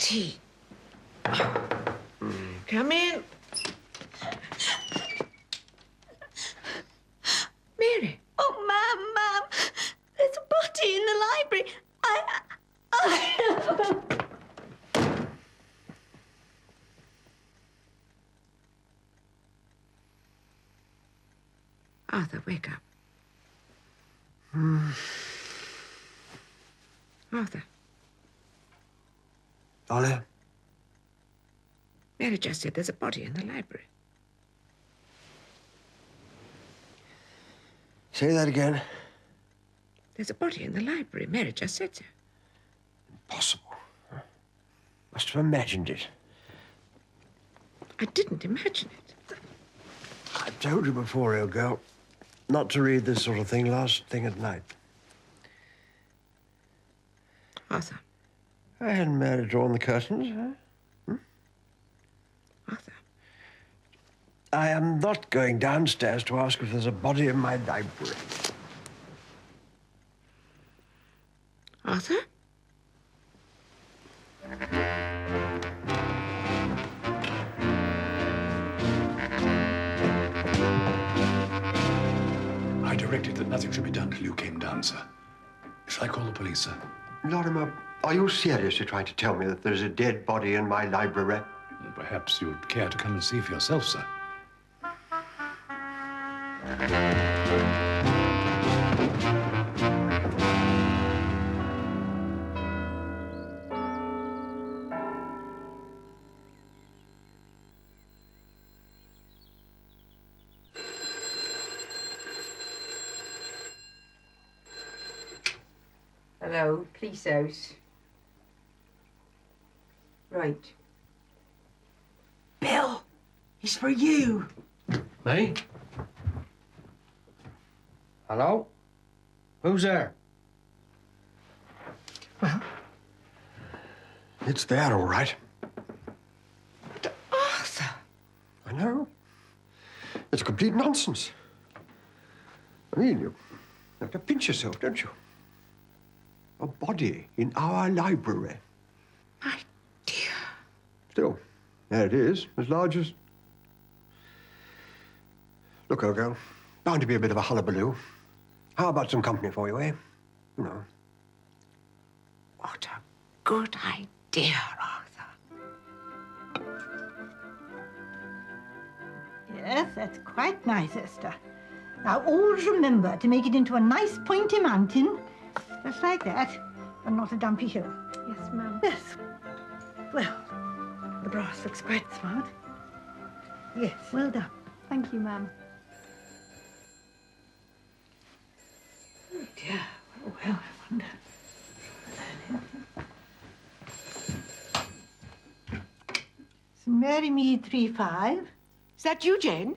tea. Come in. Mary. Oh, Ma'am. There's a body in the library. Arthur, wake up. Arthur. Dolly? Mary just said there's a body in the library. Say that again. There's a body in the library. Mary just said so. Impossible. Must have imagined it. I didn't imagine it. I told you before, old girl, not to read this sort of thing last thing at night. Arthur. I hadn't Mary drawn the curtains, huh? Arthur. I am not going downstairs to ask if there's a body in my library. Arthur? I directed that nothing should be done till you came down, sir. Shall I call the police, sir? Lorimer, are you seriously trying to tell me that there's a dead body in my library? Well, perhaps you'd care to come and see for yourself, sir. Hello, police house. Right. Bill, it's for you. Me? Hello? Who's there? Well, It's there, all right. but Arthur. I know. It's complete nonsense. I mean, you have to pinch yourself, don't you? A body in our library. My dear. Still, there it is, as large as... Look, old girl, bound to be a bit of a hullabaloo. How about some company for you, eh? You know. What a good idea, Arthur. Yes, that's quite nice, Esther. Now, always remember to make it into a nice pointy mountain, just like that, and not a dumpy hill. Yes, ma'am. Yes. Well, the brass looks quite smart. Yes, well done. Thank you, ma'am. Oh, dear. Well, I wonder. It's Mary Mead 3-5. Is that you, Jane?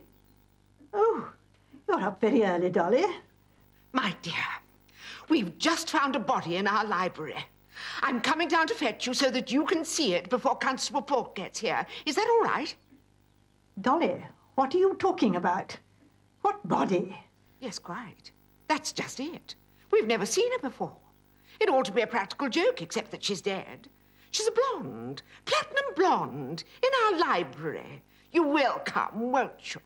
Oh, you're up very early, Dolly. My dear, we've just found a body in our library. I'm coming down to fetch you so that you can see it before Constable Pork gets here. Is that all right? Dolly, what are you talking about? What body? Yes, quite. That's just it. We've never seen her before. It ought to be a practical joke, except that she's dead. She's a blonde, platinum blonde, in our library. You will come, won't you?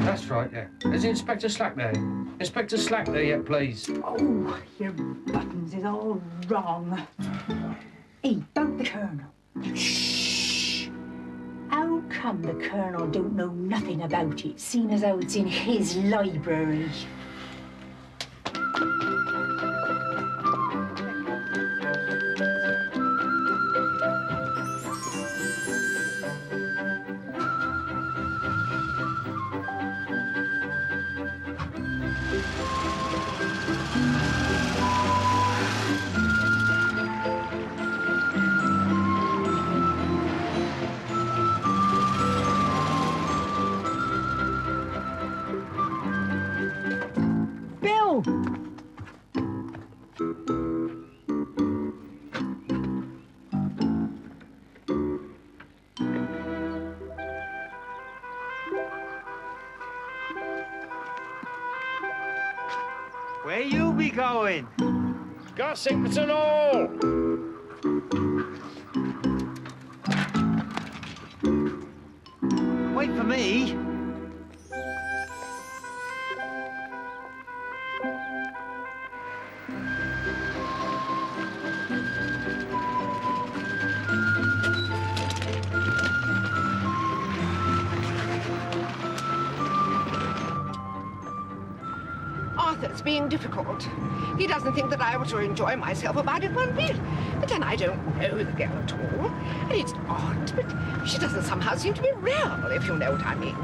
That's right, yeah. Is Inspector Slack there? Inspector Slack there yet, please? Oh, your buttons is all wrong. Hey, about the Colonel. Shh! How come the Colonel don't know nothing about it, seeing as how it's in his library? Where you be going? Gossips and all! Wait for me. Arthur's being difficult. He doesn't think that I ought to enjoy myself about it one bit. But then I don't know the girl at all. And it's odd, but she doesn't somehow seem to be real, if you know what I mean.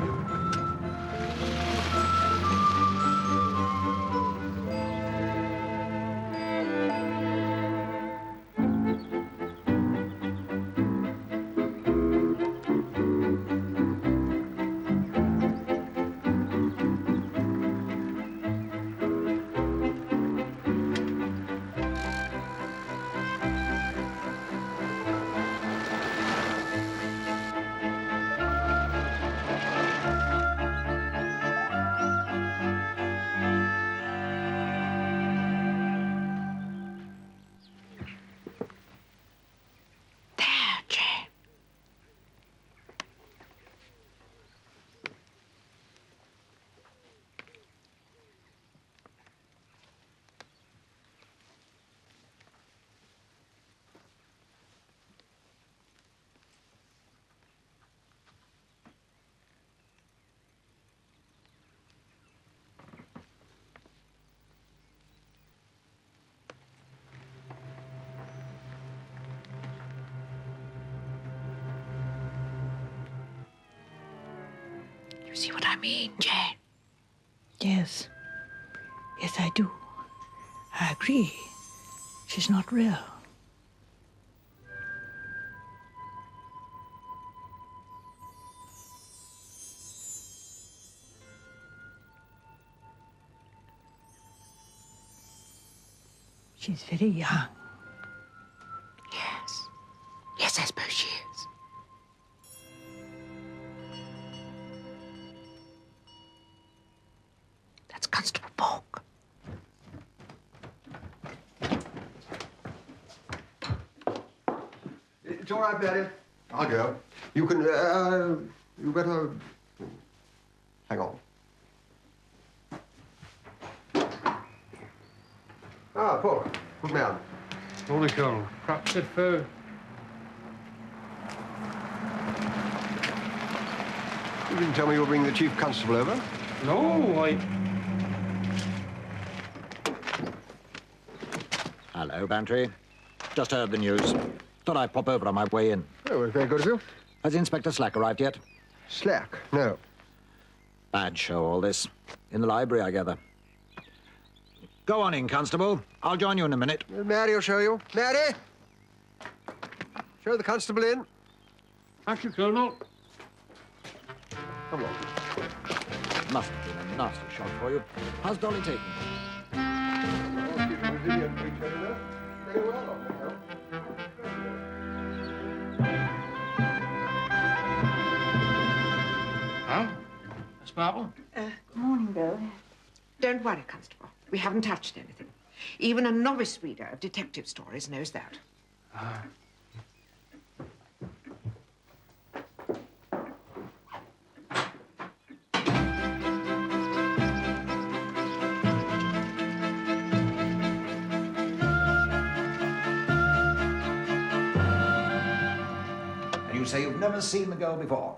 See what I mean, Jane? Yes. Yes, I do. I agree. She's not real. She's very young. Yes. Yes, I suppose she is. That's Constable Bork. It's all right, Mary. I'll go. You can, you better... Hang on. Ah, Paul. Good man. Morning, Colonel. Perhaps if, You didn't tell me you were bringing the Chief Constable over. No, I... Hello, Bantry. Just heard the news. Thought I'd pop over on my way in. Oh, well, very good of you. Has Inspector Slack arrived yet? Slack? No. Bad show, all this. In the library, I gather. Go on in, Constable. I'll join you in a minute. Mary will show you. Mary! Show the constable in. Thank you, Colonel. Come on. Must have been a nasty shot for you. How's Dolly taking it? Huh? Miss Marple? Good morning, Bill. Don't worry, Constable. We haven't touched anything. Even a novice reader of detective stories knows that. You say you've never seen the girl before?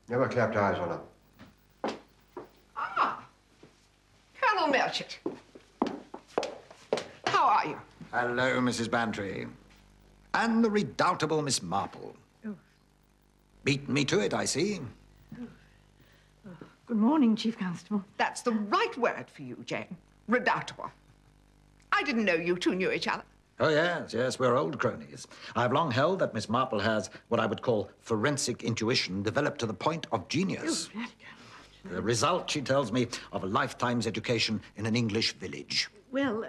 Never clapped eyes on her. Ah, Colonel Melchett. How are you? Hello, Mrs. Bantry. And the redoubtable Miss Marple. Oh. Beaten me to it, I see. Good morning, Chief Constable. That's the right word for you, Jane. Redoubtable. I didn't know you two knew each other. Oh, yes, we're old cronies. I've long held that Miss Marple has what I would call forensic intuition developed to the point of genius. Oh, The result, she tells me, of a lifetime's education in an English village. well,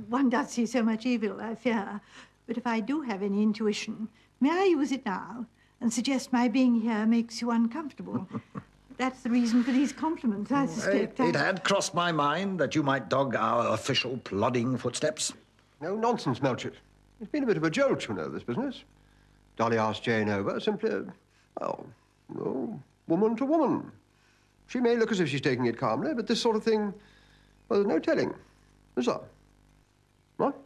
one does see so much evil, I fear. But if I do have any intuition, may I use it now and suggest my being here makes you uncomfortable? That's the reason for these compliments, I suspect. It had crossed my mind that you might dog our official plodding footsteps. No nonsense, Melchett. It's been a bit of a jolt, you know, this business. Dolly asked Jane over, simply, well, no, woman to woman. She may look as if she's taking it calmly, but this sort of thing, well, there's no telling, is there? What?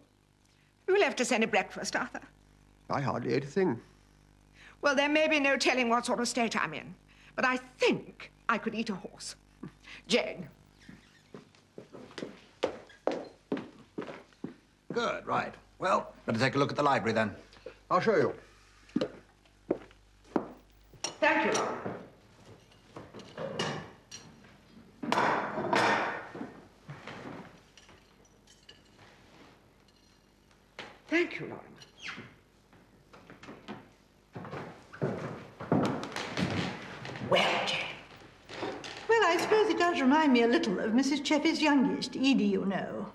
Who left us any breakfast, Arthur? I hardly ate a thing. Well, there may be no telling what sort of state I'm in, but I think I could eat a horse. Jane. Good, right. Well, better take a look at the library then. I'll show you. Thank you, Laura. Thank you, Laura. Well, Jane. Well, I suppose it does remind me a little of Mrs. Cheffy's youngest, Edie, you know.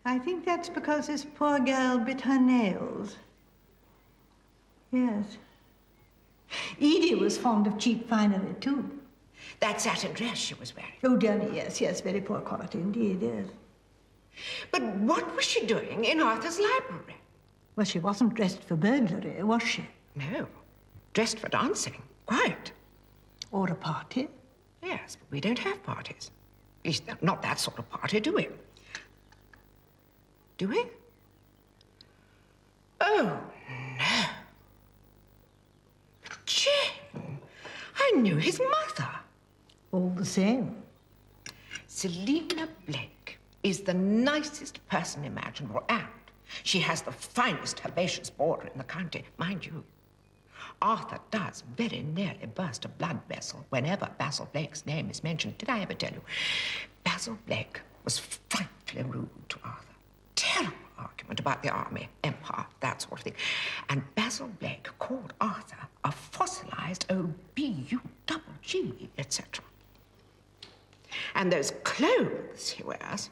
I think that's because this poor girl bit her nails. Yes. Edie was fond of cheap finery, too. That satin dress she was wearing. Oh, dear me, yes, yes, very poor quality indeed, yes. But what was she doing in Arthur's library? Well, she wasn't dressed for burglary, was she? No, dressed for dancing, quite. Or a party? Yes, but we don't have parties. At least not that sort of party, do we? Do we? Oh, no. But Jane, I knew his mother. All the same. Selina Blake is the nicest person imaginable, and she has the finest herbaceous border in the county, mind you. Arthur does very nearly burst a blood vessel whenever Basil Blake's name is mentioned. Did I ever tell you? Basil Blake was frightfully rude to Arthur. Terrible argument about the army, empire, that sort of thing. And Basil Blake called Arthur a fossilized old B-U-double-G, etc. And those clothes he wears.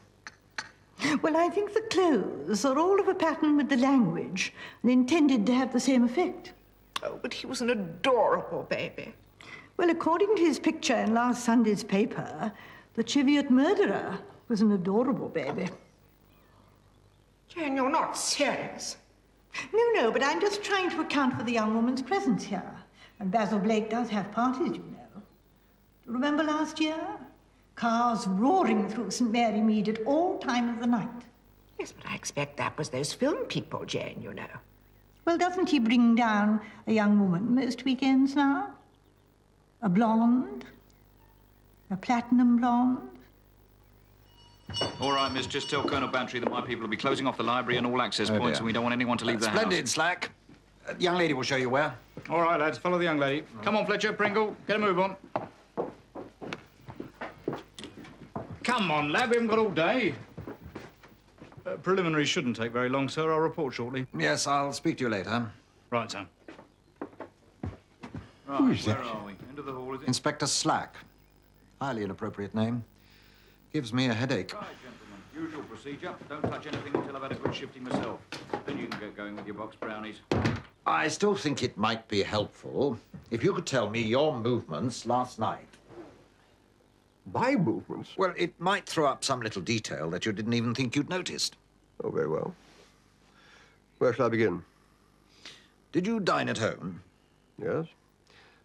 Well, I think the clothes are all of a pattern with the language and intended to have the same effect. Oh, but he was an adorable baby. Well, according to his picture in last Sunday's paper, the Cheviot murderer was an adorable baby. Jane, you're not serious. No, but I'm just trying to account for the young woman's presence here. And Basil Blake does have parties, you know. Do you remember last year? Cars roaring through St. Mary Mead at all time of the night. Yes, but I expect that was those film people, Jane, you know. Well, doesn't he bring down a young woman most weekends now? A blonde? A platinum blonde? All right, miss, just tell Colonel Bantry that my people will be closing off the library and all access points, and we don't want anyone to leave the house. Splendid, Slack. The young lady will show you where. All right, lads, follow the young lady. Come on, Fletcher, Pringle, get a move on. Come on, lad, we haven't got all day. Preliminaries shouldn't take very long, sir. I'll report shortly. Yes, I'll speak to you later. Right, sir. Right, Who's where that? are we? End of the hall, is it? Inspector Slack. Highly inappropriate name. Gives me a headache. Right, gentlemen. Usual procedure. Don't touch anything until I've had a good shifting myself. Then you can get going with your box brownies. I still think it might be helpful if you could tell me your movements last night. My movements? Well, it might throw up some little detail that you didn't even think you'd noticed. Oh, very well. Where shall I begin? Did you dine at home? Yes.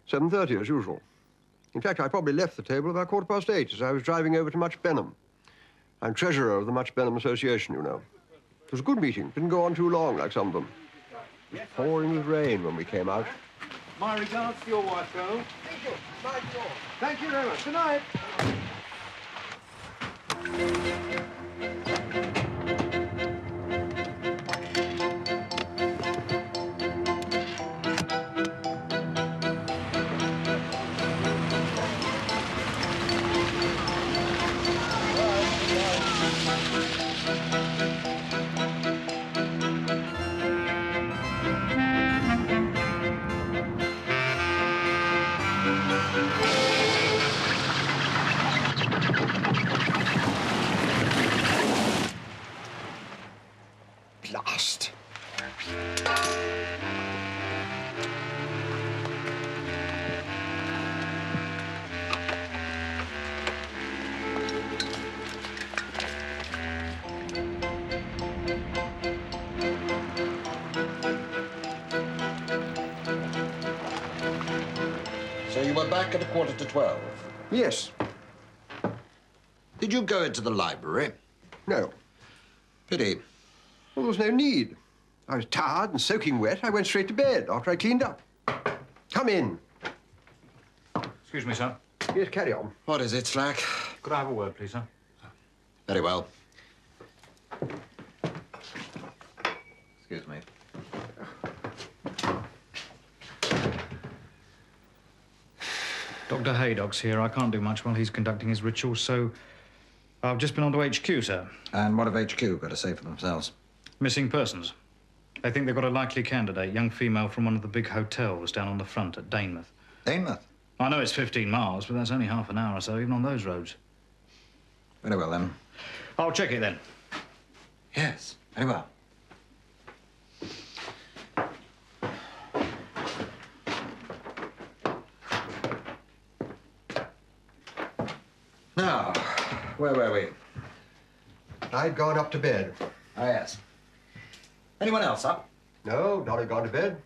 7:30, as usual. In fact, I probably left the table about 8:15 as I was driving over to Much Benham. I'm treasurer of the Much Benham Association, you know. It was a good meeting. Didn't go on too long, like some of them. It was pouring with rain when we came out. My regards to your wife, Colonel. Thank you. Thank you very much. Good night. were back at 11:45. Yes. Did you go into the library? No. Pity. Well, there was no need. I was tired and soaking wet. I went straight to bed after I cleaned up. Come in. Excuse me, sir. Yes, carry on. What is it, Slack? Could I have a word, please, sir? Very well. Excuse me. Dr. Haydock's here. I can't do much while he's conducting his rituals, so I've just been on to HQ, sir. And what have HQ got to say for themselves? Missing persons. They think they've got a likely candidate, young female from one of the big hotels down on the front at Danemouth. Danemouth? I know it's 15 miles, but that's only half an hour or so, even on those roads. Very well, then. I'll check it then. Yes, very well. Now, where were we? I'd gone up to bed. Oh, yes. Anyone else up? No, Dolly gone to bed.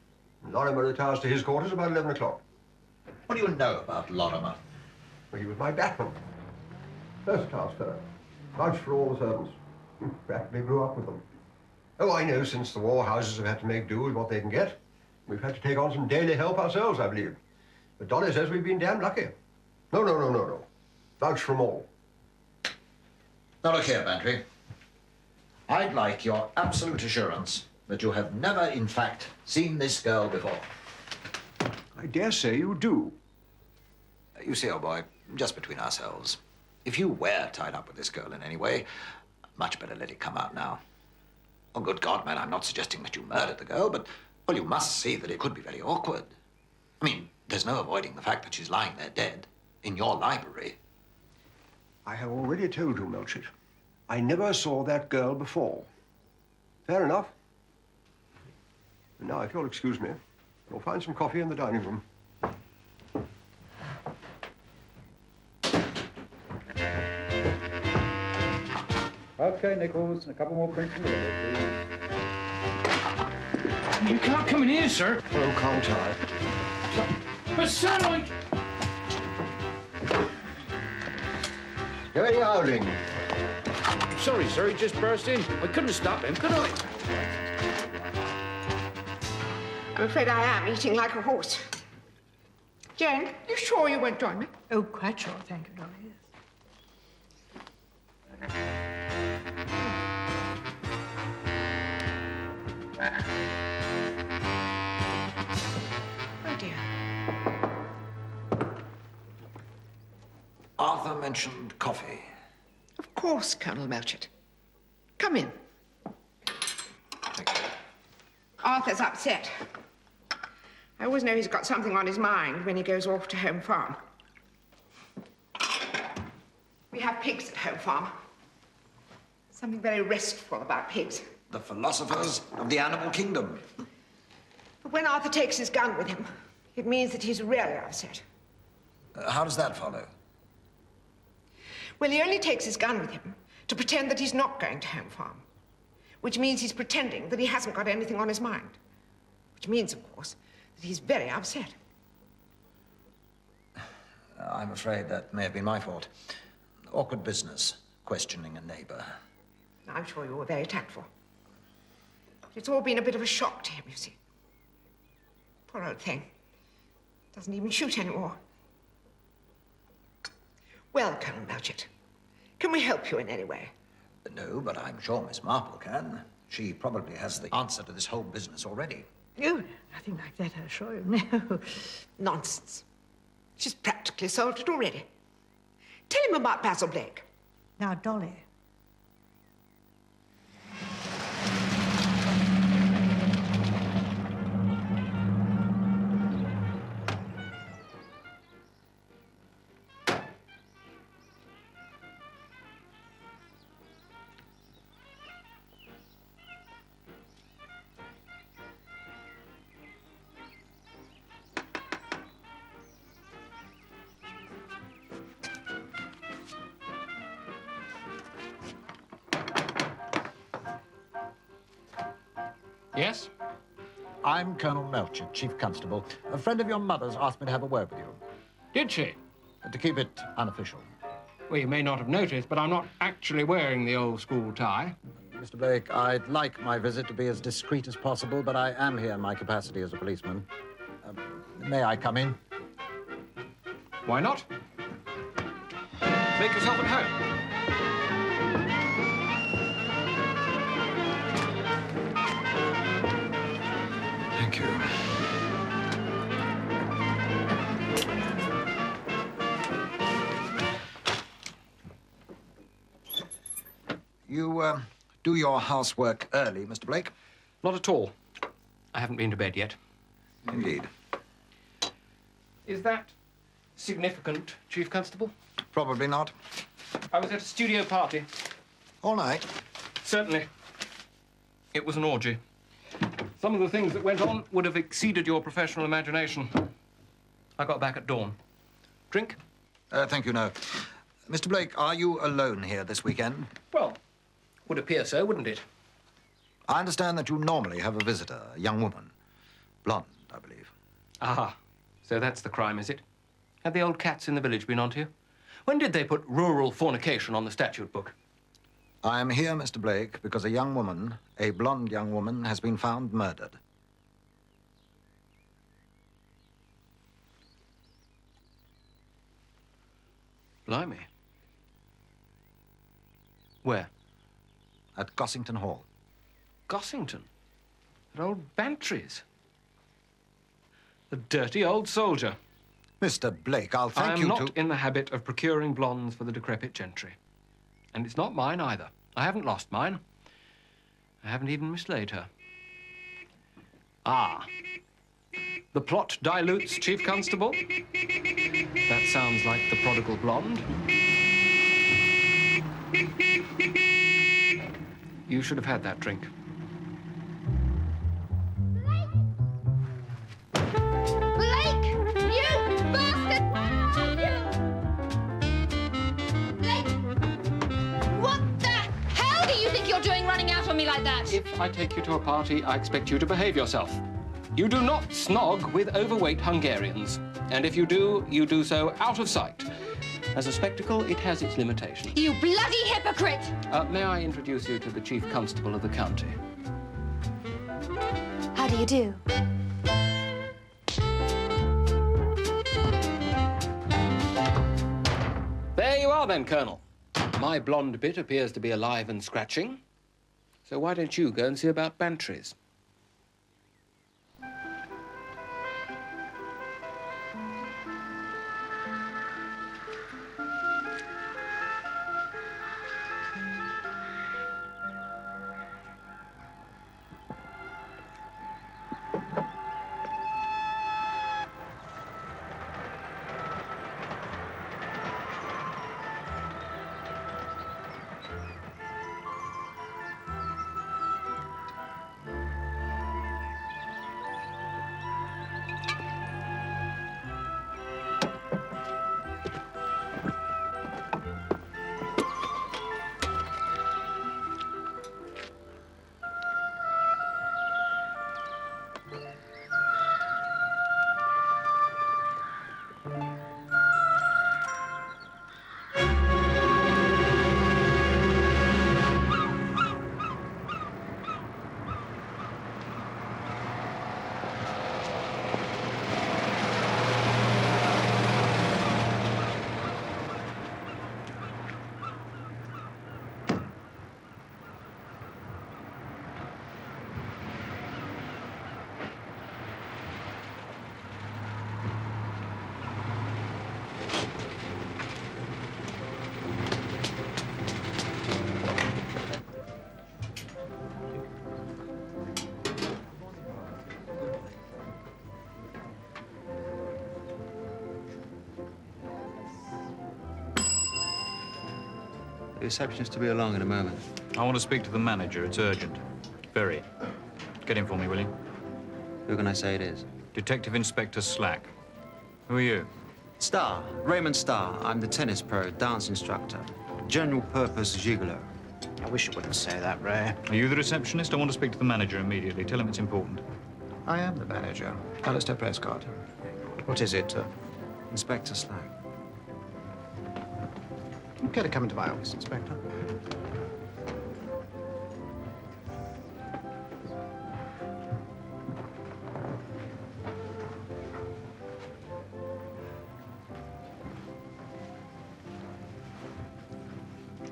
Lorimer retires to his quarters about 11 o'clock. What do you know about Lorimer? Well, he was my batman. First-class fellow. Vouched for all the servants. Practically grew up with them. Oh, I know, since the war, houses have had to make do with what they can get. We've had to take on some daily help ourselves, I believe. But Dolly says we've been damn lucky. No. Vouch for them all. Now, look here, Bantry. I'd like your absolute assurance that you have never, in fact, seen this girl before. I dare say you do. You see, old boy, just between ourselves, if you were tied up with this girl in any way, much better let it come out now. Oh, good God, man, I'm not suggesting that you murdered the girl, but, well, you must see that it could be very awkward. I mean, there's no avoiding the fact that she's lying there dead in your library. I have already told you, Melchett. I never saw that girl before. Fair enough. And now, if you'll excuse me, we'll find some coffee in the dining room. OK, Nichols, and a couple more drinks from the river, please. You can't come in here, sir. Oh, can't I? But, sir, Go any howling. Sorry, sir, he just burst in. I couldn't stop him, could I? I'm afraid I am eating like a horse. Jane, you sure you won't join me? Oh, quite sure, thank you, Dolly. Oh, dear. Arthur mentioned coffee. Of course, Colonel Melchett. Come in. Arthur's upset. I always know he's got something on his mind when he goes off to Home Farm. We have pigs at Home Farm. Something very restful about pigs. The philosophers of the animal kingdom. But when Arthur takes his gun with him, it means that he's really upset. How does that follow? Well, he only takes his gun with him to pretend that he's not going to Home Farm, which means he's pretending that he hasn't got anything on his mind, which means, of course, that he's very upset. I'm afraid that may have been my fault. Awkward business, questioning a neighbor. I'm sure you were very tactful. It's all been a bit of a shock to him, you see. Poor old thing. Doesn't even shoot anymore. Well, Colonel Melchett, can we help you in any way? No, but I'm sure Miss Marple can. She probably has the answer to this whole business already. Oh, nothing like that, I assure you. No. Nonsense. She's practically solved it already. Tell him about Basil Blake. Now, Dolly. Yes? I'm Colonel Melchett, Chief Constable. A friend of your mother's asked me to have a word with you. Did she? To keep it unofficial. Well, you may not have noticed, but I'm not actually wearing the old school tie. Mr. Blake, I'd like my visit to be as discreet as possible, but I am here in my capacity as a policeman. May I come in? Why not? Make yourself at home. Thank you. You, do your housework early, Mr. Blake? Not at all. I haven't been to bed yet. Indeed. Is that significant, Chief Constable? Probably not. I was at a studio party. All night? Certainly. It was an orgy. Some of the things that went on would have exceeded your professional imagination. I got back at dawn. Drink? Thank you, no. Mr. Blake, are you alone here this weekend? Well, would appear so, wouldn't it? I understand that you normally have a visitor, a young woman. Blonde, I believe. Aha. So that's the crime, is it? Had the old cats in the village been onto you? When did they put rural fornication on the statute book? I am here, Mr. Blake, because a young woman, a blonde young woman, has been found murdered. Blimey. Where? At Gossington Hall. Gossington? At old Bantry's? The dirty old soldier. Mr. Blake, I'll thank you I am not in the habit of procuring blondes for the decrepit gentry. And it's not mine either. I haven't lost mine. I haven't even mislaid her. Ah. The plot dilutes, Chief Constable. That sounds like the prodigal blonde. You should have had that drink. Blake! You bastard! Blake! What the hell do you think you're doing running out on me like that? If I take you to a party, I expect you to behave yourself. You do not snog with overweight Hungarians. And if you do so out of sight. As a spectacle, it has its limitations. You bloody hypocrite! May I introduce you to the Chief Constable of the county? How do you do? There you are then, Colonel. My blonde bit appears to be alive and scratching. So why don't you go and see about Bantry's? The receptionist will be along in a moment. I want to speak to the manager. It's urgent. Very. Get in for me, will you? Who can I say it is? Detective Inspector Slack. Who are you? Starr. Raymond Starr. I'm the tennis pro, dance instructor. General purpose gigolo. I wish you wouldn't say that, Ray. Are you the receptionist? I want to speak to the manager immediately. Tell him it's important. I am the manager, Alistair Prescott. What is it? Inspector Slack. You care to come into my office, Inspector?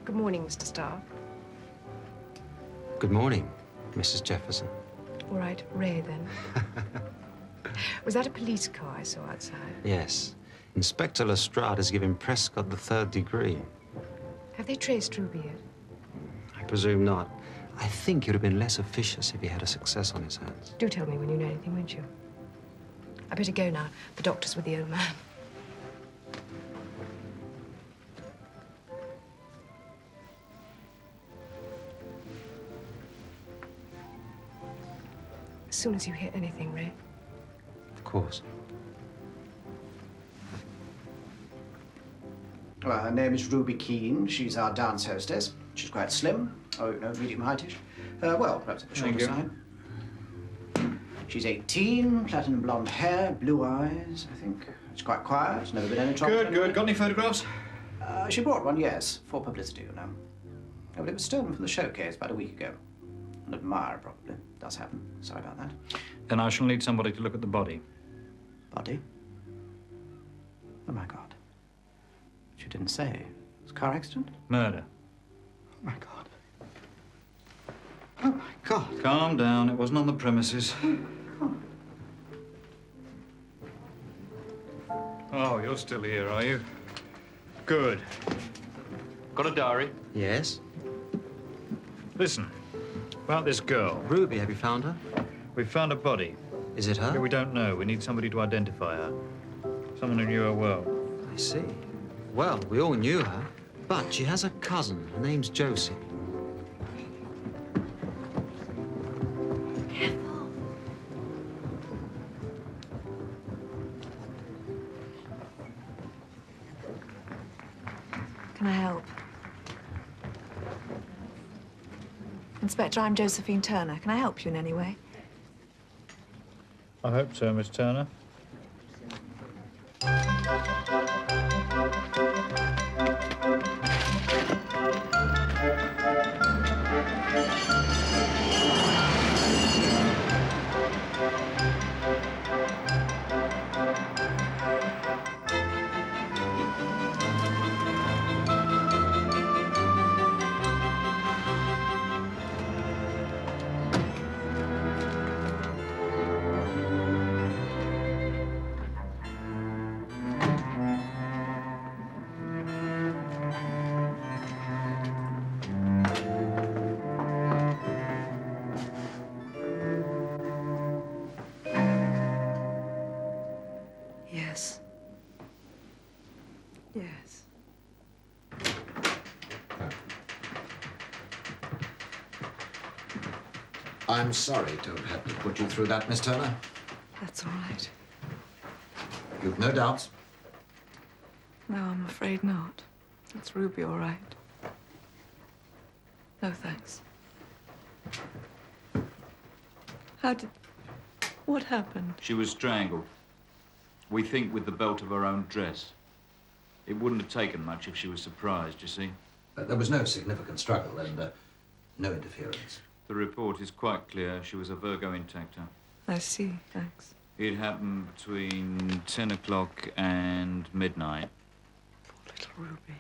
Good morning, Mr. Starr. Good morning, Mrs. Jefferson. All right, Ray, then. Was that a police car I saw outside? Yes. Inspector Lestrade has given Prescott the 3rd degree. Have they traced Ruby yet? I presume not. I think he'd have been less officious if he had a success on his hands. Do tell me when you know anything, won't you? I better go now. The doctor's with the old man. As soon as you hear anything, Ray. Of course. Well, her name is Ruby Keene. She's our dance hostess. She's quite slim. Oh, no, medium heightish. Well, perhaps a shorter side. She's 18, platinum blonde hair, blue eyes, I think. She's quite quiet, never been any trouble. Good, good. Got any photographs? She brought one, yes, for publicity, you know. But it was stolen from the showcase about a week ago. An admirer, probably. Does happen. Sorry about that. Then I shall need somebody to look at the body. Body? Oh, my God. She didn't say. It was a car accident? Murder. Oh, my God. Oh, my God. Calm down. It wasn't on the premises. Oh, you're still here, are you? Good. Got a diary? Yes? Listen, about this girl. Ruby, have you found her? We've found a body. Is it her? Yeah, we don't know. We need somebody to identify her. Someone who knew her well. I see. Well, we all knew her, but she has a cousin. Her name's Josie. Can I help? Inspector, I'm Josephine Turner. Can I help you in any way? I hope so, Miss Turner. Yes. Yes. I'm sorry to have had to put you through that, Miss Turner. That's all right. You've no doubts. No, I'm afraid not. It's Ruby, all right. No, thanks. What happened? She was strangled. We think with the belt of her own dress. It wouldn't have taken much if she was surprised, you see. There was no significant struggle and no interference. The report is quite clear. She was a Virgo intacta. I see, thanks. It happened between 10 o'clock and midnight. Poor little Ruby.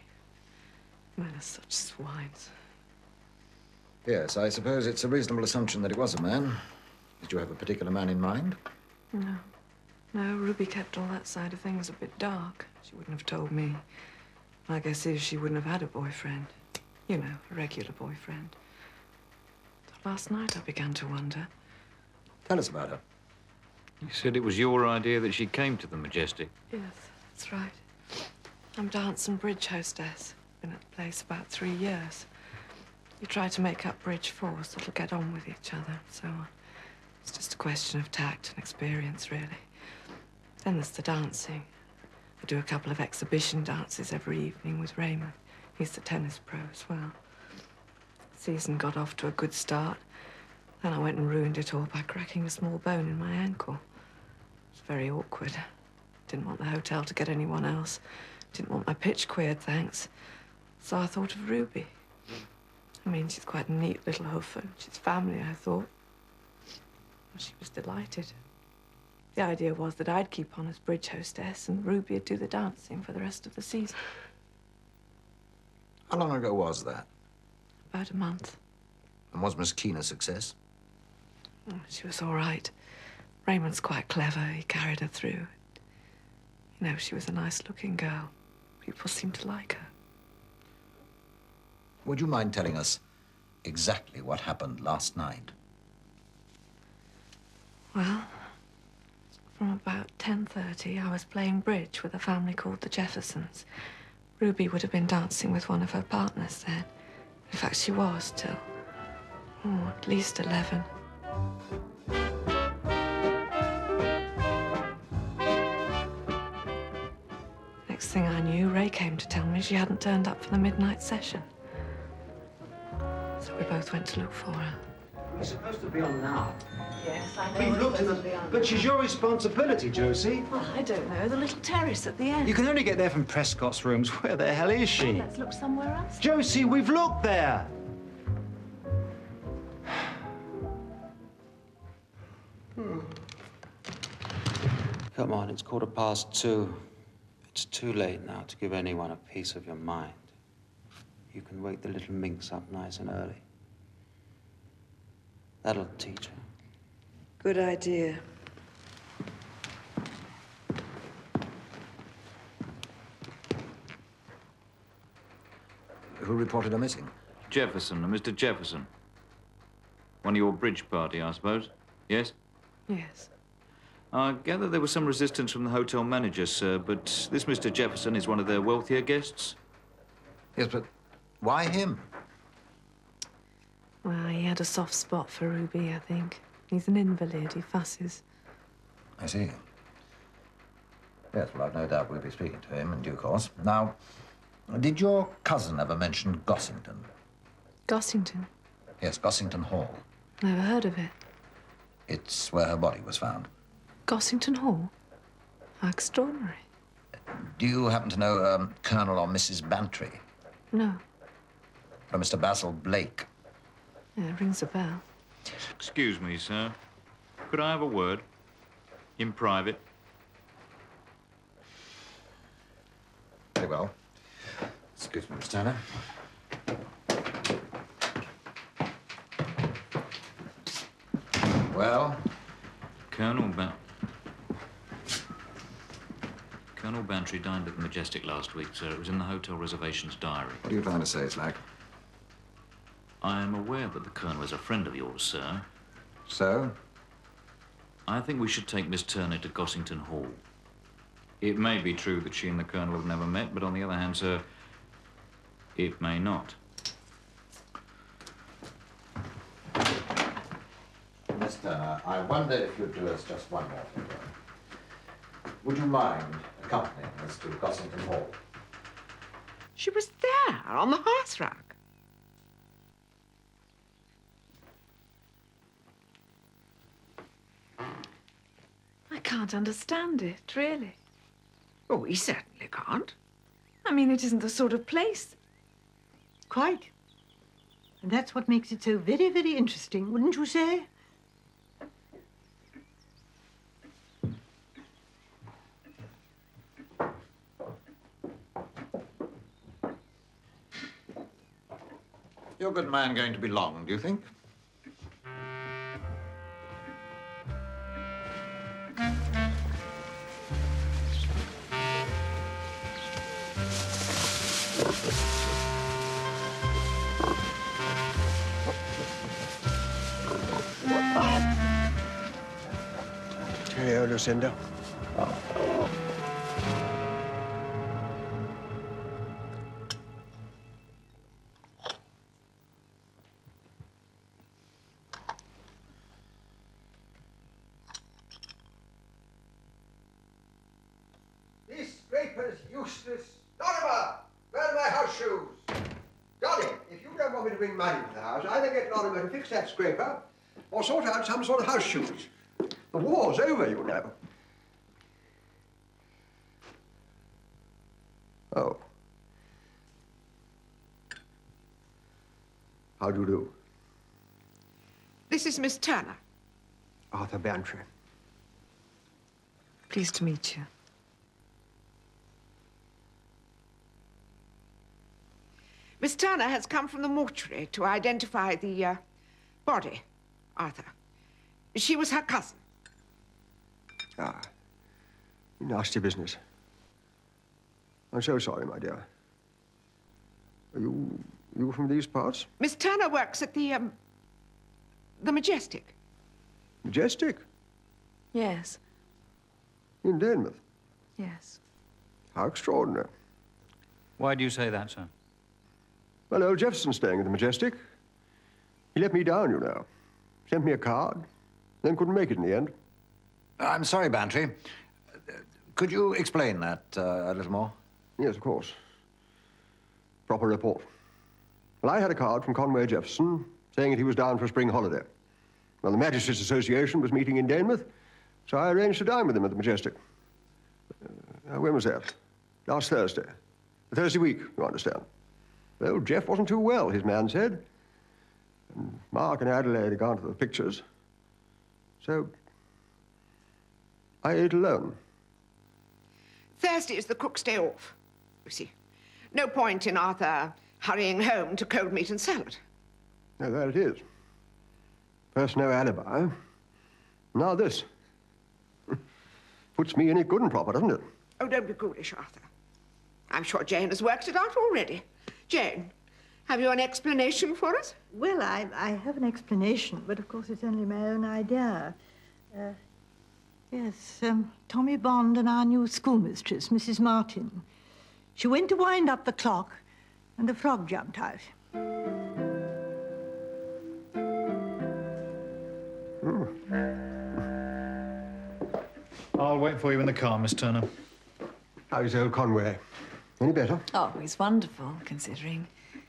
Men are such swines. Yes, I suppose it's a reasonable assumption that it was a man. Did you have a particular man in mind? No. No, Ruby kept all that side of things a bit dark. She wouldn't have told me. My guess is she wouldn't have had a boyfriend. You know, a regular boyfriend. Till last night I began to wonder. Tell us about her. You said it was your idea that she came to the Majestic. Yes, that's right. I'm dance and bridge hostess. Been at the place about 3 years. You try to make up bridge force that'll get on with each other and so on. It's just a question of tact and experience, really. Then there's the dancing. I do a couple of exhibition dances every evening with Raymond. He's the tennis pro as well. The season got off to a good start. Then I went and ruined it all by cracking a small bone in my ankle. It's very awkward. Didn't want the hotel to get anyone else. Didn't want my pitch queered, thanks. So I thought of Ruby. I mean, she's quite a neat little hoof, and she's family, I thought. Well, she was delighted. The idea was that I'd keep on as bridge hostess and Ruby would do the dancing for the rest of the season. How long ago was that? About a month. And was Miss Keene a success? Oh, she was all right. Raymond's quite clever. He carried her through. You know, she was a nice-looking girl. People seemed to like her. Would you mind telling us exactly what happened last night? Well, from about 10:30, I was playing bridge with a family called the Jeffersons. Ruby would have been dancing with one of her partners then. In fact, she was till, at least 11. Next thing I knew, Ray came to tell me she hadn't turned up for the midnight session. So we both went to look for her. We're supposed to be on now. Yes, I know. We've looked at them, but she's your responsibility, Josie. Well, I don't know. The little terrace at the end. You can only get there from Prescott's rooms. Where the hell is she? Let's look somewhere else. Josie, we've looked there. Come on, it's 2:15. It's too late now to give anyone a piece of your mind. You can wake the little minx up nice and early. That'll teach her. Good idea. Who reported her missing? Jefferson, Mr. Jefferson. One of your bridge party, I suppose? Yes? Yes. I gather there was some resistance from the hotel manager, sir, but this Mr. Jefferson is one of their wealthier guests. Yes, but why him? Well, he had a soft spot for Ruby, I think. He's an invalid. He fusses. I see. Yes, well, I've no doubt we'll be speaking to him in due course. Now, did your cousin ever mention Gossington? Gossington? Yes, Gossington Hall. Never heard of it. It's where her body was found. Gossington Hall? How extraordinary. Do you happen to know Colonel or Mrs. Bantry? No. Or Mr. Basil Blake? Yeah, it rings a bell. Excuse me, sir. Could I have a word? In private? Very well. Excuse me, Miss Turner. Well? Colonel Bantry dined at the Majestic last week, sir. It was in the hotel reservations diary. What are you trying to say, Slack? I am aware that the Colonel is a friend of yours, sir. So? I think we should take Miss Turner to Gossington Hall. It may be true that she and the Colonel have never met, but on the other hand, sir, it may not. Miss Turner, I wonder if you'd do us just one more favor. Would you mind accompanying us to Gossington Hall? She was there on the hearthrug. I can't understand it, really. Oh, we certainly can't. I mean, it isn't the sort of place. Quite. And that's what makes it so very, very interesting, wouldn't you say? Your good man going to be long, do you think? Cheerio, Lucinda. This scraper's useless. Lorimer, where are my house shoes? Dolly, if you don't want me to bring money to the house, either get Lorimer to fix that scraper or sort out some sort of house shoes. The war's over, you know. How do you do? This is Miss Turner. Arthur Bantry. Pleased to meet you. Miss Turner has come from the mortuary to identify the body, Arthur. She was her cousin. Ah, nasty business. I'm so sorry, my dear. Are you from these parts? Miss Turner works at the Majestic. Majestic? Yes. In Denmark? Yes. How extraordinary. Why do you say that, sir? Well, old Jefferson's staying at the Majestic. He let me down, you know. Sent me a card, then couldn't make it in the end. I'm sorry, Bantry. Could you explain that a little more? Yes, of course. Proper report. Well, I had a card from Conway Jefferson saying that he was down for a spring holiday. Well, the Magistrates' Association was meeting in Denmark, so I arranged to dine with him at the Majestic. When was that? Last Thursday. The Thursday week, you understand. Well, Jeff wasn't too well, his man said. And Mark and Adelaide had gone to the pictures. So I ate alone. Thursday is the cook's day off, you see. No point in Arthur hurrying home to cold meat and salad. No, there it is. First no alibi. Now this. Puts me in it good and proper, doesn't it? Oh, don't be ghoulish, Arthur. I'm sure Jane has worked it out already. Jane, have you an explanation for us? Well, I have an explanation, but of course it's only my own idea. Yes, Tommy Bond and our new schoolmistress, Mrs. Martin. She went to wind up the clock, and the frog jumped out. I'll wait for you in the car, Miss Turner. How's old Conway? Any better? Oh, he's wonderful, considering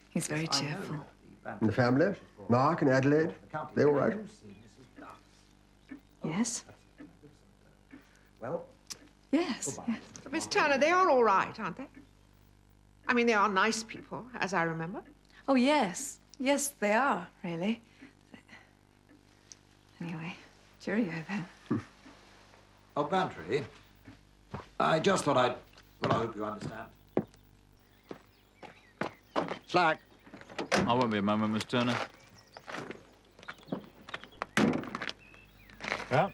he's very cheerful. And the family? Mark and Adelaide? They all right? Yes. Well? Yes, yes. Miss Turner, they are all right, aren't they? I mean, they are nice people, as I remember. Oh, yes. Yes, they are, really. Anyway, cheerio then. Oh, Bantry, I just thought I'd... Well, I hope you understand. Slack. I won't be a moment, Miss Turner. Yeah?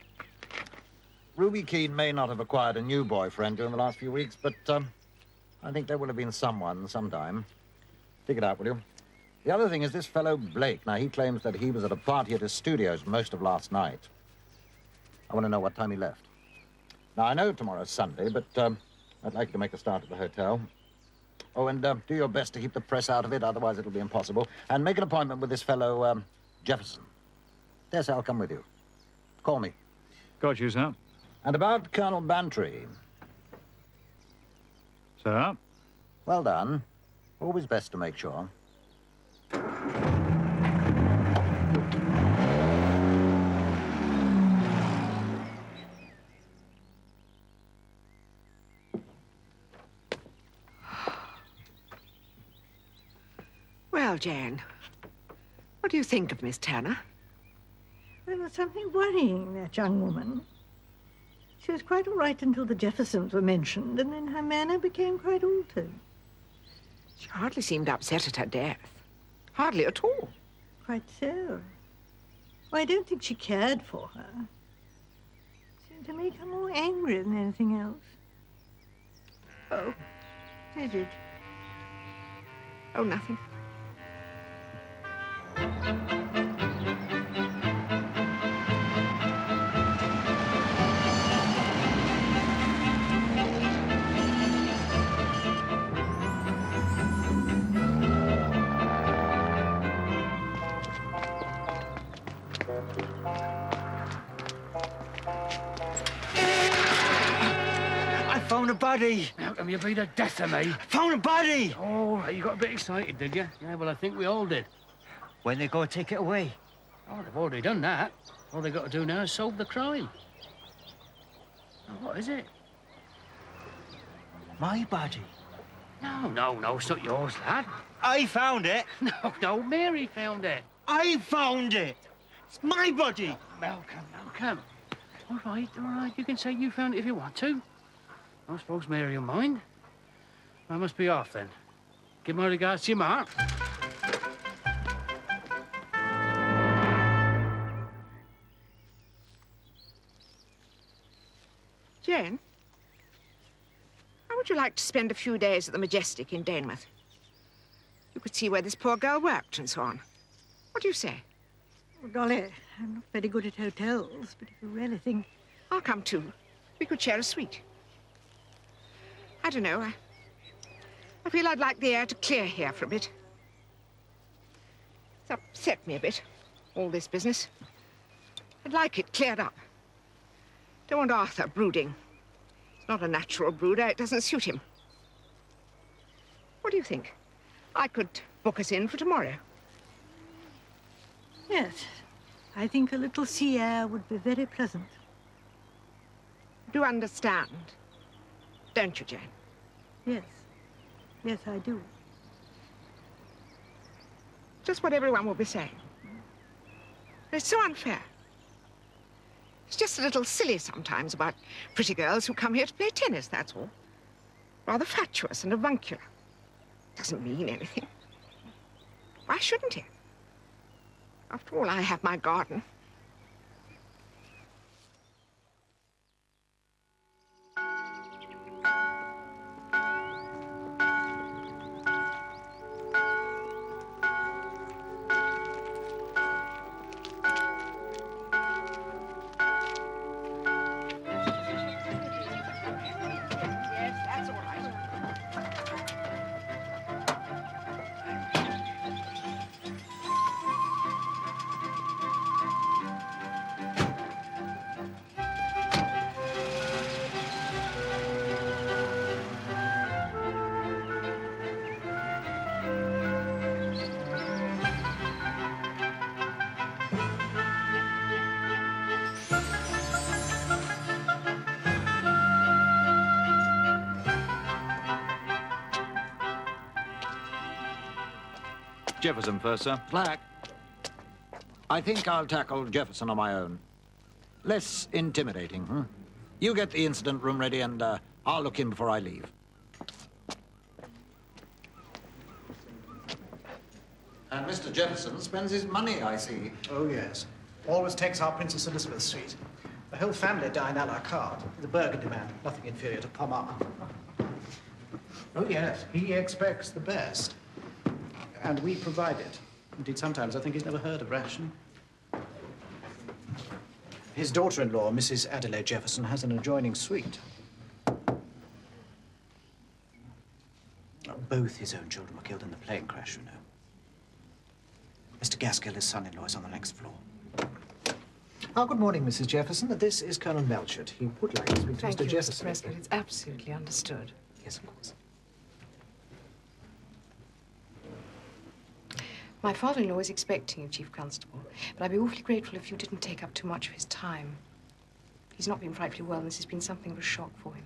Ruby Keene may not have acquired a new boyfriend during the last few weeks, but I think there will have been someone sometime. Dig it out, will you? The other thing is this fellow Blake. Now, he claims that he was at a party at his studios most of last night. I want to know what time he left. Now, I know tomorrow's Sunday, but I'd like you to make a start at the hotel. Oh, and do your best to keep the press out of it, otherwise it'll be impossible. And make an appointment with this fellow, Jefferson. Yes, I'll come with you. Call me. Got you, sir. And about Colonel Bantry. Sir? Well done. Always best to make sure. Well, Jane, what do you think of Miss Turner? There was something worrying that young woman. She was quite all right until the Jeffersons were mentioned, and then her manner became quite altered. She hardly seemed upset at her death. Hardly at all. Quite so. Well, I don't think she cared for her. It seemed to make her more angry than anything else. Oh. Did it? Oh, nothing. Found a body. How come you beat the death of me? Found a body. Oh, you got a bit excited, did you? Yeah, well, I think we all did. When they go take it away? Oh, they've already done that. All they've got to do now is solve the crime. Now, what is it? My body. No, it's not yours, lad. I found it. No, Mary found it. I found it. It's my body. Malcolm. All right. You can say you found it if you want to. I suppose Mary will mind. I must be off then. Give my regards to your ma. Jane, how would you like to spend a few days at the Majestic in Danemouth? You could see where this poor girl worked and so on. What do you say? Oh, Dolly, I'm not very good at hotels, but if you really think... I'll come too. We could share a suite. I don't know. I feel I'd like the air to clear here for a bit. It's upset me a bit, all this business. I'd like it cleared up. Don't want Arthur brooding. He's not a natural brooder. It doesn't suit him. What do you think? I could book us in for tomorrow. Yes, I think a little sea air would be very pleasant. Do understand, don't you, Jane? Yes. Yes, I do. Just what everyone will be saying. It's so unfair. It's just a little silly sometimes about pretty girls who come here to play tennis, that's all. Rather fatuous and avuncular. Doesn't mean anything. Why shouldn't it? After all, I have my garden. Jefferson first, sir. Black. I think I'll tackle Jefferson on my own. Less intimidating, hmm? You get the incident room ready and I'll look in before I leave. And Mr. Jefferson spends his money, I see. Oh, yes. Always takes our Princess Elizabeth suite. The whole family dine a la carte. The Burgundy man, nothing inferior to Pommard. Oh, yes, he expects the best. And we provide it. Indeed, sometimes I think he's never heard of ration. His daughter-in-law, Mrs. Adelaide Jefferson, has an adjoining suite. Both his own children were killed in the plane crash, you know. Mr. Gaskill, his son-in-law, is on the next floor. Oh, good morning, Mrs. Jefferson. This is Colonel Melchett. He would like to speak to Mr. Jefferson. Mr. Prescott. It's absolutely understood. Yes, of course. My father-in-law is expecting you, Chief Constable, but I'd be awfully grateful if you didn't take up too much of his time. He's not been frightfully well, and this has been something of a shock for him.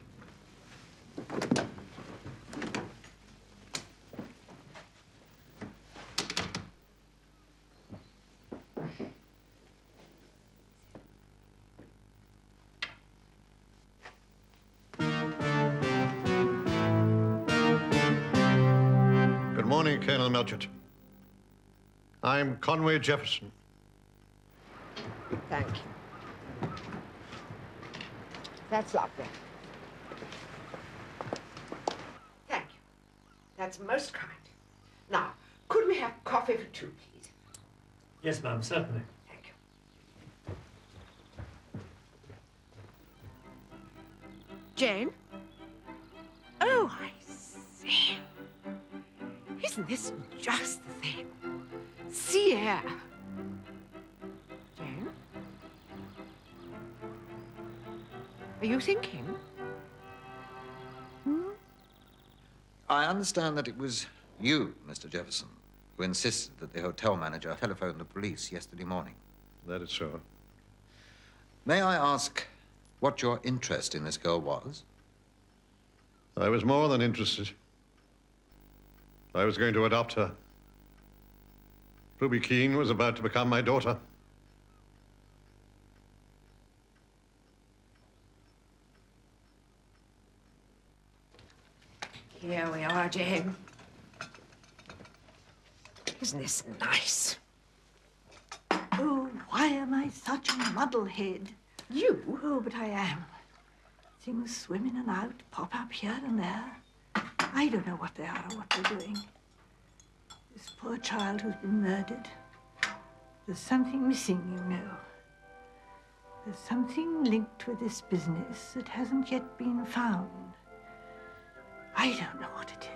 Good morning, Colonel Melchett. I'm Conway Jefferson. Thank you. That's lovely. Thank you. That's most kind. Now, could we have coffee for two, please? Yes, ma'am, certainly. Thank you. Jane? Oh, I see. Isn't this just the thing? Sea air. Jane? Are you thinking? I understand that it was you, Mr. Jefferson, who insisted that the hotel manager telephoned the police yesterday morning. That is so. May I ask what your interest in this girl was? I was more than interested. I was going to adopt her. Ruby Keene was about to become my daughter. Here we are, Jane. Isn't this nice? Oh, why am I such a muddlehead? You? Oh, but I am. Things swim in and out, pop up here and there. I don't know what they are or what they're doing. This poor child who's been murdered. There's something missing, you know. There's something linked with this business that hasn't yet been found. I don't know what it is.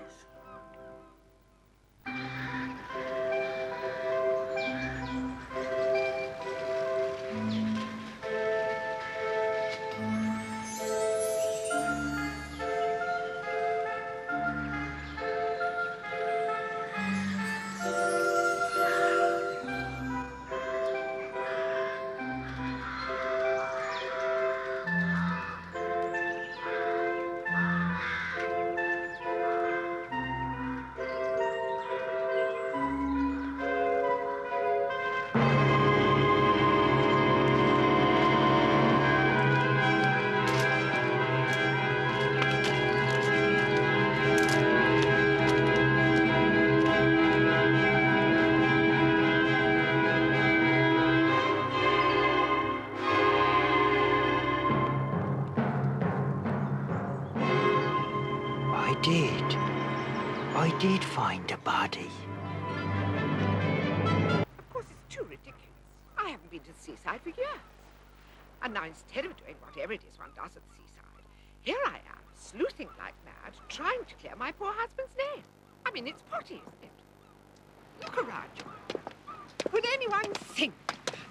I did find a body. Of course, it's too ridiculous. I haven't been to the seaside for years. And now, instead of doing whatever it is one does at the seaside, here I am, sleuthing like mad, trying to clear my poor husband's name. I mean, it's potty, isn't it? Look around you. Would anyone think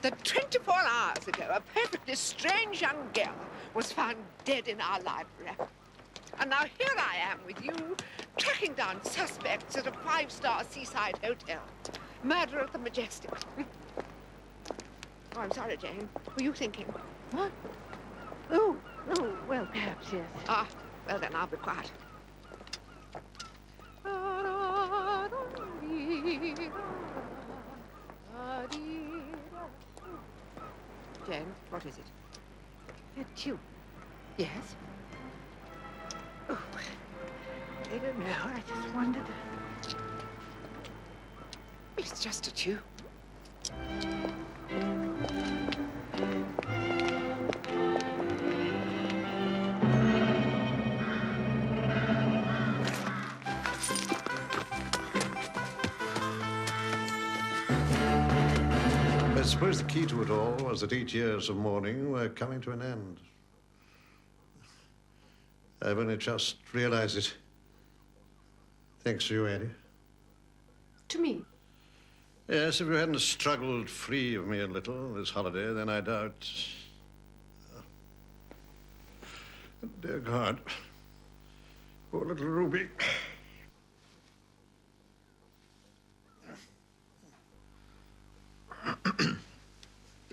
that 24 hours ago a perfectly strange young girl was found dead in our library? And now here I am with you, tracking down suspects at a 5-star seaside hotel. Murder at the Majestic. Oh, I'm sorry, Jane. Were you thinking? What? Oh, well, perhaps, yes. Ah, well then, I'll be quiet. Jane, what is it? A tune. Yes? Oh, I don't know. I just wondered. It's just a tune. I suppose the key to it all was that 8 years of mourning were coming to an end. I've only just realized it. Thanks to you, Annie. To me? Yes, if you hadn't struggled free of me a little this holiday, then I doubt... Dear God. Poor little Ruby.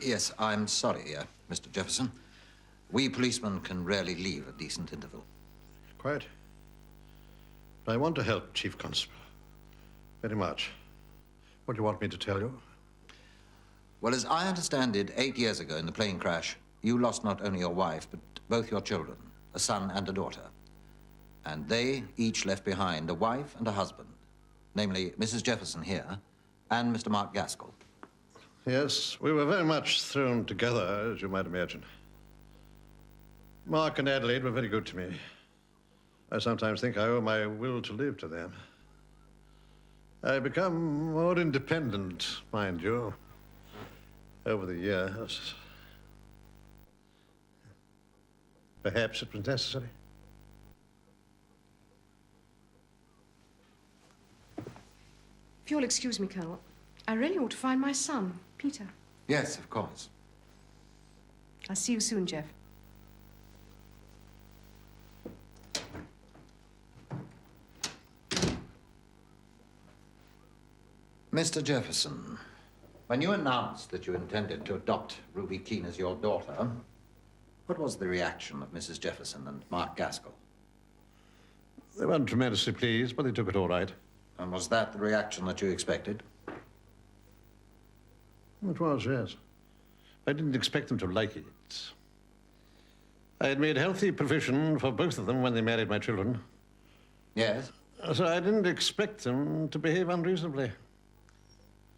Yes, I'm sorry, Mr. Jefferson. We policemen can rarely leave a decent interval. Quite. I want to help, Chief Constable. Very much. What do you want me to tell you? Well, as I understand it, 8 years ago in the plane crash, you lost not only your wife, but both your children, a son and a daughter. And they each left behind a wife and a husband, namely Mrs. Jefferson here and Mr. Mark Gaskell. Yes, we were very much thrown together, as you might imagine. Mark and Adelaide were very good to me. I sometimes think I owe my will to live to them. I've become more independent, mind you, over the years. Perhaps it was necessary. If you'll excuse me, Colonel, I really ought to find my son, Peter. Yes, of course. I'll see you soon, Jeff. Mr. Jefferson, when you announced that you intended to adopt Ruby Keene as your daughter, what was the reaction of Mrs. Jefferson and Mark Gaskell? They weren't tremendously pleased, but they took it all right. And was that the reaction that you expected? It was, yes. I didn't expect them to like it. I had made healthy provision for both of them when they married my children. Yes? So I didn't expect them to behave unreasonably.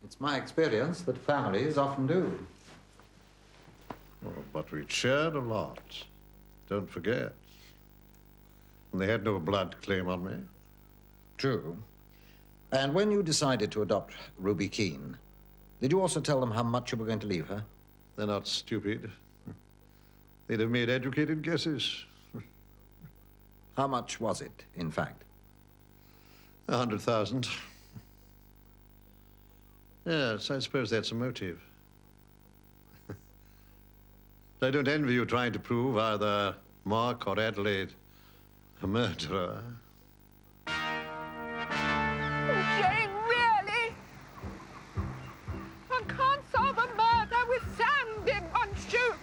It's my experience that families often do. Oh, but we shared a lot. Don't forget. And they had no blood claim on me. True. And when you decided to adopt Ruby Keene, did you also tell them how much you were going to leave her? They're not stupid. They'd have made educated guesses. How much was it, in fact? 100,000. Yes, I suppose that's a motive. I don't envy you trying to prove either Mark or Adelaide a murderer. Jane, really? I can't solve a murder with sand in one shoe.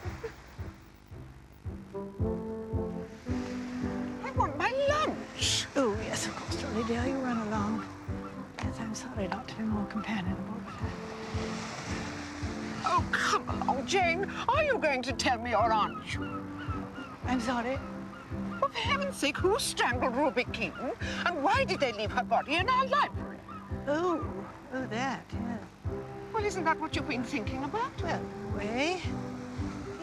I want my lunch. Oh, yes, of course, Dolly dear, you run along. Yes, I'm sorry not to be more companionable, but Oh, come along, Jane. Are you going to tell me or aren't you? I'm sorry. Well, for heaven's sake, who strangled Ruby Keene? And why did they leave her body in our library? Oh, that, yes. Well, isn't that what you've been thinking about? Well, in a way,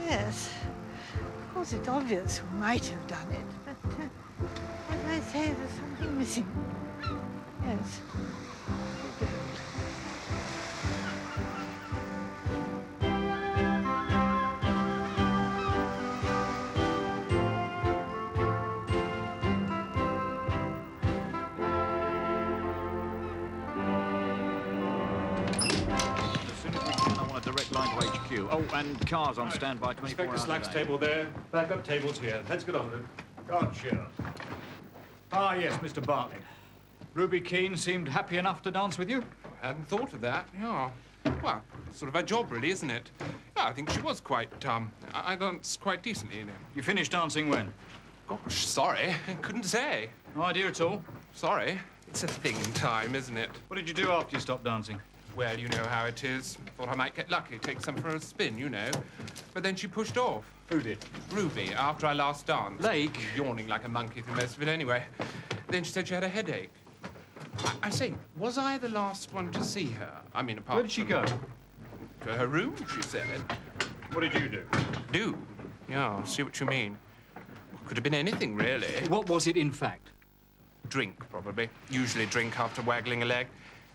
yes. Of course, it's obvious who might have done it, but as I say, there's something missing. Yes. Direct line to HQ. Oh, and cars on standby 24 Inspector hours Slack's a day. table there. Backup tables here. Let's get on with it. Gotcha. Ah, yes, Mr. Bartlett. Ruby Keene seemed happy enough to dance with you? I hadn't thought of that, yeah. Well, sort of her job, really, isn't it? Yeah, I think she was quite, I danced quite decently, you know. You finished dancing when? Gosh, sorry. Couldn't say. No idea at all? Sorry. It's a thing in time, isn't it? What did you do after you stopped dancing? Well, you know how it is. Thought I might get lucky, take some for a spin, you know. But then she pushed off. Who did? Ruby, after I last danced. Lake? Yawning like a monkey through most of it anyway. Then she said she had a headache. I say, was I the last one to see her? I mean, apart Where did she go? To her room, she said. What did you do? Do? Yeah, see what you mean. Could have been anything, really. What was it, in fact? Drink, probably. Usually drink after waggling a leg.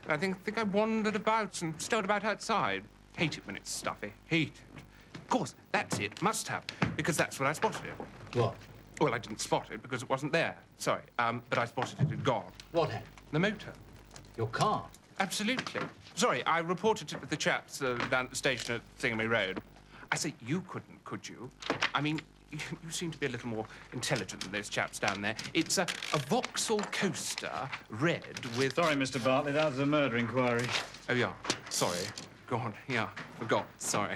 I think I wandered about and stowed about outside. Hate it when it's stuffy. Hate it. Of course, that's it. Must have. Because that's when I spotted it. What? Well, I didn't spot it because it wasn't there. Sorry. But I spotted it had gone. What had? The motor. Your car? Absolutely. Sorry, I reported it with the chaps down at the station at Thingamy Road. I say, you couldn't, could you? I mean, you seem to be a little more intelligent than those chaps down there. It's a Vauxhall coaster, red with... Sorry, Mr. Bartlett, that was a murder inquiry. Oh, yeah. Sorry. Go on. Yeah, forgot. Sorry.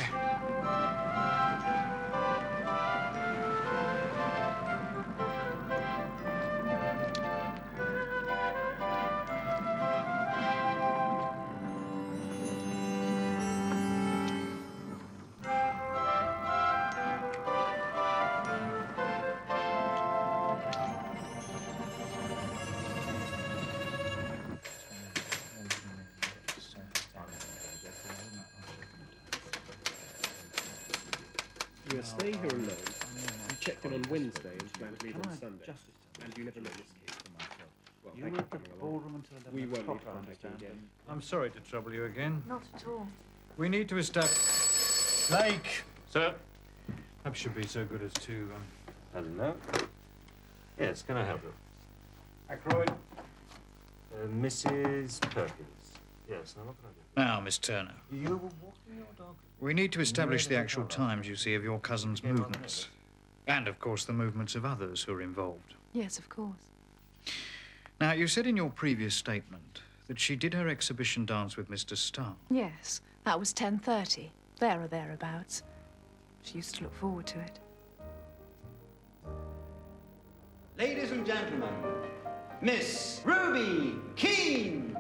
You're staying here alone. You checked in on Wednesday and planned to leave on Sunday. And you never noticed. Well, You thank won't for get the coming along. ballroom until We 11 won't o'clock, be I contacting understand. again. I'm sorry to trouble you again. Not at all. We need to establish... Lake! Sir? Perhaps you'd be so good as to... Hello. Yes, can I help you? Ackroyd? Mrs. Perkins. Yes, now what can I do? Now, Miss Turner. You were walking your dog? We need to establish the actual times, you see, of your cousin's movements. And, of course, the movements of others who are involved. Yes, of course. Now, you said in your previous statement that she did her exhibition dance with Mr. Starr. Yes, that was 10:30. There or thereabouts. She used to look forward to it. Ladies and gentlemen, Miss Ruby Keane.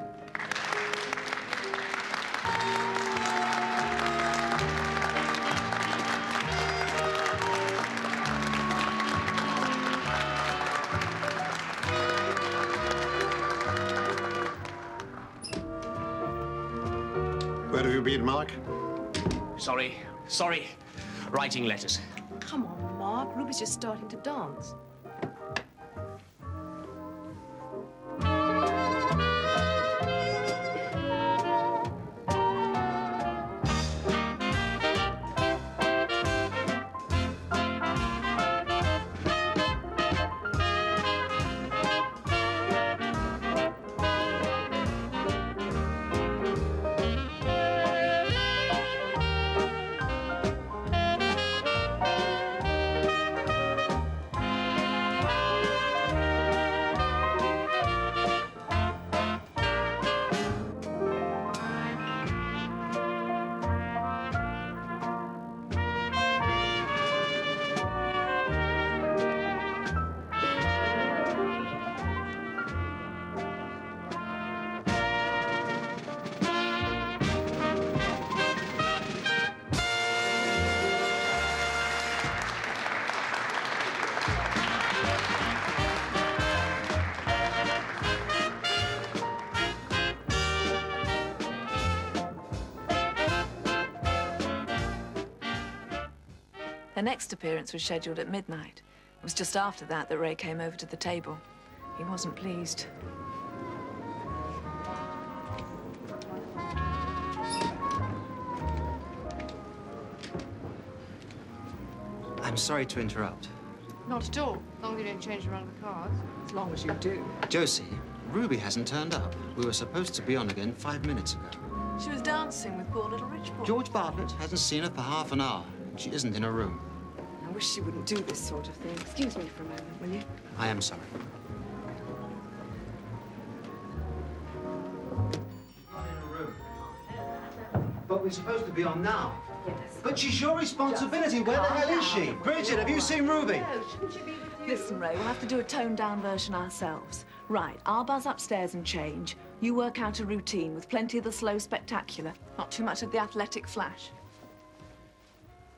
Where have you been, Mark? Sorry. Writing letters. Come on, Mark. Ruby's just starting to dance. Her next appearance was scheduled at midnight. It was just after that that Ray came over to the table. He wasn't pleased. I'm sorry to interrupt. Not at all, as long as you don't change around the cards. As long as you do. Josie, Ruby hasn't turned up. We were supposed to be on again 5 minutes ago. She was dancing with poor little rich boy. George Bartlett hasn't seen her for half an hour. She isn't in her room. I wish she wouldn't do this sort of thing. Excuse me for a moment, will you? I am sorry. But we're supposed to be on now. Yes. But she's your responsibility. Where the hell is she? Bridget, have you seen Ruby? Listen, Ray, we'll have to do a toned-down version ourselves. Right, I'll buzz upstairs and change. You work out a routine with plenty of the slow spectacular. Not too much of the athletic flash.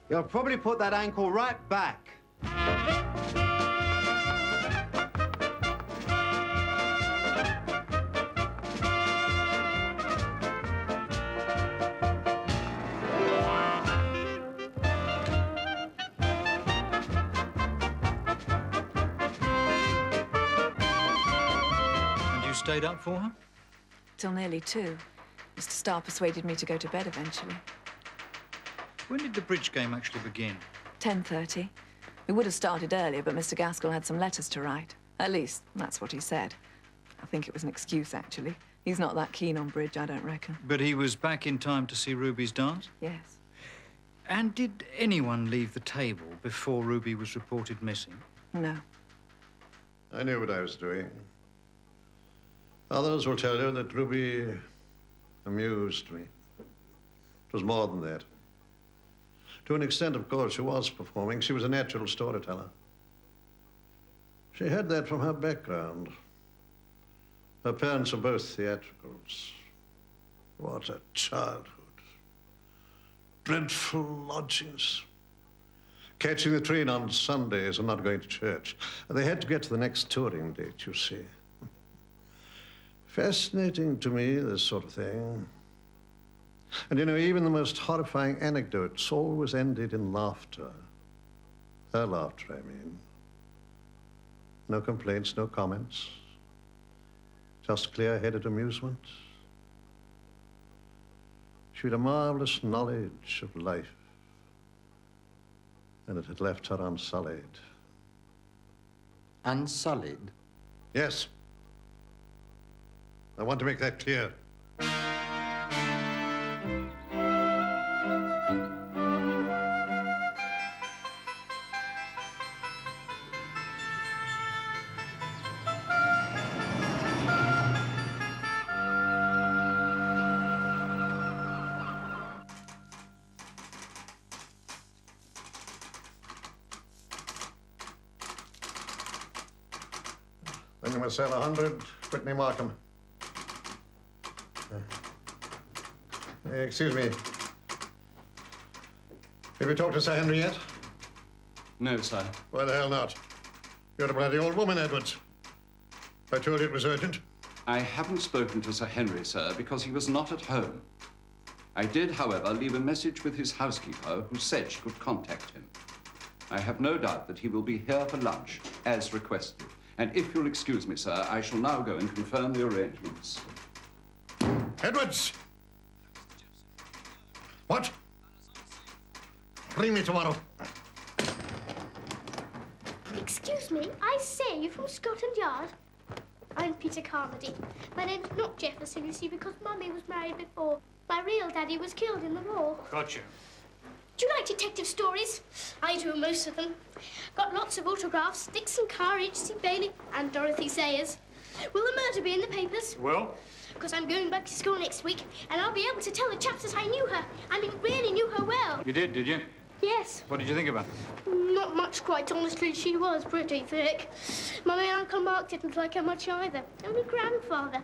You'll probably put that ankle right back. And you stayed up for her? Till nearly 2. Mr. Starr persuaded me to go to bed eventually. When did the bridge game actually begin? 10:30. We would have started earlier, but Mr. Gaskell had some letters to write. At least, that's what he said. I think it was an excuse, actually. He's not that keen on bridge, I don't reckon. But he was back in time to see Ruby's dance? Yes. And did anyone leave the table before Ruby was reported missing? No. I knew what I was doing. Others will tell you that Ruby amused me. It was more than that. To an extent, of course, she was performing. She was a natural storyteller. She had that from her background. Her parents were both theatricals. What a childhood. Dreadful lodgings. Catching the train on Sundays and not going to church. They had to get to the next touring date, you see. Fascinating to me, this sort of thing. And you know, even the most horrifying anecdotes always ended in laughter. Her laughter, I mean. No complaints, no comments. Just clear-headed amusement. She had a marvelous knowledge of life. And it had left her unsullied. Unsullied? Yes. I want to make that clear. Continuing with cell 100, Whitney Markham. Excuse me. Have you talked to Sir Henry yet? No, sir. Why the hell not? You're a bloody old woman, Edwards. I told you it was urgent. I haven't spoken to Sir Henry, sir, because he was not at home. I did, however, leave a message with his housekeeper who said she could contact him. I have no doubt that he will be here for lunch, as requested. And if you'll excuse me, sir, I shall now go and confirm the arrangements. Edwards! What? Bring me tomorrow. Excuse me, I say, you from Scotland Yard? I'm Peter Carmody. My name's not Jefferson, you see, because Mummy was married before. My real daddy was killed in the war. Gotcha. Do you like detective stories? I do, most of them. Got lots of autographs, Dixon Carr, H.C. Bailey, and Dorothy Sayers. Will the murder be in the papers? Well? Because I'm going back to school next week, and I'll be able to tell the chaps that I knew her. I mean, really knew her well. You did you? Yes. What did you think of her? Not much, quite honestly. She was pretty thick. Mummy and Uncle Mark didn't like her much either. Only Grandfather.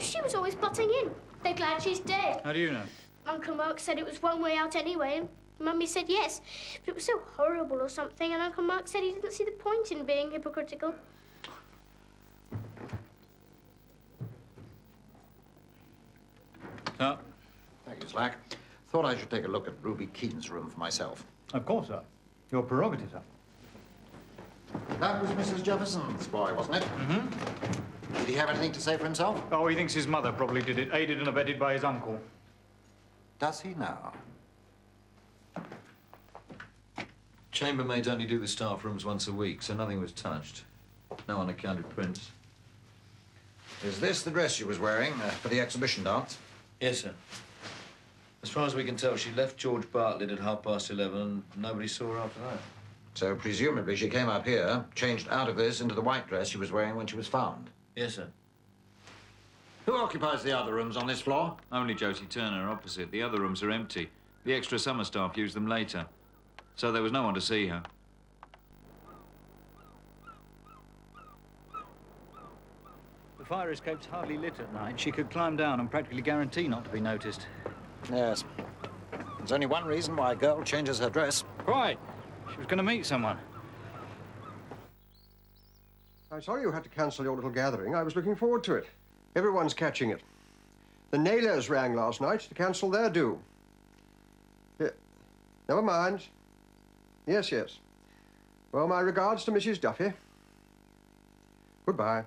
She was always butting in. They're glad she's dead. How do you know? Uncle Mark said it was one way out anyway, and Mummy said yes. But it was so horrible or something, and Uncle Mark said he didn't see the point in being hypocritical. Sir. Thank you, Slack. Thought I should take a look at Ruby Keane's room for myself. Of course, sir. Your prerogative, sir. That was Mrs. Jefferson's boy, wasn't it? Mm-hmm. Did he have anything to say for himself? Oh, he thinks his mother probably did it, aided and abetted by his uncle. Does he now? Chambermaids only do the staff rooms once a week, so nothing was touched. No unaccounted prints. Is this the dress she was wearing for the exhibition dance? Yes, sir. As far as we can tell, she left George Bartlett at 11:30 and nobody saw her after that. So presumably she came up here, changed out of this into the white dress she was wearing when she was found. Yes, sir. Who occupies the other rooms on this floor? Only Josie Turner opposite. The other rooms are empty. The extra summer staff used them later. So there was no one to see her. The fire escape's hardly lit at night. She could climb down and practically guarantee not to be noticed. Yes. There's only one reason why a girl changes her dress. Right. She was going to meet someone. I'm sorry you had to cancel your little gathering. I was looking forward to it. Everyone's catching it. The Naylors rang last night to cancel their due. Yeah. Never mind. Yes, yes. Well, my regards to Mrs. Duffy. Goodbye.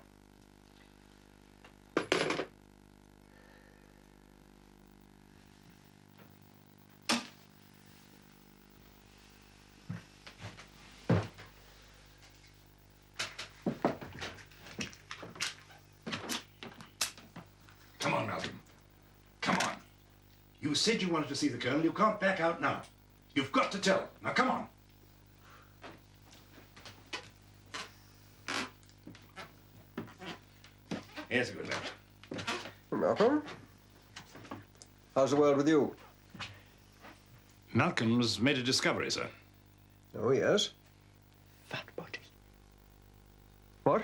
Come on, Malcolm. Come on. You said you wanted to see the Colonel. You can't back out now. You've got to tell. Now, come on. Here's a good lad. Malcolm? How's the world with you? Malcolm's made a discovery, sir. Oh, yes? Fat body. What?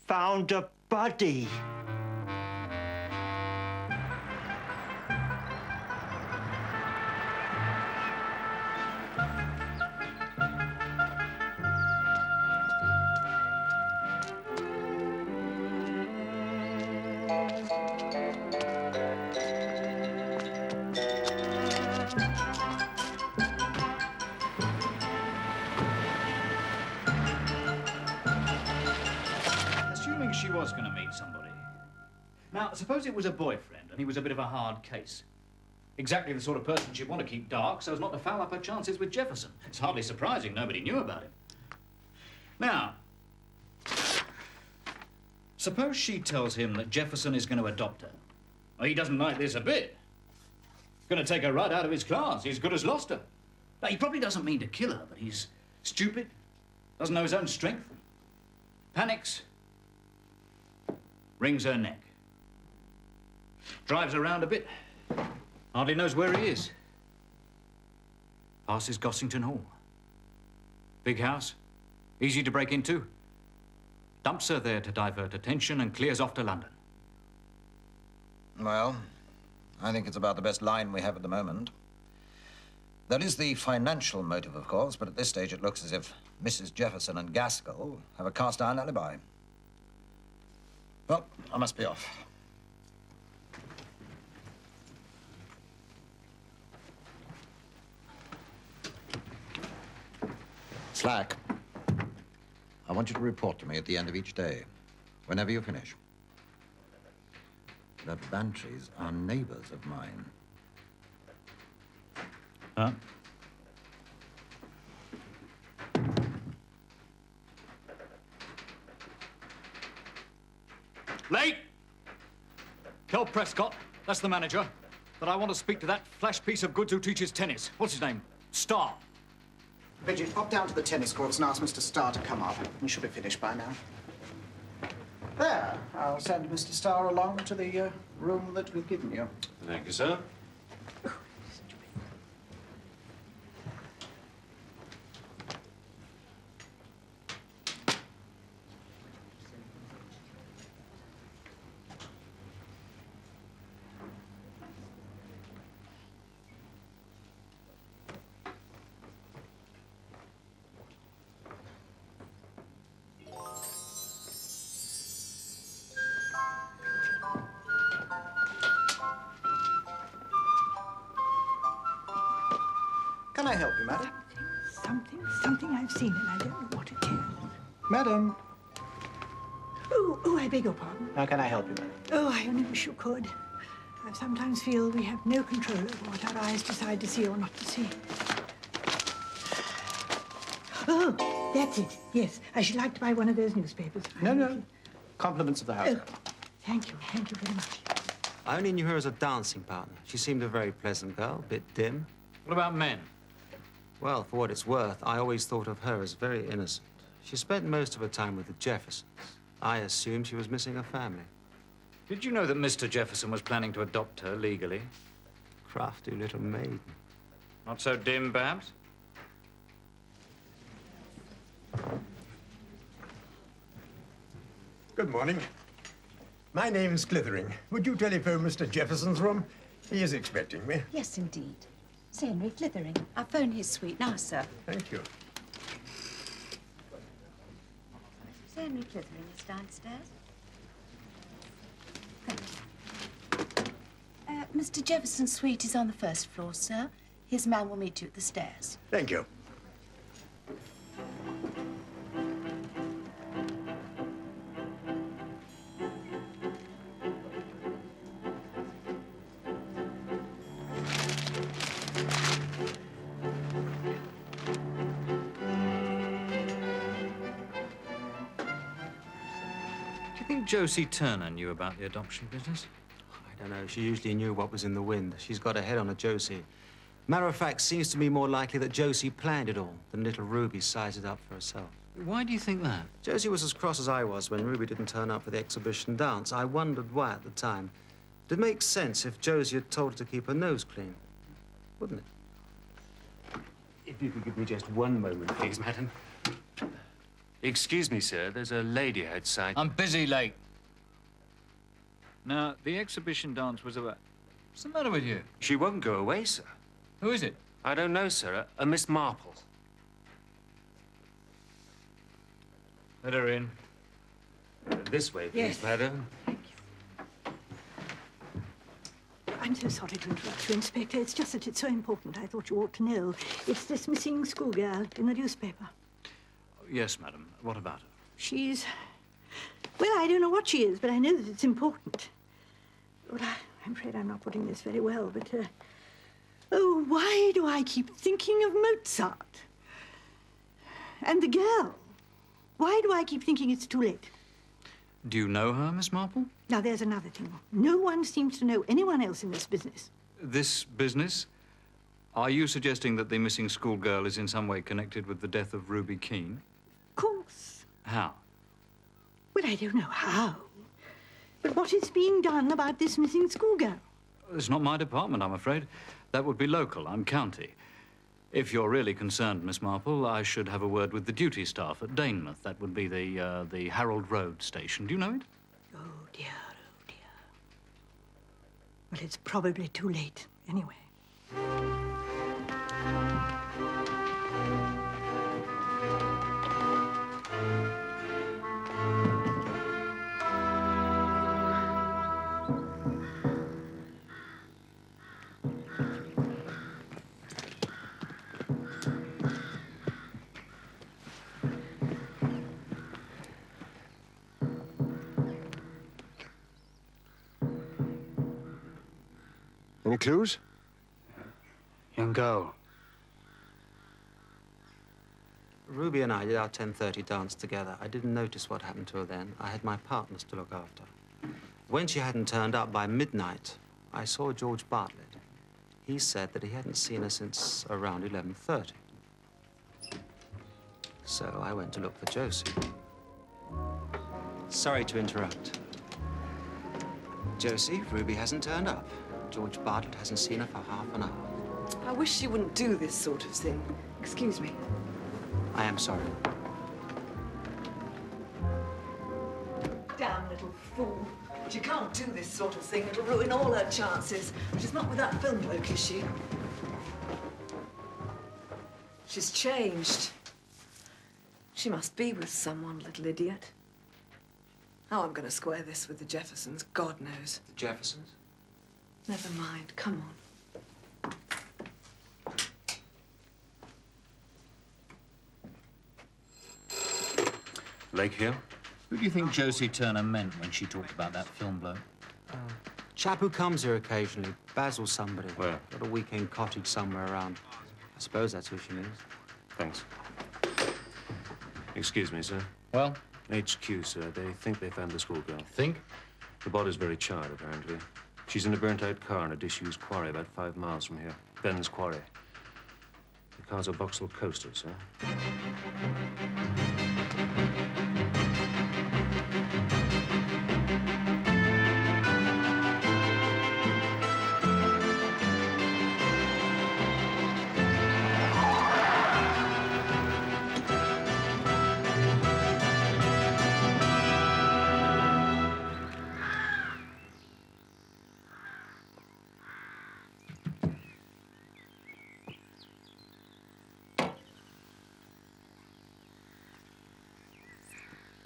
Found a body. Assuming she was going to meet somebody. Now, suppose it was a boyfriend and he was a bit of a hard case. Exactly the sort of person she'd want to keep dark so as not to foul up her chances with Jefferson. It's hardly surprising nobody knew about him. Now, suppose she tells him that Jefferson is going to adopt her. Well, he doesn't like this a bit. Going to take her right out of his class. He's good as lost her. Now, he probably doesn't mean to kill her, but he's stupid, doesn't know his own strength, panics, wrings her neck, drives around a bit, hardly knows where he is. Passes Gossington Hall. Big house, easy to break into. dumps her there to divert attention, and clears off to London. Well, I think it's about the best line we have at the moment. There is the financial motive, of course, but at this stage it looks as if Mrs. Jefferson and Gaskell have a cast-iron alibi. Well, I must be off. Slack. I want you to report to me at the end of each day, whenever you finish. The Bantrys are neighbors of mine. Huh? Late! Tell Prescott, that's the manager, that I want to speak to that flash piece of goods who teaches tennis. What's his name? Starr. Bridget, pop down to the tennis courts and ask Mr. Starr to come up. We should be finished by now. There. I'll send Mr. Starr along to the room that we've given you. Thank you, sir. Can I help you, madam? Something I've seen and I don't know what it is. Madam. Oh, I beg your pardon. How can I help you, madam? Oh, I only wish you could. I sometimes feel we have no control over what our eyes decide to see or not to see. Oh, that's it. Yes, I should like to buy one of those newspapers. No. Compliments of the house. Oh, thank you very much. I only knew her as a dancing partner. She seemed a very pleasant girl, a bit dim. What about men? Well, for what it's worth, I always thought of her as very innocent. She spent most of her time with the Jeffersons. I assumed she was missing her family. Did you know that Mr. Jefferson was planning to adopt her legally? Crafty little maiden. Not so dim, perhaps? Good morning. My name's Clithering. Would you telephone Mr. Jefferson's room? He is expecting me. Yes, indeed. Sir Henry Clithering. I'll phone his suite now, sir. Thank you. Sir Henry Clithering is downstairs. Thank you. Mr. Jefferson's suite is on the first floor, sir. His man will meet you at the stairs. Thank you. Do you think Josie Turner knew about the adoption business? I don't know. She usually knew what was in the wind. She's got her head on a Josie. Matter of fact, seems to me more likely that Josie planned it all than little Ruby sized it up for herself. Why do you think that? Josie was as cross as I was when Ruby didn't turn up for the exhibition dance. I wondered why at the time. It'd make sense if Josie had told her to keep her nose clean, wouldn't it? If you could give me just one moment, please, madam. Excuse me, sir. There's a lady outside. I'm busy, late. Now, the exhibition dance was about... What's the matter with you? She won't go away, sir. Who is it? I don't know, sir. A Miss Marple. Let her in. This way, please, Yes. madam. I'm so sorry to interrupt you, Inspector. It's just that it's so important. I thought you ought to know. It's this missing schoolgirl in the newspaper. Yes, madam. What about her? She's... Well, I don't know what she is, but I know that it's important. Well, I'm afraid I'm not putting this very well, but... Oh, why do I keep thinking of Mozart? And the girl. Why do I keep thinking it's too late? Do you know her, Miss Marple? Now, there's another thing. No one seems to know anyone else in this business. This business? Are you suggesting that the missing schoolgirl is in some way connected with the death of Ruby Keene? Of course. How? Well, I don't know how. But what is being done about this missing schoolgirl? It's not my department, I'm afraid. That would be local. I'm county. If you're really concerned, Miss Marple, I should have a word with the duty staff at Danemouth. That would be the Harold Road station. Do you know it? Oh, dear, oh, dear. Well, it's probably too late, anyway. Any clues? Young girl. Ruby and I did our 10:30 dance together. I didn't notice what happened to her then. I had my partners to look after. When she hadn't turned up by midnight, I saw George Bartlett. He said that he hadn't seen her since around 11:30. So I went to look for Josie. Sorry to interrupt. Josie, Ruby hasn't turned up. George Bartlett hasn't seen her for half an hour. I wish you wouldn't do this sort of thing. Excuse me. I am sorry. Damn little fool. But you can't do this sort of thing. It'll ruin all her chances. She's not with that film bloke, is she? She's changed. She must be with someone, little idiot. How I'm going to square this with the Jeffersons, God knows. The Jeffersons? Never mind. Come on. Lake here? Who do you think Josie Turner meant when she talked about that film bloke? Chap who comes here occasionally. Basil somebody. Where? Got a weekend cottage somewhere around. I suppose that's who she means. Thanks. Excuse me, sir. Well? HQ, sir. They think they found the schoolgirl. Think? The body's very charred, apparently. She's in a burnt-out car in a disused quarry about 5 miles from here. Ben's Quarry. The car's a Vauxhall Coaster, sir.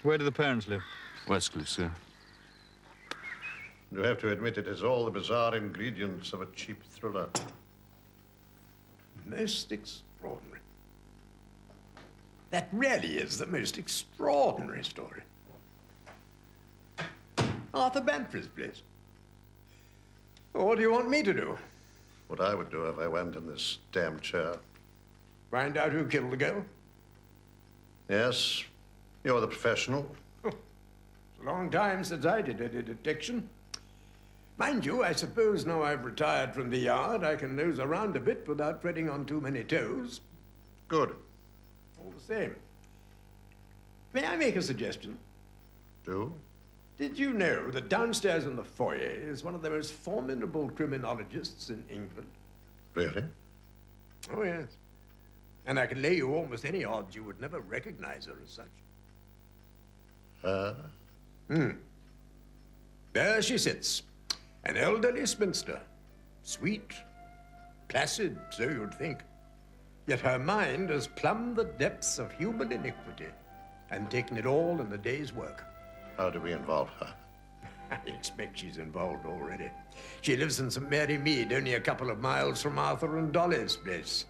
Where do the parents live? Westcliff, sir. You have to admit it has all the bizarre ingredients of a cheap thriller. Most extraordinary. That really is the most extraordinary story. Arthur Bantry's place. What do you want me to do? What I would do if I went in this damn chair. Find out who killed the girl? Yes, you're the professional. It's a long time since I did any detection. Mind you, I suppose now I've retired from the yard, I can nose around a bit without treading on too many toes. Good. All the same. May I make a suggestion? Do? Did you know that downstairs in the foyer is one of the most formidable criminologists in England? Really? Oh, yes. And I can lay you almost any odds you would never recognize her as such. There she sits, an elderly spinster. Sweet, placid, so you'd think. Yet her mind has plumbed the depths of human iniquity and taken it all in the day's work. How do we involve her? I expect she's involved already. She lives in St. Mary Mead, only a couple of miles from Arthur and Dolly's place.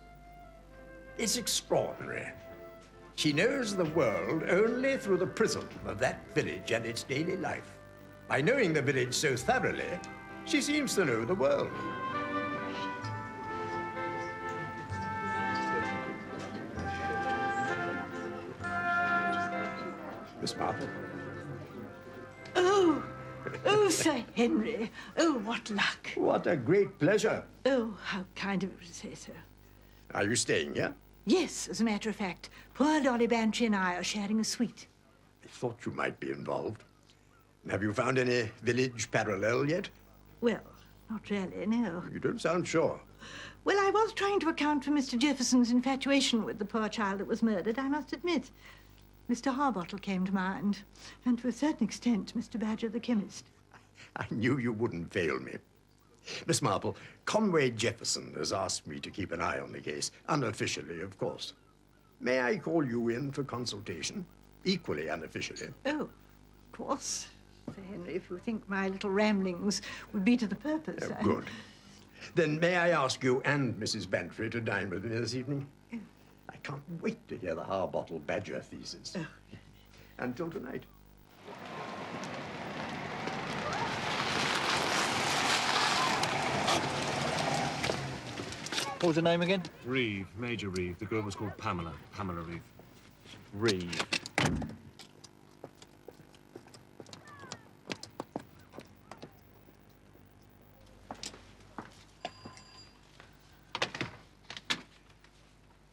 It's extraordinary. She knows the world only through the prism of that village and its daily life. By knowing the village so thoroughly, she seems to know the world. Miss Marple. Oh, Sir Henry. Oh, what luck. What a great pleasure. Oh, how kind of you to say so. Are you staying here? Yes, as a matter of fact. Poor Dolly Bantry and I are sharing a suite. I thought you might be involved. Have you found any village parallel yet? Well, Not really, no. You don't sound sure. Well, I was trying to account for Mr. Jefferson's infatuation with the poor child that was murdered, I must admit. Mr. Harbottle came to mind, and to a certain extent, Mr. Badger, the chemist. I knew you wouldn't fail me. Miss Marple, Conway Jefferson has asked me to keep an eye on the case, unofficially, of course. May I call you in for consultation? Equally unofficially. Oh, of course. Sir Henry, if you think my little ramblings would be to the purpose. Oh, good. Then may I ask you and Mrs. Bantry to dine with me this evening? Oh. I can't wait to hear the Harbottle Badger thesis. Oh. Until tonight. What was her name again? Reeve, Major Reeve. The girl was called Pamela. Pamela Reeve. Reeve.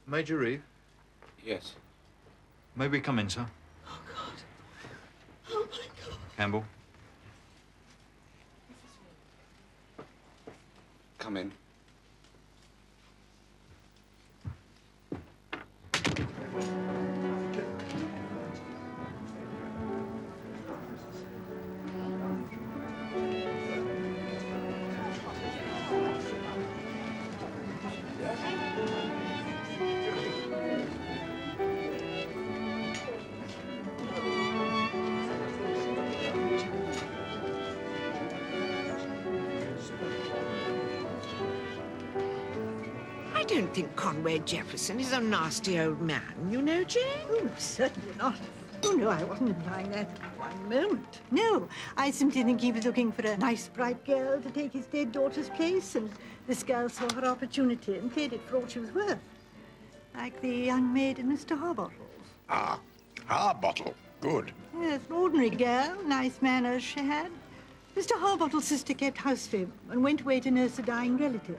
Major Reeve? Yes. May we come in, sir? Oh, God. Oh, my God. Campbell? Come in. I don't think Conway Jefferson is a nasty old man, you know, Jane? Oh, certainly not. Oh, no, I wasn't implying that for one moment. No, I simply think he was looking for a nice, bright girl to take his dead daughter's place, and this girl saw her opportunity and paid it for all she was worth. Like the young maid in Mr. Harbottle. Ah, Harbottle. Good. Yes, an ordinary girl, nice manners she had. Mr. Harbottle's sister kept house for him and went away to nurse a dying relative.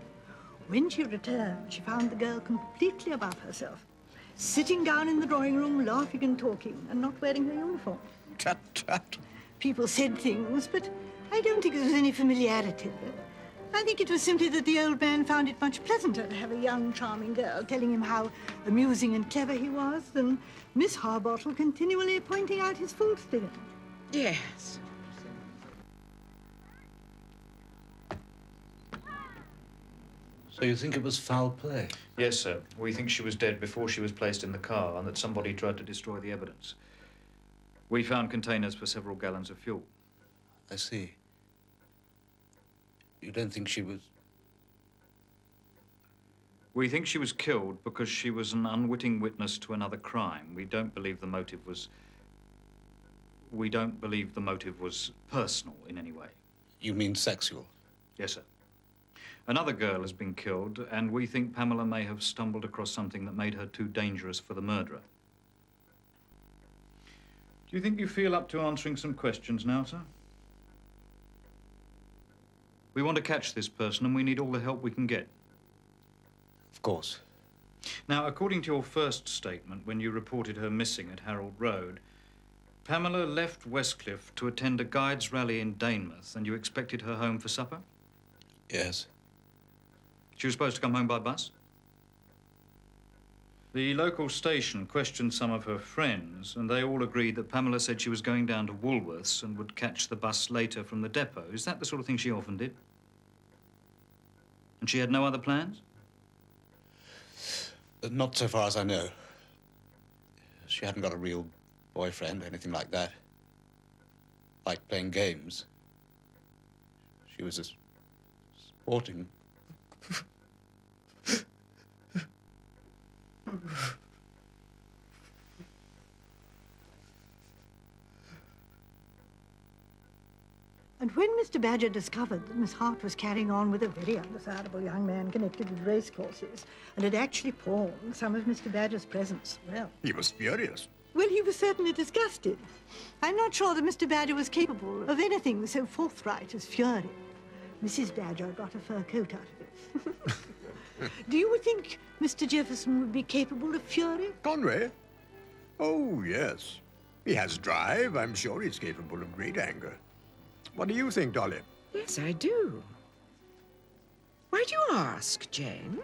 When she returned, she found the girl completely above herself, sitting down in the drawing room, laughing and talking, and not wearing her uniform. Tut, tut. People said things, but I don't think there was any familiarity. I think it was simply that the old man found it much pleasanter to have a young, charming girl telling him how amusing and clever he was than Miss Harbottle continually pointing out his faults to him. Yes. So you think it was foul play? Yes, sir. We think she was dead before she was placed in the car and that somebody tried to destroy the evidence. We found containers for several gallons of fuel. I see. You don't think she was... We think she was killed because she was an unwitting witness to another crime. We don't believe the motive was... We don't believe the motive was personal in any way. You mean sexual? Yes, sir. Another girl has been killed, and we think Pamela may have stumbled across something that made her too dangerous for the murderer. Do you think you feel up to answering some questions now, sir? We want to catch this person, and we need all the help we can get. Of course. Now, according to your first statement, when you reported her missing at Harold Road, Pamela left Westcliff to attend a guides rally in Danemouth, and you expected her home for supper? Yes. She was supposed to come home by bus? The local station questioned some of her friends, and they all agreed that Pamela said she was going down to Woolworths and would catch the bus later from the depot. Is that the sort of thing she often did? And she had no other plans? Not so far as I know. She hadn't got a real boyfriend or anything like that. Like playing games. She was a sporting... And when Mr. Badger discovered that Miss Hart was carrying on with a very undesirable young man connected with racecourses and had actually pawned some of Mr. Badger's presents, well... He was furious. Well, he was certainly disgusted. I'm not sure that Mr. Badger was capable of anything so forthright as fury. Mrs. Badger got a fur coat out of it. Do you think Mr. Jefferson would be capable of fury? Conway? Oh, yes. He has drive. I'm sure he's capable of great anger. What do you think, Dolly? Yes, I do. ask, Jane?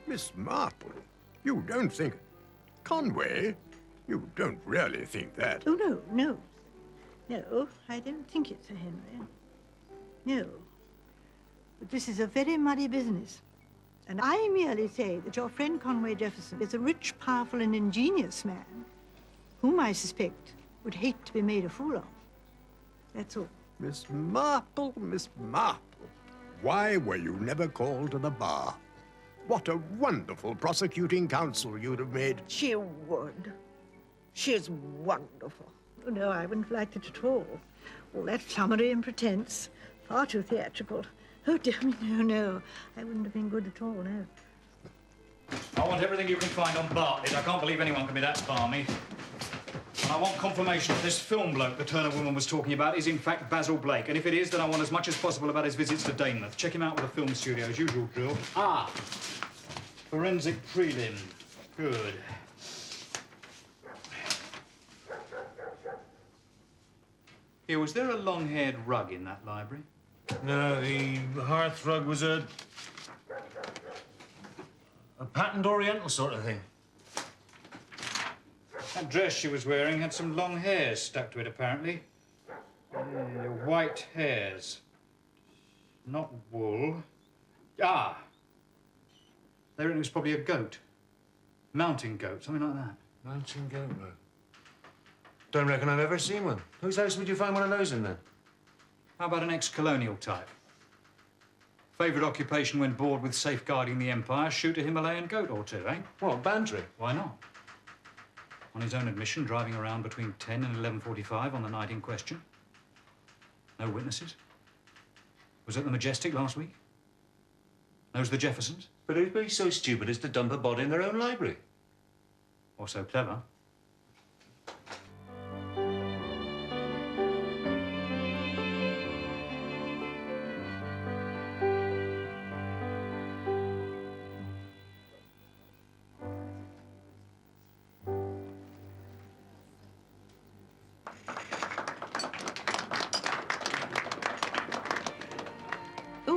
Miss Marple, you don't think... Conway, you don't really think that? Oh, no, no. No, I don't think it, Sir Henry. No. But this is a very muddy business. And I merely say that your friend Conway Jefferson is a rich, powerful, and ingenious man whom I suspect would hate to be made a fool of. That's all. Miss Marple, why were you never called to the bar? What a wonderful prosecuting counsel you'd have made. She would. She's wonderful. Oh, no, I wouldn't like it at all. All that flummery and pretense. Far too theatrical. Oh, dear me, no, no. I wouldn't have been good at all, no. I want everything you can find on Bartlett. I can't believe anyone can be that balmy. And I want confirmation that this film bloke the Turner woman was talking about is in fact Basil Blake. And if it is, then I want as much as possible about his visits to Danemouth. Check him out with a film studio, as usual, drill. Ah! Forensic prelim. Good. Here, was there a long-haired rug in that library? No, the hearth rug was a patterned oriental sort of thing. That dress she was wearing had some long hairs stuck to it, apparently. White hairs. Not wool. Ah! They reckon it was probably a goat. Mountain goat, something like that. Mountain goat, right? Don't reckon I've ever seen one. Whose house would you find one of those in, then? How about an ex-colonial type? Favourite occupation when bored with safeguarding the empire, shoot a Himalayan goat or two, eh? What, Bantry? Why not? On his own admission, driving around between 10 and 11:45 on the night in question. No witnesses. Was at the Majestic last week. Knows the Jeffersons. But who'd be so stupid as to dump a body in their own library? Or so clever.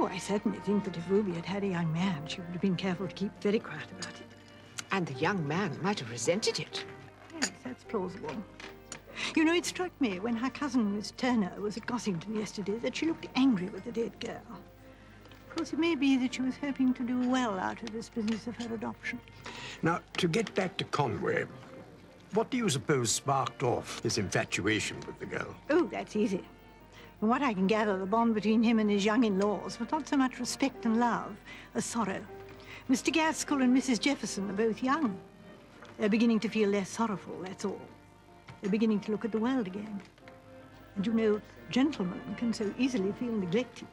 I certainly think that if Ruby had had a young man, she would have been careful to keep very quiet about it. And the young man might have resented it. Yes, that's plausible. You know, it struck me when her cousin, Miss Turner, was at Gossington yesterday that she looked angry with the dead girl. Of course, it may be that she was hoping to do well out of this business of her adoption. Now, to get back to Conway, what do you suppose sparked off his infatuation with the girl? Oh, that's easy. From what I can gather, the bond between him and his young in-laws was not so much respect and love as sorrow. Mr. Gaskell and Mrs. Jefferson are both young. They're beginning to feel less sorrowful, that's all. They're beginning to look at the world again. And you know, gentlemen can so easily feel neglected.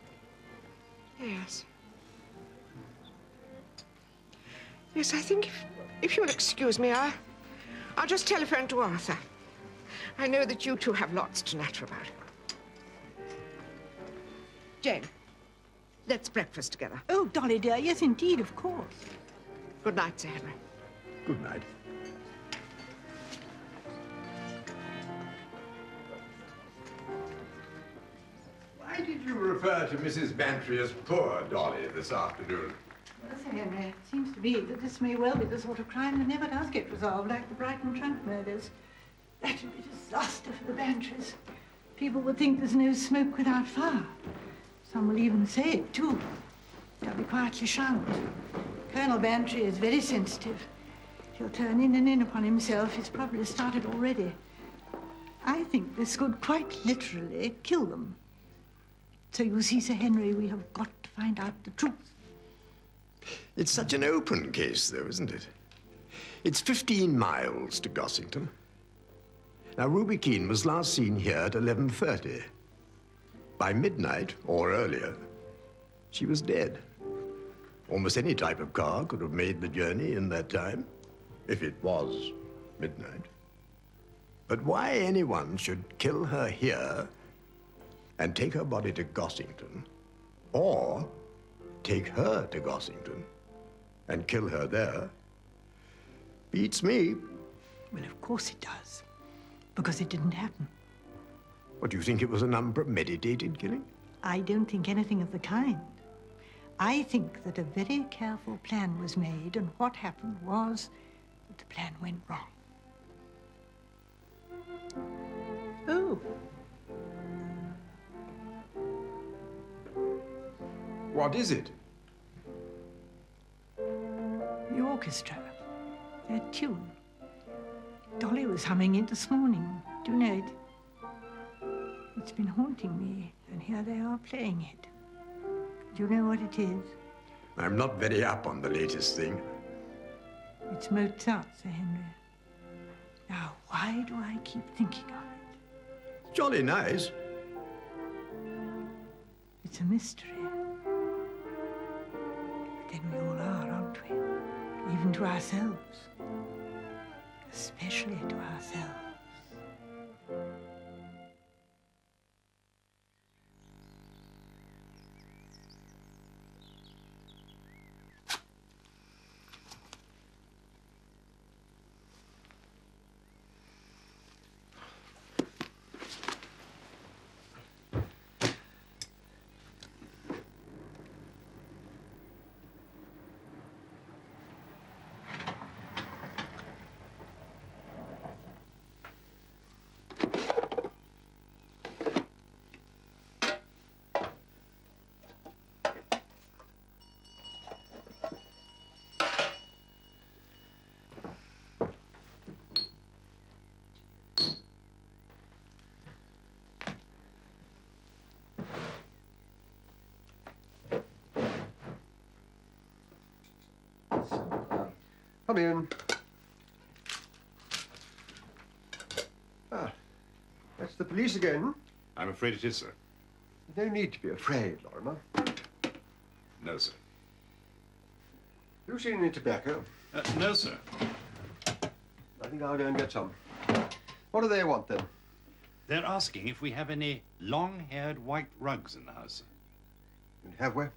Yes. Yes, I think if you'll excuse me, I'll just telephone to Arthur. I know that you two have lots to natter about. Jane, let's breakfast together. Oh, Dolly, dear, yes, indeed, of course. Good night, Sir Henry. Good night. Why did you refer to Mrs. Bantry as poor Dolly this afternoon? Well, Sir Henry, it seems to be that this may well be the sort of crime that never does get resolved, like the Brighton trunk murders. That would be disaster for the Bantrys. People would think there's no smoke without fire. Some will even say it, too. They'll be quietly shunned. Colonel Bantry is very sensitive. He'll turn in and in upon himself. He's probably started already. I think this could quite literally kill them. So you see, Sir Henry, we have got to find out the truth. It's such an open case, though, isn't it? It's 15 miles to Gossington. Now, Ruby Keene was last seen here at 11:30. By midnight, or earlier, she was dead. Almost any type of car could have made the journey in that time, if it was midnight. But why anyone should kill her here and take her body to Gossington, or take her to Gossington and kill her there, beats me. Well, of course it does, because it didn't happen. What, do you think it was an unpremeditated killing? I don't think anything of the kind. I think that a very careful plan was made, and what happened was that the plan went wrong. Oh. What is it? The orchestra. That tune. Dolly was humming it this morning. Do you know it? It's been haunting me, and here they are playing it. Do you know what it is? I'm not very up on the latest thing. It's Mozart, Sir Henry. Now, why do I keep thinking of it? Jolly nice. It's a mystery. But then we all are, aren't we? Even to ourselves. Especially to ourselves. Come in. Ah, that's the police again. I'm afraid it is, sir. No need to be afraid, Lorimer. No, sir. You seen any tobacco? No, sir. I think I'll go and get some. What do they want, then? They're asking if we have any long-haired white rugs in the house, sir. And have we?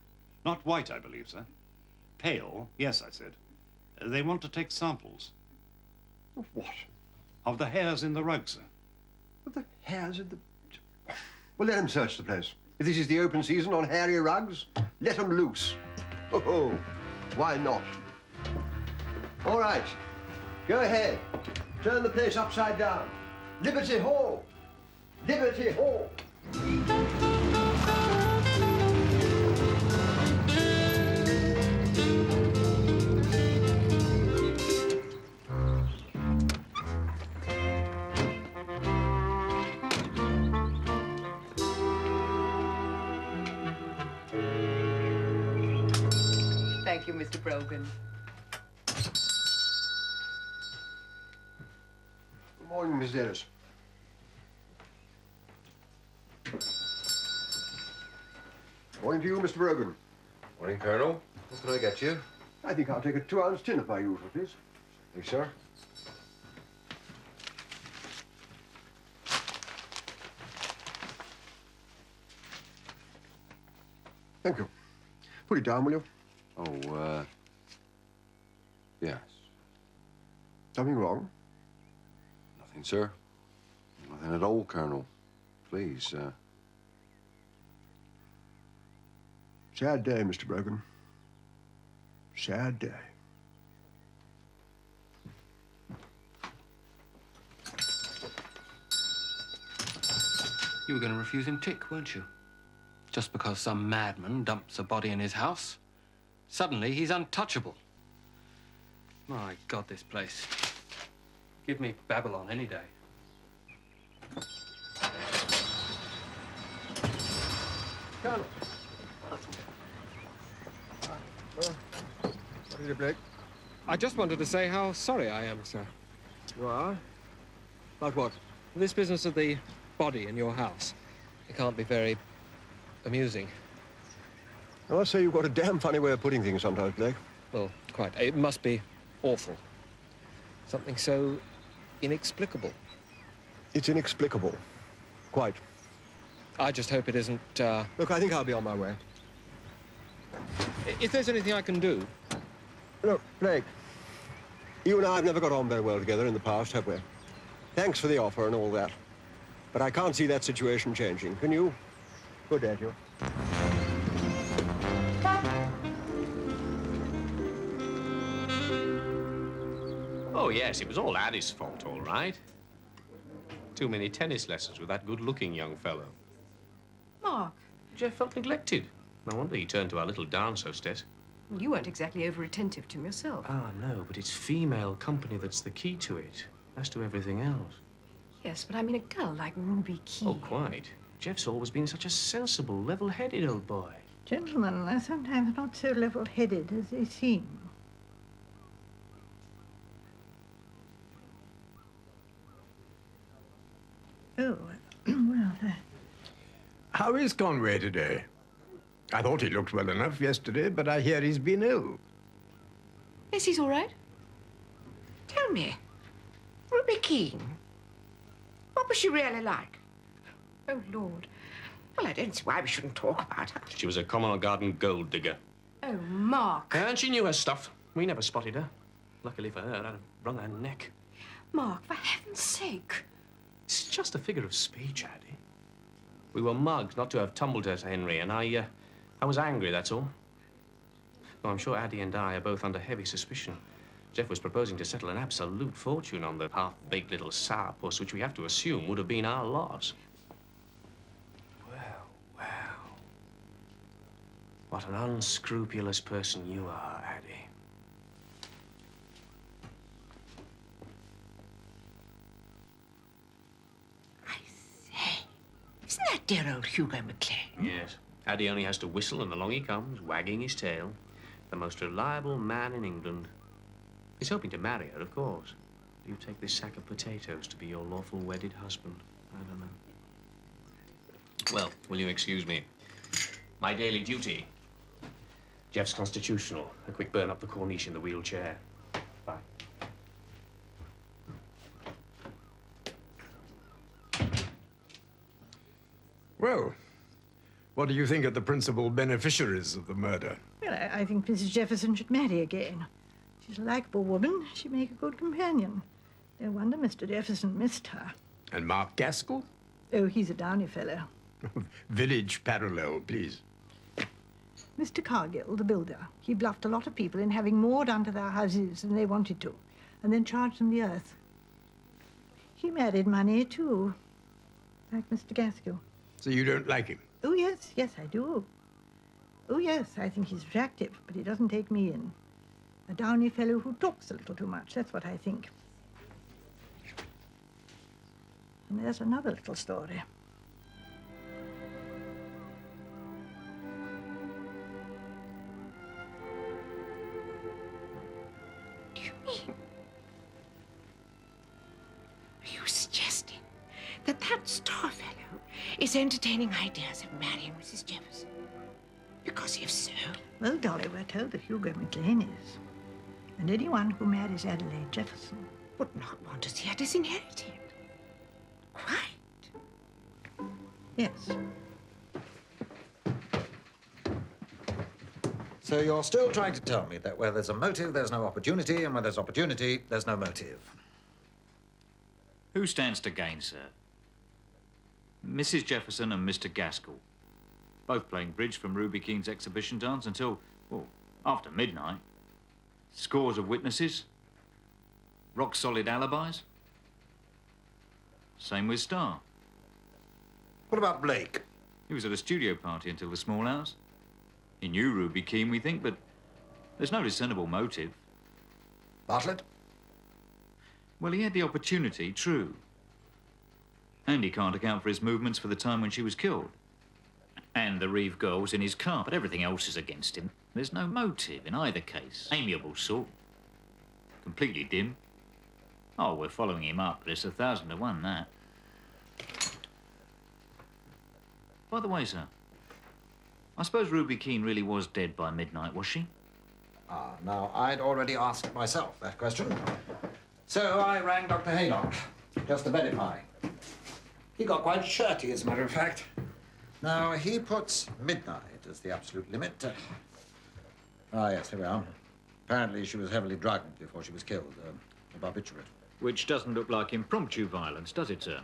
Not white, I believe, sir. Pale, yes, I said. They want to take samples. Of what? Of the hairs in the rug, sir. Of the hairs in the... Well, let them search the place. If this is the open season on hairy rugs, let them loose. Oh, why not? All right, go ahead. Turn the place upside down. Liberty Hall! Liberty Hall! Thank you, Mr. Brogan. Good morning, Miss Dennis. Morning to you, Mr. Brogan. Morning, Colonel. What can I get you? I think I'll take a 2-ounce tin if I usual, please. Thank you, sir. Thank you. Put it down, will you? Oh, yes. Something wrong? Nothing, sir. Nothing at all, Colonel. Please, Sad day, Mr. Brogan. Sad day. You were going to refuse him tick, weren't you? Just because some madman dumps a body in his house, suddenly he's untouchable. My God, this place. Give me Babylon any day. Colonel. What is it, Blake? I just wanted to say how sorry I am, sir. You are? About what? This business of the body in your house. It can't be very amusing. I must say you've got a damn funny way of putting things sometimes, Blake. Well, quite. It must be awful. Something so inexplicable. It's inexplicable. Quite. I just hope it isn't, Look, I think I'll be on my way. If there's anything I can do... Look, Blake, you and I have never got on very well together in the past, have we? Thanks for the offer and all that. But I can't see that situation changing. Can you? Good day to you. yes, it was all Addie's fault, all right. Too many tennis lessons with that good-looking young fellow. Mark. Jeff felt neglected. No wonder he turned to our little dance hostess. Well, you weren't exactly over-attentive to him yourself. Ah, no, but it's female company that's the key to it, as to everything else. Yes, but I mean a girl like Ruby Keene. Oh, quite. Jeff's always been such a sensible, level-headed old boy. Gentlemen are sometimes not so level-headed as they seem. Oh, well, How is Conway today? I thought he looked well enough yesterday, but I hear he's been ill. Yes, he's all right. Tell me, Ruby Keene, what was she really like? Oh, Lord. Well, I don't see why we shouldn't talk about her. She was a common garden gold digger. Oh, Mark. And she knew her stuff. We never spotted her. Luckily for her, I'd have wrung her neck. Mark, for heaven's sake. It's just a figure of speech, Addie. We were mugs not to have tumbled her to Henry, and I was angry, that's all. Though I'm sure Addie and I are both under heavy suspicion. Jeff was proposing to settle an absolute fortune on the half-baked little sourpuss, which we have to assume would have been our loss. Well. What an unscrupulous person you are, Addie. Isn't that dear old Hugo McLean? Yes. Addie only has to whistle and along he comes, wagging his tail. The most reliable man in England. He's hoping to marry her, of course. Do you take this sack of potatoes to be your lawful wedded husband? I don't know. Well, will you excuse me? My daily duty. Jeff's constitutional. A quick burn up the corniche in the wheelchair. Bye. Well, what do you think of the principal beneficiaries of the murder? well, I think Mrs. Jefferson should marry again. She's a likable woman. She'd make a good companion. No wonder Mr. Jefferson missed her. And Mark Gaskell? Oh, he's a downy fellow. Village parallel, please. Mr. Cargill, the builder, he bluffed a lot of people in having more done to their houses than they wanted to, and then charged them the earth. He married money, too, like Mr. Gaskell. So you don't like him? Oh, yes, I do. Oh, yes, I think he's attractive, but he doesn't take me in. A downy fellow who talks a little too much, that's what I think. And there's another little story. Do you mean? Are you suggesting that star fellow is entertaining ideas of marrying Mrs. Jefferson? Because if so... Well, Dolly, we're told that Hugo McLean is. And anyone who marries Adelaide Jefferson would not want to see her disinherited. Quite. Yes. So you're still trying to tell me that where there's a motive, there's no opportunity, and where there's opportunity, there's no motive. Who stands to gain, sir? Mrs. Jefferson and Mr. Gaskell. Both playing bridge from Ruby Keene's exhibition dance until, well, after midnight. Scores of witnesses. Rock-solid alibis. Same with Starr. What about Blake? He was at a studio party until the small hours. He knew Ruby Keene, we think, but there's no discernible motive. Bartlett? Well, he had the opportunity, true. And he can't account for his movements for the time when she was killed. And the Reeve girl was in his car, but everything else is against him. There's no motive in either case. Amiable sort. Completely dim. Oh, we're following him up, but it's 1,000 to 1, that. By the way, sir, I suppose Ruby Keene really was dead by midnight, was she? Ah, now, I'd already asked myself that question. So I rang Dr. Haylock, just to verify. He got quite shirty, as a matter of fact. Now, he puts midnight as the absolute limit. Yes, here we are. Apparently, she was heavily drugged before she was killed. A barbiturate. Which doesn't look like impromptu violence, does it, sir?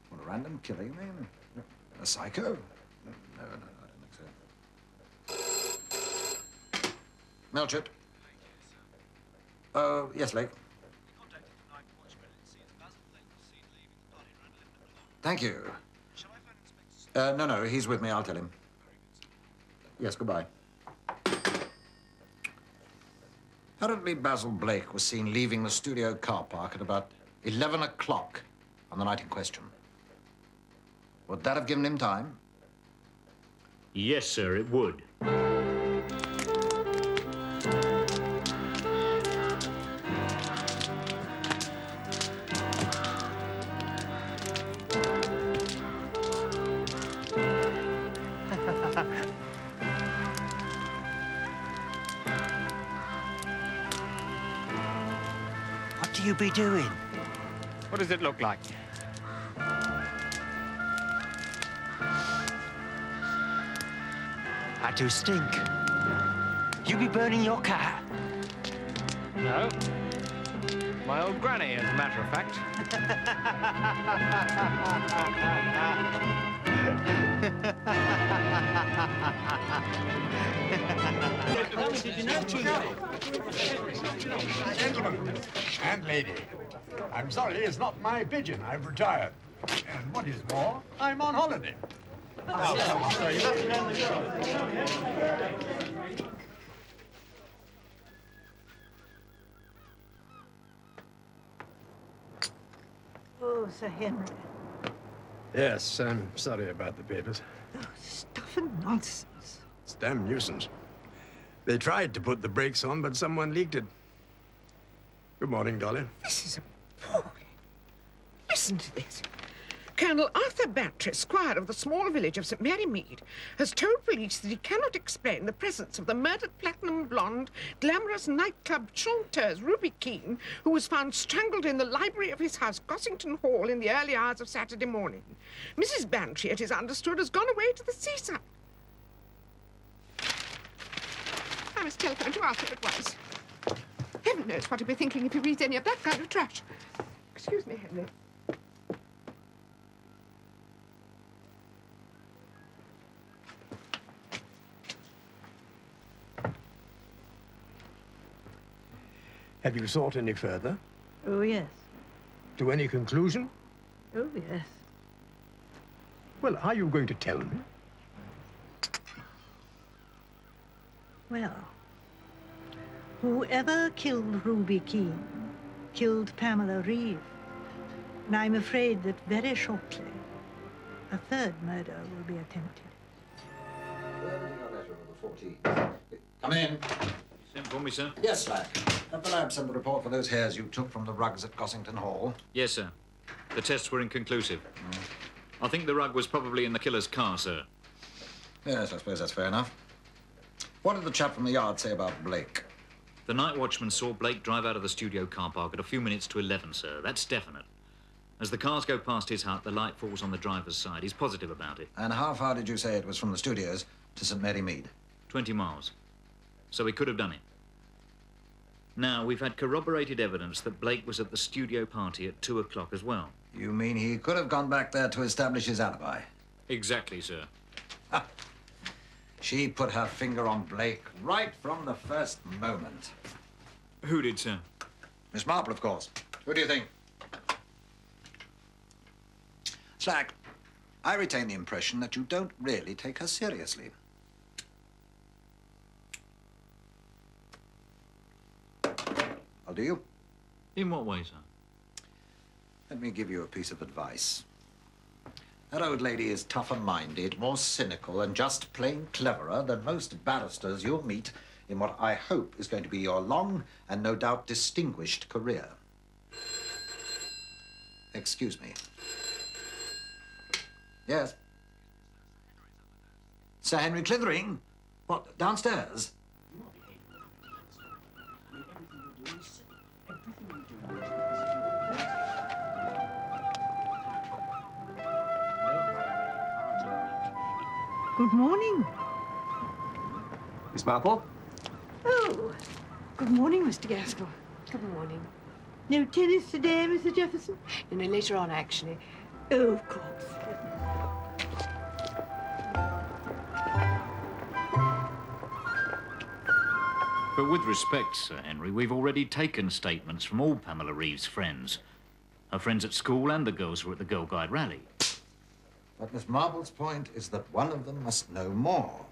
What, a random killing, you mean? A psycho? No, I don't think so. Melchett? Oh, yes, Lake. Thank you. No, he's with me. I'll tell him. Yes, goodbye. Apparently, Basil Blake was seen leaving the studio car park at about 11 o'clock on the night in question. Would that have given him time? Yes, sir, it would. What do you be doing? What does it look like? I do stink. You be burning your cat? No. My old granny, as a matter of fact. Gentlemen and lady, I'm sorry, it's not my pigeon. I've retired. And what is more, I'm on holiday. Oh, Sir Henry. Yes, I'm sorry about the papers. Oh, stuff and nonsense. It's a damn nuisance. They tried to put the brakes on, but someone leaked it. Good morning, Dolly. This is appalling. Listen to this. Colonel Arthur Bantry, squire of the small village of St. Mary Mead, has told police that he cannot explain the presence of the murdered platinum blonde, glamorous nightclub chanteuse Ruby Keene, who was found strangled in the library of his house, Gossington Hall, in the early hours of Saturday morning. Mrs. Bantry, it is understood, has gone away to the seaside. I must telephone to Arthur at once. Heaven knows what he'll be thinking if he reads any of that kind of trash. Excuse me, Henry. Have you thought any further? Oh, yes. To any conclusion? Oh, yes. Well, are you going to tell me? Well, whoever killed Ruby Keene killed Pamela Reeve. And I'm afraid that very shortly, a third murder will be attempted. Come in. Send for me, sir? Yes, lad. Have the lab send the report for those hairs you took from the rugs at Gossington Hall? Yes, sir. The tests were inconclusive. I think the rug was probably in the killer's car, sir. Yes, I suppose that's fair enough. What did the chap from the yard say about Blake? The night watchman saw Blake drive out of the studio car park at a few minutes to 11, sir. That's definite. As the cars go past his hut, the light falls on the driver's side. He's positive about it. And how far did you say it was from the studios to St. Mary Mead? 20 miles. So he could have done it. Now, we've had corroborated evidence that Blake was at the studio party at 2 o'clock as well. You mean he could have gone back there to establish his alibi? Exactly, sir. She put her finger on Blake right from the first moment. Who did, sir? Miss Marple, of course. Who do you think? Slack, I retain the impression that you don't really take her seriously. I'll do you. In what way, sir? Let me give you a piece of advice. That old lady is tougher-minded, more cynical, and just plain cleverer than most barristers you'll meet in what I hope is going to be your long and no doubt distinguished career. Excuse me. Yes? Sir Henry Clithering? What, downstairs? Good morning. Miss Marple? Oh, good morning, Mr. Gaskell. Good morning. No tennis today, Mr. Jefferson? No, later on, actually. Oh, of course. But with respect, Sir Henry, we've already taken statements from all Pamela Reeve's friends. Her friends at school and the girls who were at the Girl Guide rally. But Miss Marble's point is that one of them must know more.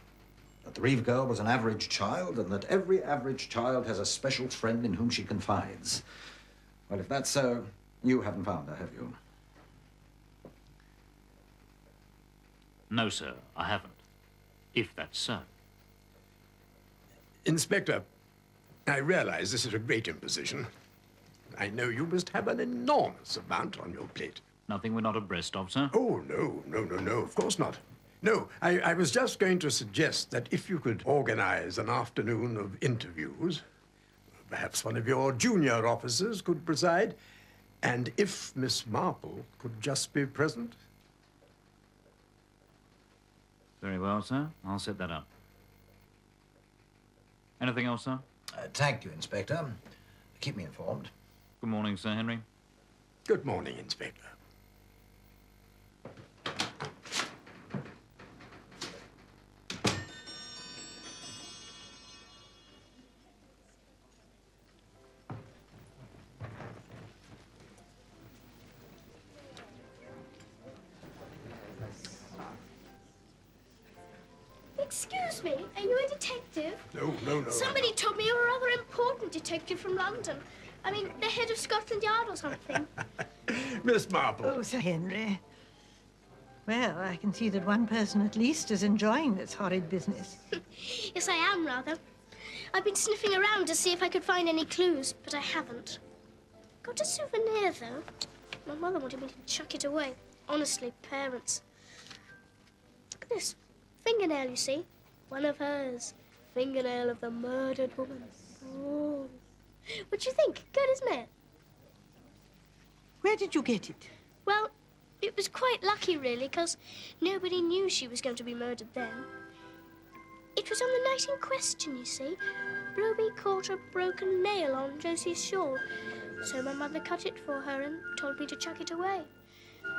That the Reeve girl was an average child, and that every average child has a special friend in whom she confides. Well, if that's so, you haven't found her, have you? No, sir, I haven't. If that's so. Inspector, I realize this is a great imposition. I know you must have an enormous amount on your plate. Nothing we're not abreast of, sir? Oh, no, of course not. No, I was just going to suggest that if you could organize an afternoon of interviews, perhaps one of your junior officers could preside, and if Miss Marple could just be present. Very well, sir. I'll set that up. Anything else, sir? Thank you, Inspector. Keep me informed. Good morning, Sir Henry. Good morning, Inspector. Excuse me, are you a detective? No. Somebody told me you were a rather important detective from London. I mean, the head of Scotland Yard or something. Miss Marple. Oh, Sir Henry. Well, I can see that one person at least is enjoying this horrid business. Yes, I am, rather. I've been sniffing around to see if I could find any clues, but I haven't. Got a souvenir, though. My mother wanted me to chuck it away. Honestly, parents. Look at this. Fingernail, you see? One of hers. Fingernail of the murdered woman. Oh. What do you think? Good, isn't it? Where did you get it? Well, it was quite lucky, really, because nobody knew she was going to be murdered then. It was on the night in question, you see. Ruby caught a broken nail on Josie's shawl, so my mother cut it for her and told me to chuck it away.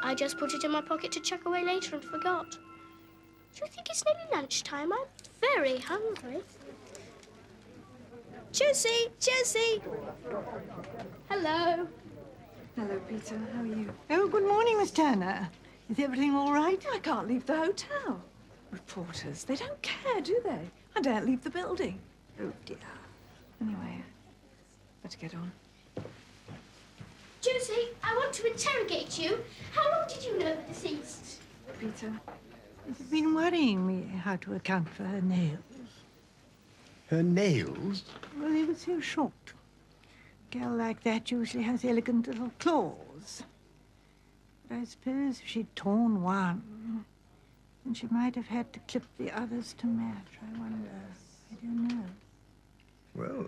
I just put it in my pocket to chuck away later and forgot. Do you think it's nearly lunchtime? I'm very hungry. Josie! Josie! Hello. Hello, Peter. How are you? Oh, good morning, Miss Turner. Is everything all right? I can't leave the hotel. Reporters, they don't care, do they? I daren't leave the building. Oh, dear. Anyway, better get on. Josie, I want to interrogate you. How long did you know the deceased? Peter? It's been worrying me how to account for her nails. Her nails? Well, they were so short. A girl like that usually has elegant little claws. But I suppose if she'd torn one, then she might have had to clip the others to match, I wonder. I don't know. Well,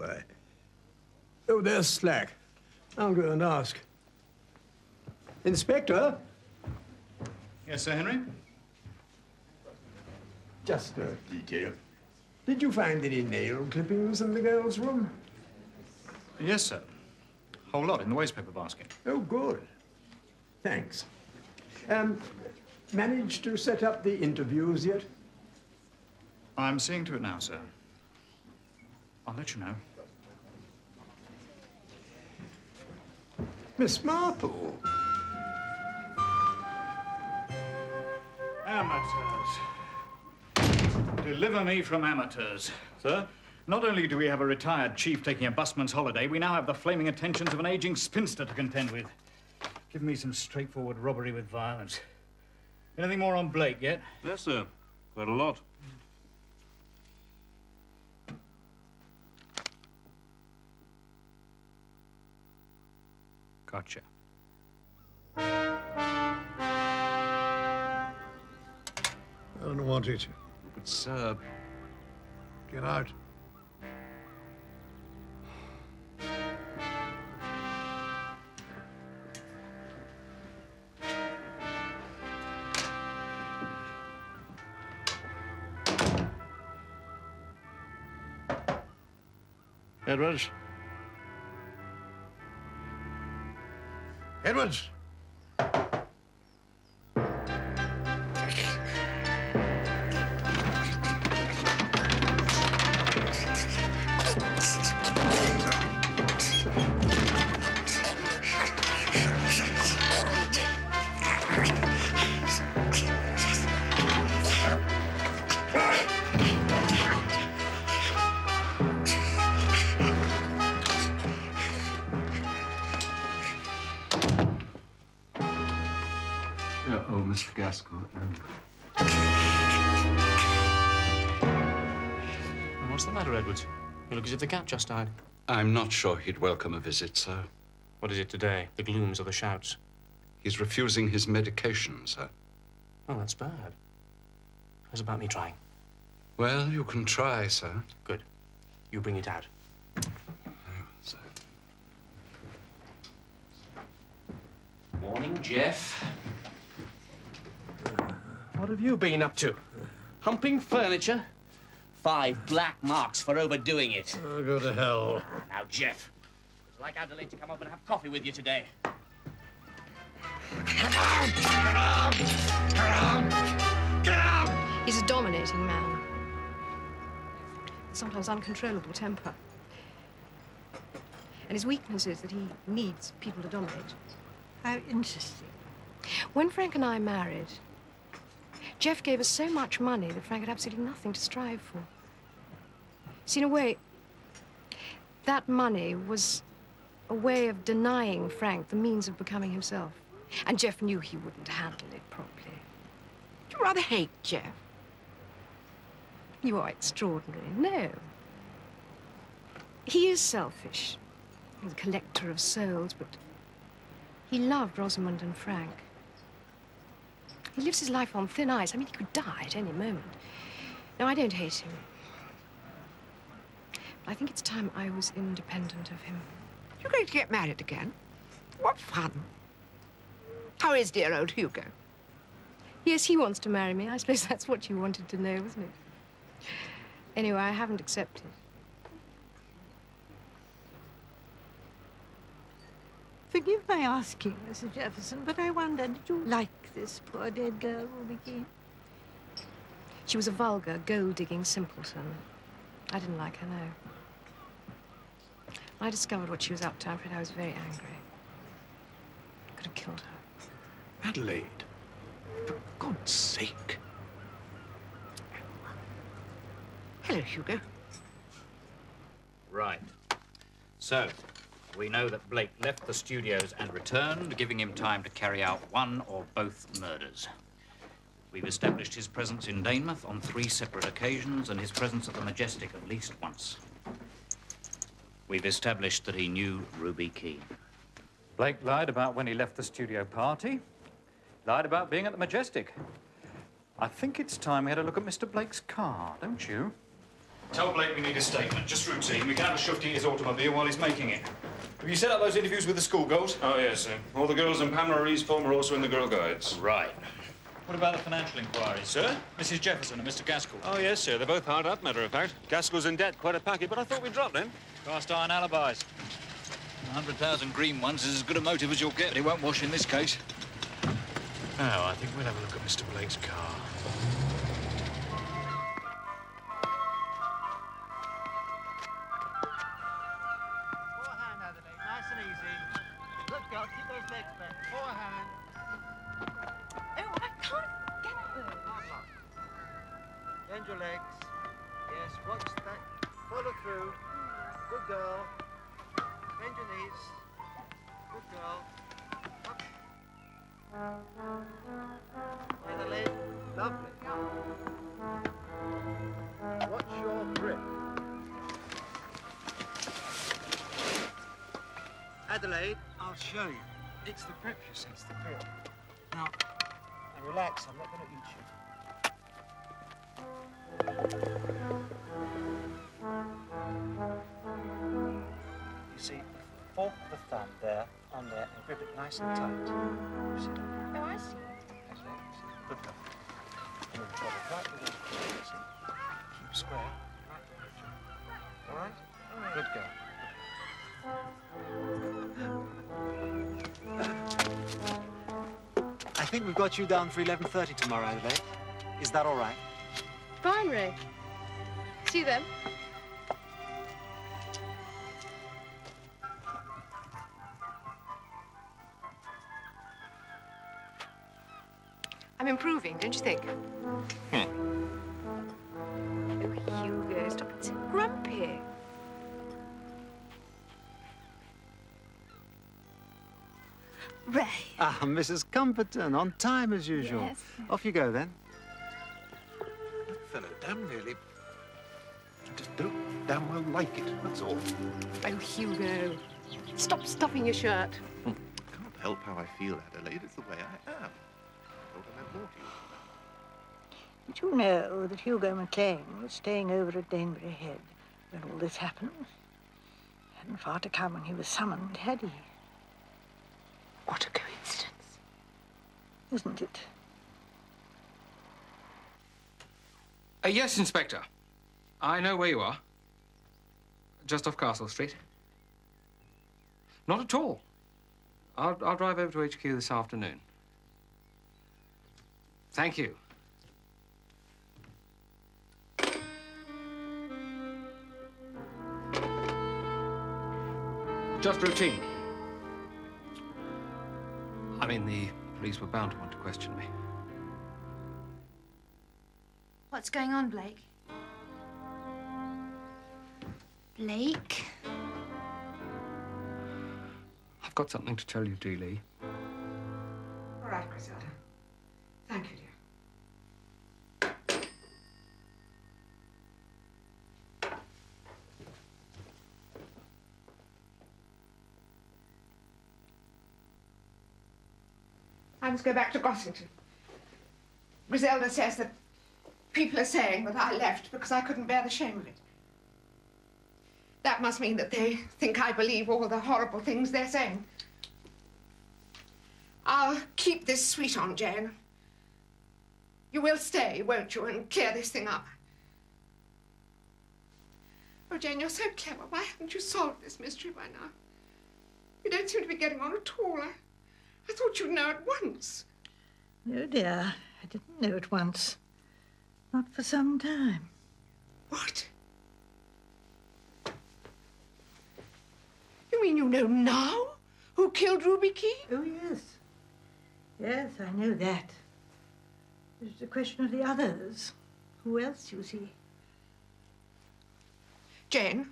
Oh, there's Slack. I'll go and ask. Inspector? Yes, Sir Henry? Just a detail. Did you find any nail clippings in the girl's room? Yes, sir. Whole lot in the wastepaper basket. Oh, good. Thanks. Managed to set up the interviews yet? I'm seeing to it now, sir. I'll let you know. Miss Marple. Amateurs. Deliver me from amateurs. Sir, not only do we have a retired chief taking a busman's holiday, we now have the flaming attentions of an aging spinster to contend with. Give me some straightforward robbery with violence. Anything more on Blake yet? Yes, sir. Quite a lot. Gotcha. I don't want it. But, sir... Get out. Edwards? Edwards! Gaskell and... What's the matter, Edwards? You look as if the cat just died. I'm not sure he'd welcome a visit, sir. What is it today? The glooms or the shouts? He's refusing his medication, sir. Oh, that's bad. How's about me trying? Well, you can try, sir. Good. You bring it out. Sir. Morning, Jeff. What have you been up to? Humping furniture? 5 black marks for overdoing it. Oh, go to hell. Now, Jeff, it's like Adelaide to come up and have coffee with you today. He's a dominating man. Sometimes uncontrollable temper. And his weakness is that he needs people to dominate. How interesting. When Frank and I married, Jeff gave us so much money that Frank had absolutely nothing to strive for. See, in a way, that money was a way of denying Frank the means of becoming himself. And Jeff knew he wouldn't handle it properly. Do you rather hate Jeff? You are extraordinary. No. He is selfish. He's a collector of souls, but he loved Rosamond and Frank. He lives his life on thin ice. I mean, he could die at any moment. No, I don't hate him. But I think it's time I was independent of him. You're going to get married again? What fun. How is dear old Hugo? Yes, he wants to marry me. I suppose that's what you wanted to know, wasn't it? Anyway, I haven't accepted. Forgive my asking, Mrs. Jefferson, but I wonder, did you like this poor dead girl, Ruby Keene? She was a vulgar, gold-digging simpleton. I didn't like her, no. When I discovered what she was up to, I'm afraid I was very angry. I could have killed her. Adelaide, for God's sake. Hello, Hugo. Right. So, we know that Blake left the studios and returned, giving him time to carry out one or both murders. We've established his presence in Danemouth on 3 separate occasions and his presence at the Majestic at least once. We've established that he knew Ruby Keene. Blake lied about when he left the studio party. Lied about being at the Majestic. I think it's time we had a look at Mr. Blake's car, don't you? Tell Blake we need a statement, just routine. We can't have shoved his automobile while he's making it. Have you set up those interviews with the schoolgirls? Oh, yes, sir. All the girls in Pamela Reed's form are also in the Girl Guides. Right. What about the financial inquiries? Sir? Mrs. Jefferson and Mr. Gaskell. Oh, yes, sir. They're both hard up, matter of fact. Gaskell's in debt, quite a packet, but I thought we'd drop them. Cast iron alibis. 100,000 green ones is as good a motive as you'll get, but it won't wash in this case. Now, I think we'll have a look at Mr. Blake's car. Forehand, Adelaide. Nice and easy. Good girl. Keep those legs bent. Forehand. Oh, I can't get there. Hard luck. Bend your legs. Yes, watch that. Follow through. Good girl. Bend your knees. Good girl. Up. Adelaide. Lovely. Watch your grip. Adelaide, I'll show you. It's the grip, you see. It's the grip. Now relax. I'm not going to eat you. You see, fork the thumb there, on there, and grip it nice and tight. You see? Oh, I see. Adelaide, you see? Good girl. And then follow right with those grip, you see? Keep square. Right direction. All right? Good girl. I think we've got you down for 11:30 tomorrow, Adelaide. Is that all right? Fine, Ray. See you then. I'm improving, don't you think? Oh, Hugo, stop being so grumpy. Ray. Ah, Mrs. Cumberton, on time as usual. Yes. Off you go, then. That fellow damn nearly... I just don't damn well like it, that's all. Oh, Hugo. Stop stuffing your shirt. I can't help how I feel, Adelaide. It's the way I am. I thought I meant more to you. Did you know that Hugo McLean was staying over at Danebury Head when all this happened? Hadn't far to come when he was summoned, had he? What a coincidence. Isn't it? Yes, Inspector. I know where you are. Just off Castle Street. Not at all. I'll drive over to HQ this afternoon. Thank you. Just routine. I mean, the police were bound to want to question me. What's going on, Blake? Blake? I've got something to tell you, Dee Lee. All right, Griselda. Thank you, dear. I must go back to Gossington. Griselda says that people are saying that I left because I couldn't bear the shame of it. That must mean that they think I believe all the horrible things they're saying. I'll keep this sweet on, Jane. You will stay, won't you, and clear this thing up? Oh, Jane, you're so clever. Why haven't you solved this mystery by now? You don't seem to be getting on at all. I thought you'd know at once. No, dear. I didn't know at once. Not for some time. What? You mean you know now who killed Ruby Key? Oh, yes. Yes, I know that. It's a question of the others. Who else, you see? Jane,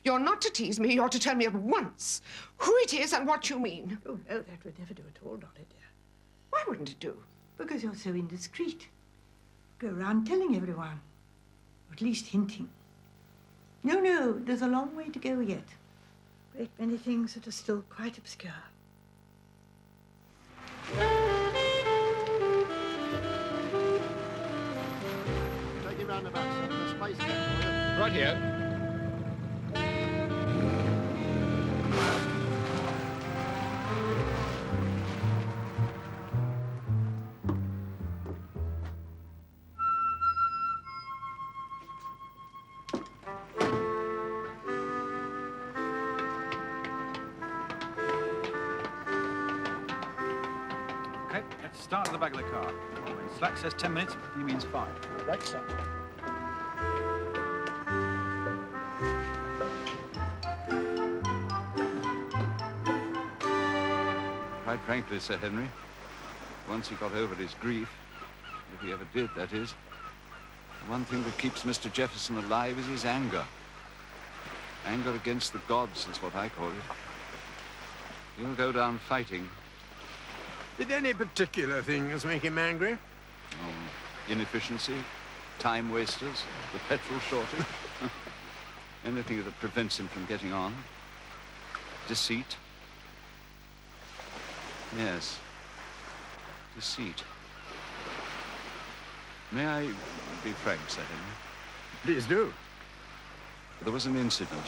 you're not to tease me. You're to tell me at once who it is and what you mean. Oh, no, that would never do at all, Dolly, dear. Why wouldn't it do? Because you're so indiscreet. Go around telling everyone. Or at least hinting. No, there's a long way to go yet. Great many things that are still quite obscure. Take him round the back, sir. The space cat for you. Right here. Okay, let's start at the back of the car. Slack says 10 minutes, he means 5. Right, sir. Quite frankly, Sir Henry, once he got over his grief, if he ever did, that is, the one thing that keeps Mr. Jefferson alive is his anger. Anger against the gods is what I call it. He'll go down fighting. Did any particular things make him angry? Inefficiency, time wasters, the petrol shortage, anything that prevents him from getting on. Deceit. Yes, deceit. May I be frank, Sir Henry? Please do. There was an incident.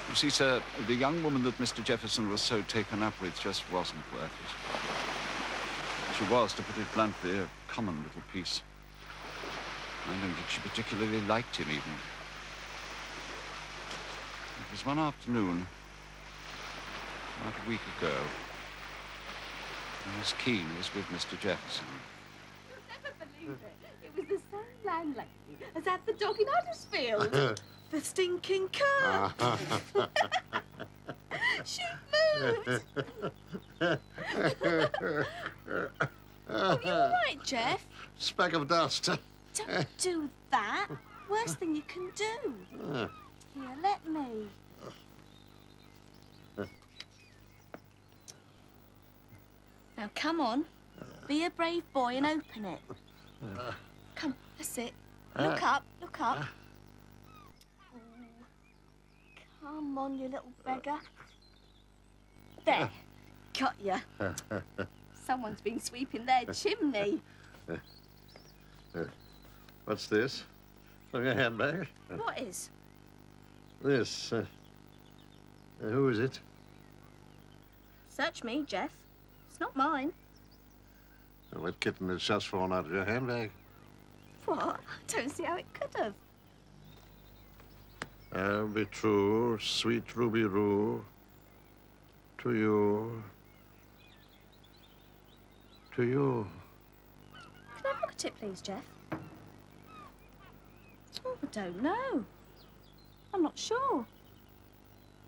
You see, sir, the young woman that Mr. Jefferson was so taken up with just wasn't worth it. She was, to put it bluntly, a common little piece. I don't think she particularly liked him, even. It was one afternoon, about a week ago, when Miss Keene was with Mr. Jefferson. You'll never believe it. It was the same landlady as at the dog in Huddersfield. The stinking cat. She moved. Oh, you all right, Jeff? Speck of dust. Don't do that. Worst thing you can do. Here, let me. Now, come on. Be a brave boy and open it. Come, that's it. Look up, look up. Oh, come on, you little beggar. There. Got ya. Someone's been sweeping their chimney. What's this? Like a handbag? What is? This. Who is it? Search me, Jeff. It's not mine. Well, that kitten has just fallen out of your handbag. What? I don't see how it could have. I'll be true, sweet Ruby Roo, to you. To you. Can I look at it, please, Jeff? Oh, I don't know. I'm not sure.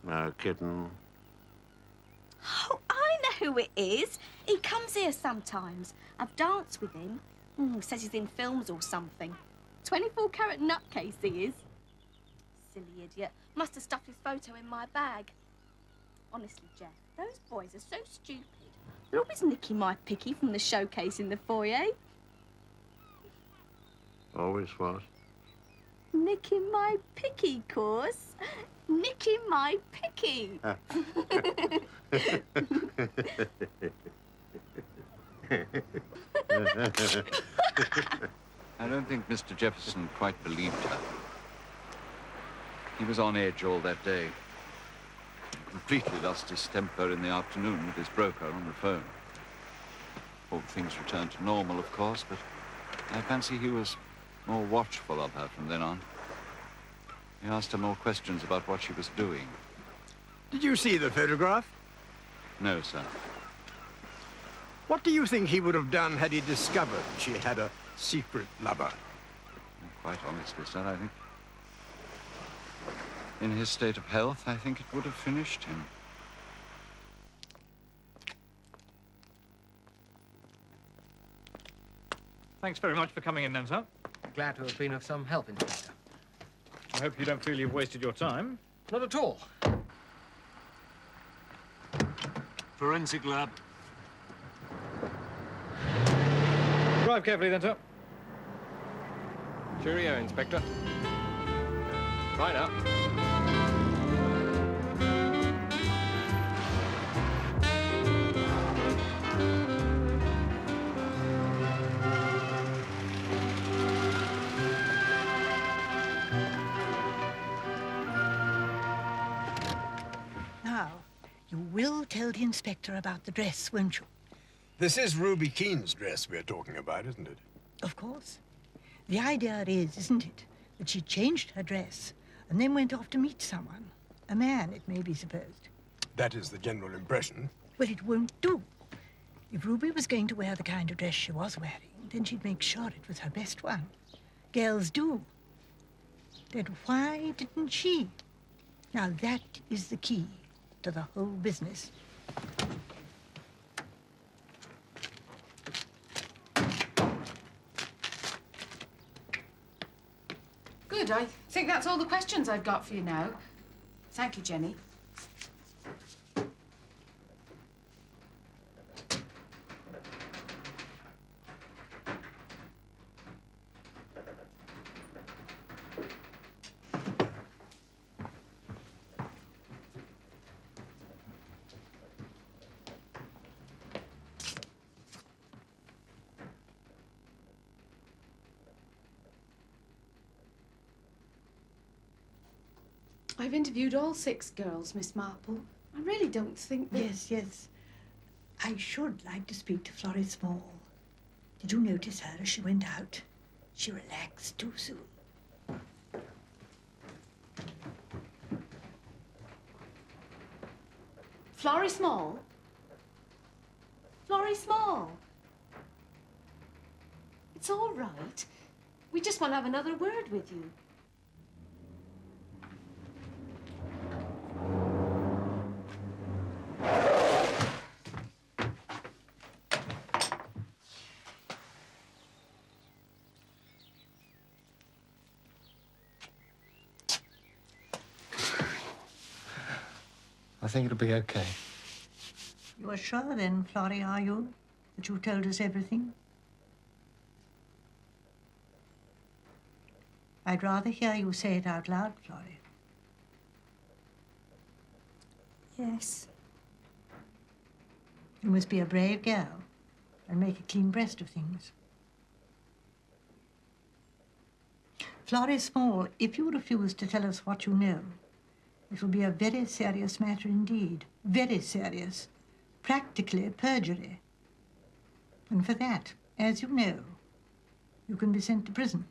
Now, kitten. Oh, I know who it is. He comes here sometimes. I've danced with him. Says he's in films or something. 24-carat nutcase he is. Silly idiot. Must have stuffed his photo in my bag. Honestly, Jeff, those boys are so stupid. They're always nicking my picky from the showcase in the foyer. Always was. Nicking my picky, course. Nicking my picky. I don't think Mr. Jefferson quite believed her. He was on edge all that day. He completely lost his temper in the afternoon with his broker on the phone. All things returned to normal, of course, but I fancy he was more watchful of her from then on. He asked her more questions about what she was doing. Did you see the photograph? No, sir. What do you think he would have done had he discovered she had a secret lover? Quite honestly, sir, I think... in his state of health, I think it would have finished him. Thanks very much for coming in then, sir. Glad to have been of some help, Inspector. I hope you don't feel you've wasted your time. Not at all. Forensic lab. Drive carefully then, sir. Cheerio, Inspector. Bye now. Now, you will tell the inspector about the dress, won't you? This is Ruby Keane's dress we're talking about, isn't it? Of course. The idea is, isn't it, that she changed her dress and then went off to meet someone. A man, it may be supposed. That is the general impression. Well, it won't do. If Ruby was going to wear the kind of dress she was wearing, then she'd make sure it was her best one. Girls do. Then why didn't she? Now, that is the key to the whole business. Good. I think that's all the questions I've got for you now. Thank you, Jenny. I've interviewed all 6 girls, Miss Marple. I really don't think that... Yes, yes. I should like to speak to Florrie Small. Did you notice her as she went out? She relaxed too soon. Florrie Small? Florrie Small? It's all right. We just want to have another word with you. I think it'll be okay. You are sure then, Florrie, are you? that you've told us everything? I'd rather hear you say it out loud, Florrie. Yes. You must be a brave girl and make a clean breast of things. Florrie Small, if you refuse to tell us what you know, it will be a very serious matter indeed. Very serious. Practically perjury. And for that, as you know, you can be sent to prison.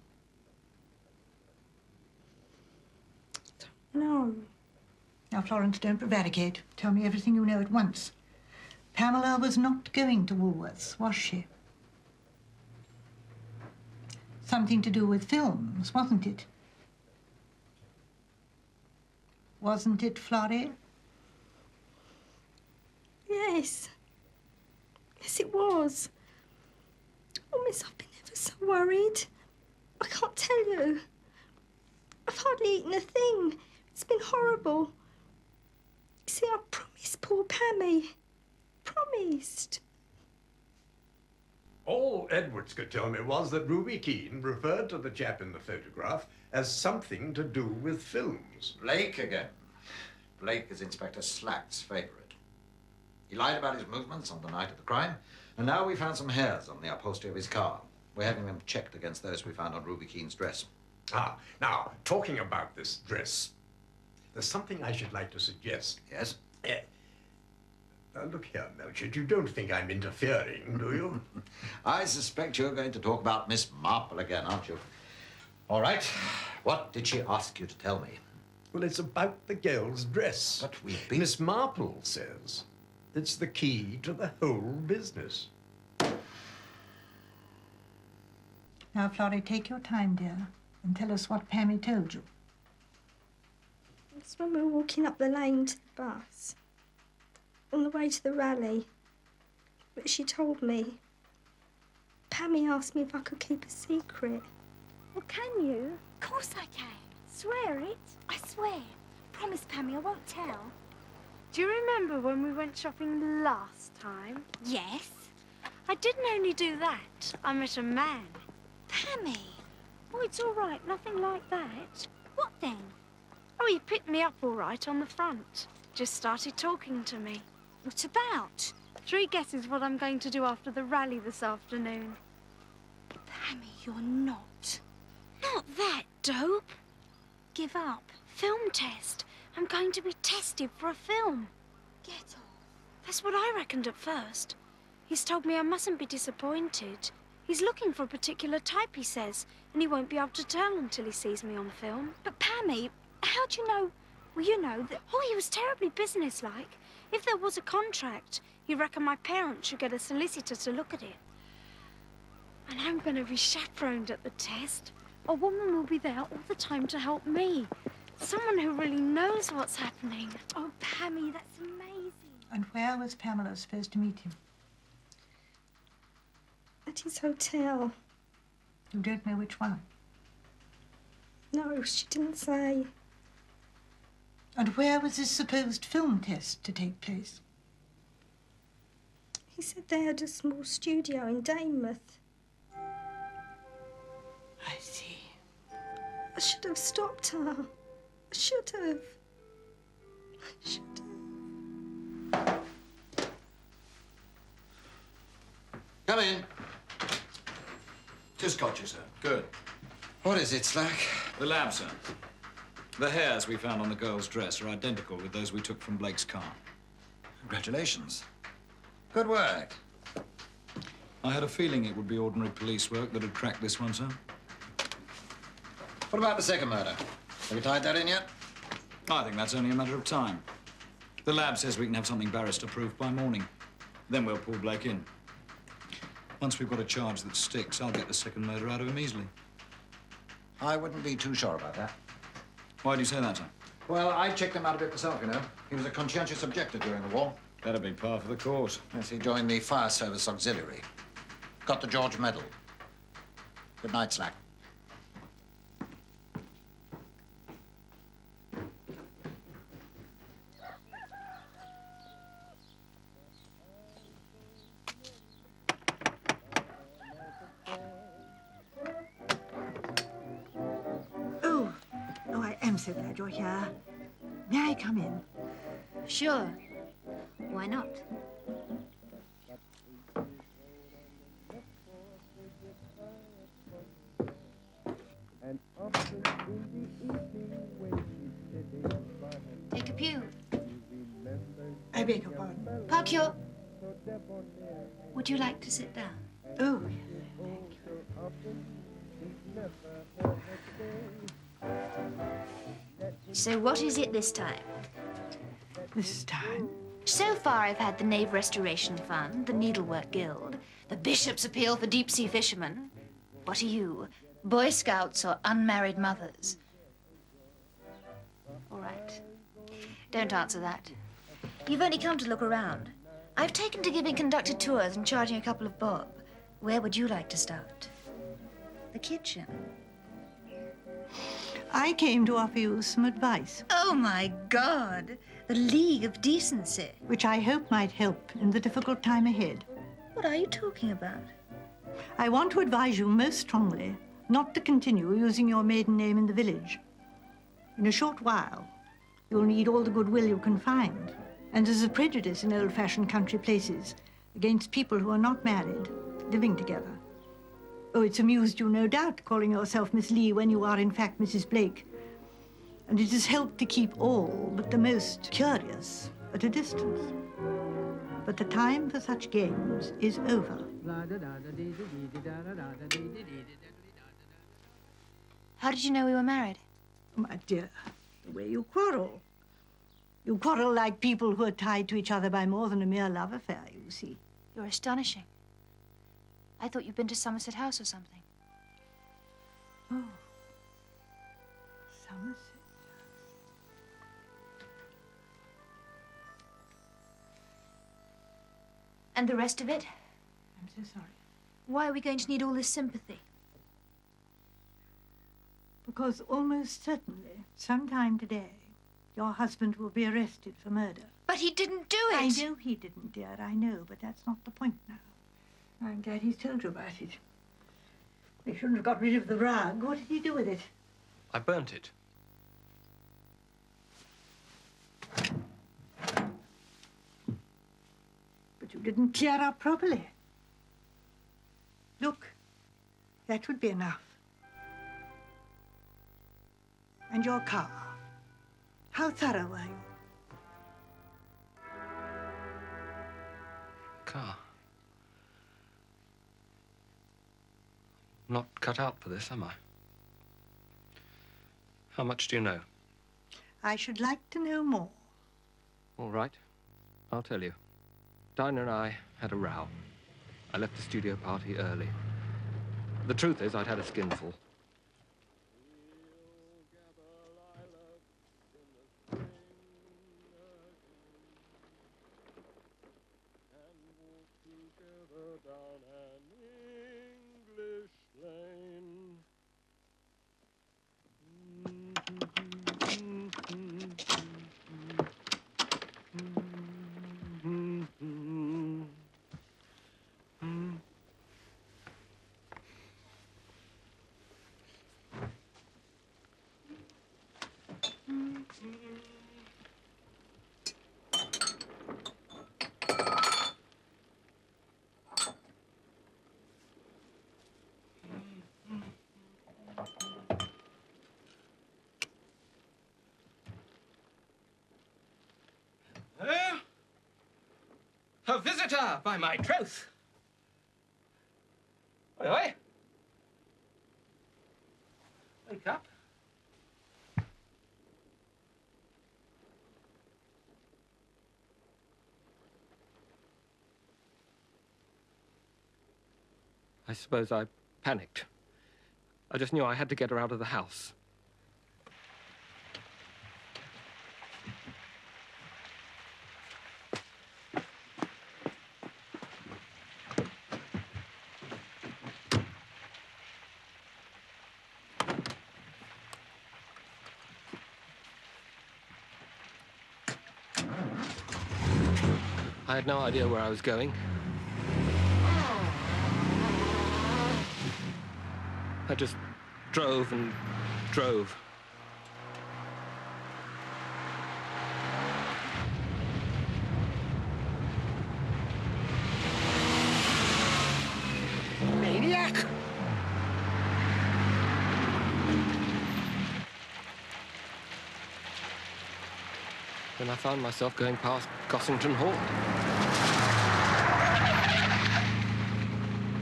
No. Now, Florence, don't prevaricate. Tell me everything you know at once. Pamela was not going to Woolworths, was she? Something to do with films, wasn't it? Wasn't it, Florrie? Yes. Yes, it was. Oh, miss, I've been ever so worried. I can't tell you. I've hardly eaten a thing. It's been horrible. You see, I promised poor Pammy. Promised. All Edwards could tell me was that Ruby Keene referred to the chap in the photograph as something to do with films. Blake again. Blake is Inspector Slack's favorite. He lied about his movements on the night of the crime, and now we found some hairs on the upholstery of his car. We're having them checked against those we found on Ruby Keene's dress. Ah, now, talking about this dress, there's something I should like to suggest. Yes? Look here, Melchett, you don't think I'm interfering, do you? I suspect you're going to talk about Miss Marple again, aren't you? All right. What did she ask you to tell me? Well, it's about the girl's dress. But we've been... Miss Marple says it's the key to the whole business. Now, Florrie, take your time, dear, and tell us what Pammy told you. It's when we were walking up the lane to the bus, on the way to the rally. But she told me. Pammy asked me if I could keep a secret. Well, can you? Of course I can. Swear it. I swear. Promise, Pammy, I won't tell. Do you remember when we went shopping last time? Yes. I didn't only do that. I met a man. Pammy. Oh, it's all right. Nothing like that. What then? Oh, he picked me up all right on the front. Just started talking to me. What about? 3 guesses what I'm going to do after the rally this afternoon. Pammy, you're not. Not that dope. Give up. Film test. I'm going to be tested for a film. Get off. That's what I reckoned at first. He's told me I mustn't be disappointed. He's looking for a particular type, he says, and he won't be able to tell until he sees me on film. But Pammy, how do you know? Well, you know that... Oh, he was terribly businesslike. If there was a contract, he reckoned my parents should get a solicitor to look at it. And I'm going to be chaperoned at the test. A woman will be there all the time to help me. Someone who really knows what's happening. Oh, Pammy, that's amazing. And where was Pamela supposed to meet him? At his hotel. You don't know which one? No, she didn't say. And where was this supposed film test to take place? He said they had a small studio in Daymonth. I see. I should have stopped her. I should have. I should have. Come in. 2 scotches, sir. Good. What is it, Slack? The lab, sir. The hairs we found on the girl's dress are identical with those we took from Blake's car. Congratulations. Good work. I had a feeling it would be ordinary police work that had cracked this one, sir. What about the second murder? Have you tied that in yet? I think that's only a matter of time. The lab says we can have something barrister-proof by morning. Then we'll pull Blake in. Once we've got a charge that sticks, I'll get the second murder out of him easily. I wouldn't be too sure about that. Why do you say that, sir? Well, I checked him out a bit myself, you know. He was a conscientious objector during the war. That'd be par for the course. Yes, he joined the Fire Service Auxiliary. Got the George Medal. Good night, Slack. so glad you're here. May I come in? Sure. Why not? Take a pew. I beg your pardon. Park your... Would you like to sit down? Oh, So what is it this time? this time? So far, I've had the Nave Restoration Fund, the Needlework Guild, the Bishop's Appeal for Deep-Sea Fishermen. What are you? Boy Scouts or unmarried mothers? All right. Don't answer that. You've only come to look around. I've taken to giving conducted tours and charging a couple of bob. Where would you like to start? The kitchen. I came to offer you some advice. Oh, my God. The League of Decency. Which I hope might help in the difficult time ahead. What are you talking about? I want to advise you most strongly not to continue using your maiden name in the village. In a short while, you'll need all the goodwill you can find. And there's a prejudice in old-fashioned country places against people who are not married, living together. Oh, it's amused you, no doubt, calling yourself Miss Lee when you are, in fact, Mrs. Blake. And it has helped to keep all but the most curious at a distance. But the time for such games is over. How did you know we were married? My dear, the way you quarrel. You quarrel like people who are tied to each other by more than a mere love affair, you see. You're astonishing. I thought you'd been to Somerset House or something. Oh, Somerset. And the rest of it? I'm so sorry. Why are we going to need all this sympathy? Because almost certainly, sometime today, your husband will be arrested for murder. But he didn't do it. I know he didn't, dear, I know, but that's not the point now. I'm glad he's told you about it. He shouldn't have got rid of the rug. What did he do with it? I burnt it. But you didn't clear up properly. Look, that would be enough. And your car. How thorough were you? Car. Not cut out for this, am I? How much do you know? I should like to know more. All right. I'll tell you. Dinah and I had a row. I left the studio party early. The truth is, I'd had a skinful. A visitor, by my troth. Oi, oi. Wake up. I suppose I panicked. I just knew I had to get her out of the house. I had no idea where I was going. I just drove and drove. when I found myself going past Gossington Hall.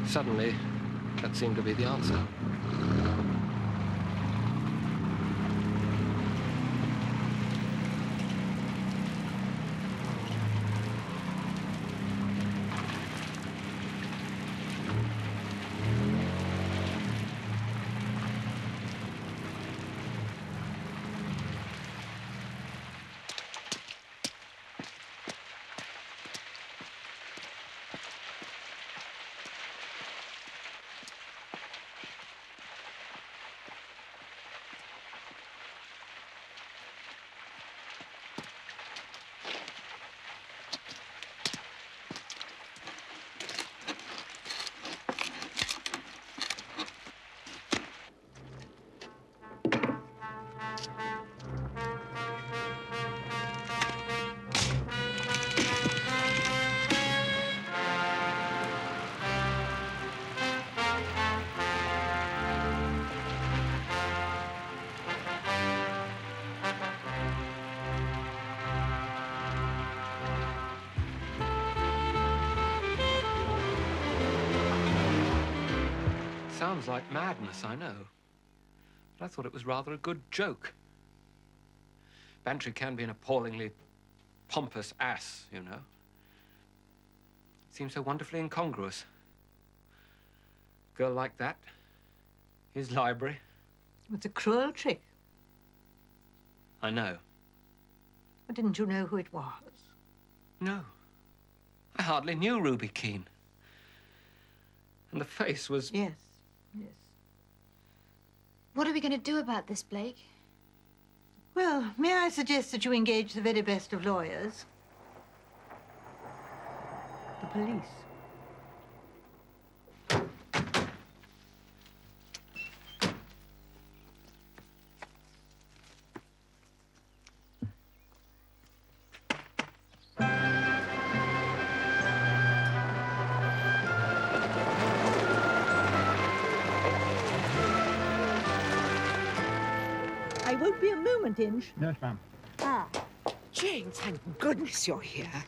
Suddenly, that seemed to be the answer. Sounds like madness, I know. But I thought it was rather a good joke. Bantry can be an appallingly pompous ass, you know. It seems so wonderfully incongruous. Girl like that, his library. It's a cruel trick. I know. But didn't you know who it was? No. I hardly knew Ruby Keene. And the face was... Yes, yes. What are we going to do about this, Blake? Well, may I suggest that you engage the very best of lawyers? The police. I won't be a moment, Inch. Yes, ma'am. Ah. Jane, thank goodness you're here.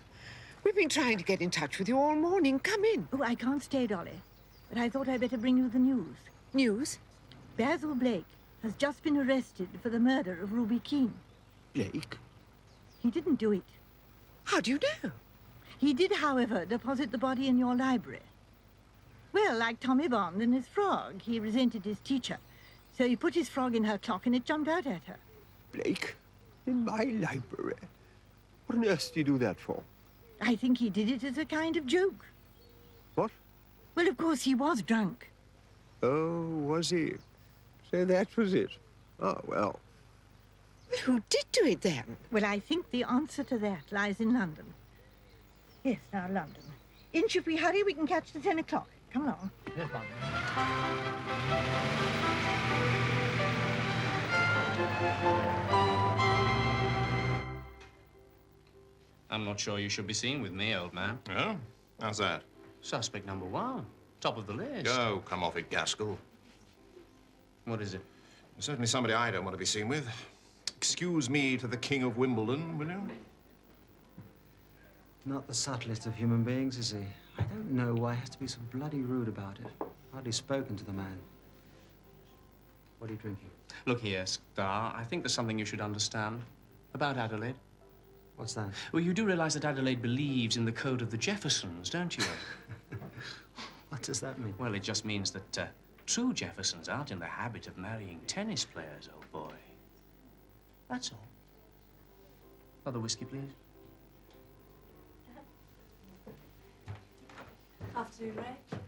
We've been trying to get in touch with you all morning. Come in. Oh, I can't stay, Dolly. But I thought I'd better bring you the news. News? Basil Blake has just been arrested for the murder of Ruby Keene. Blake? He didn't do it. How do you know? He did, however, deposit the body in your library. Well, like Tommy Bond and his frog, he resented his teacher. So he put his frog in her clock and it jumped out at her. Blake? In my library? What on earth did you do that for? I think he did it as a kind of joke. What? Well, of course, he was drunk. Oh, was he? So that was it. Oh, well. Who did do it then? Well, I think the answer to that lies in London. Yes, now London. Inch, if we hurry, we can catch the 10 o'clock. Come along. Yes, ma'am. I'm not sure you should be seen with me, old man. Oh? How's that? Suspect number one. Top of the list. Oh, come off it, Gaskell. What is it? Certainly somebody I don't want to be seen with. Excuse me to the King of Wimbledon, will you? Not the subtlest of human beings, is he? I don't know why he has to be so bloody rude about it. Hardly spoken to the man. What are you drinking? Look here, Star. I think there's something you should understand about Adelaide. What's that? Well, you do realize that Adelaide believes in the code of the Jeffersons, don't you? What does that mean? Well, it just means that true Jeffersons aren't in the habit of marrying tennis players, old boy. That's all. Another whiskey, please. Afternoon, Ray.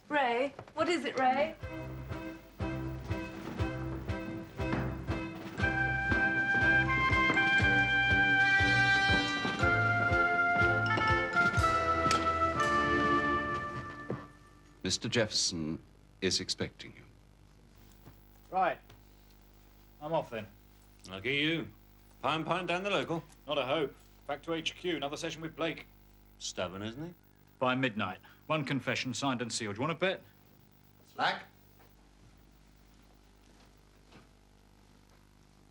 Ray, what is it, Ray? Mr. Jefferson is expecting you. Right. I'm off then. Lucky you. Pine down the local. Not a hope. Back to HQ, another session with Blake. Stubborn, isn't he? By midnight. One confession, signed and sealed. You want to bet? Slack?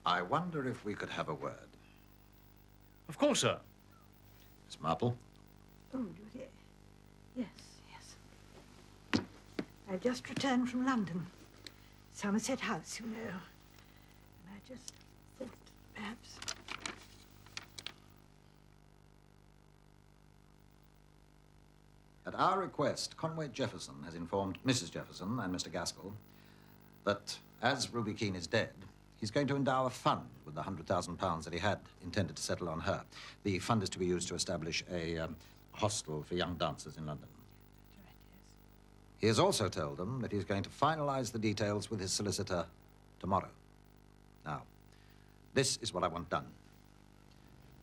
I wonder if we could have a word. Of course, sir. Miss Marple? Oh, dear. Yes, yes. I've just returned from London. Somerset House, you know. And I just thought perhaps... At our request, Conway Jefferson has informed Mrs. Jefferson and Mr. Gaskell that as Ruby Keene is dead, he's going to endow a fund with the £100,000 that he had intended to settle on her. The fund is to be used to establish a hostel for young dancers in London. That's right, yes. He has also told them that he's going to finalize the details with his solicitor tomorrow. Now, this is what I want done.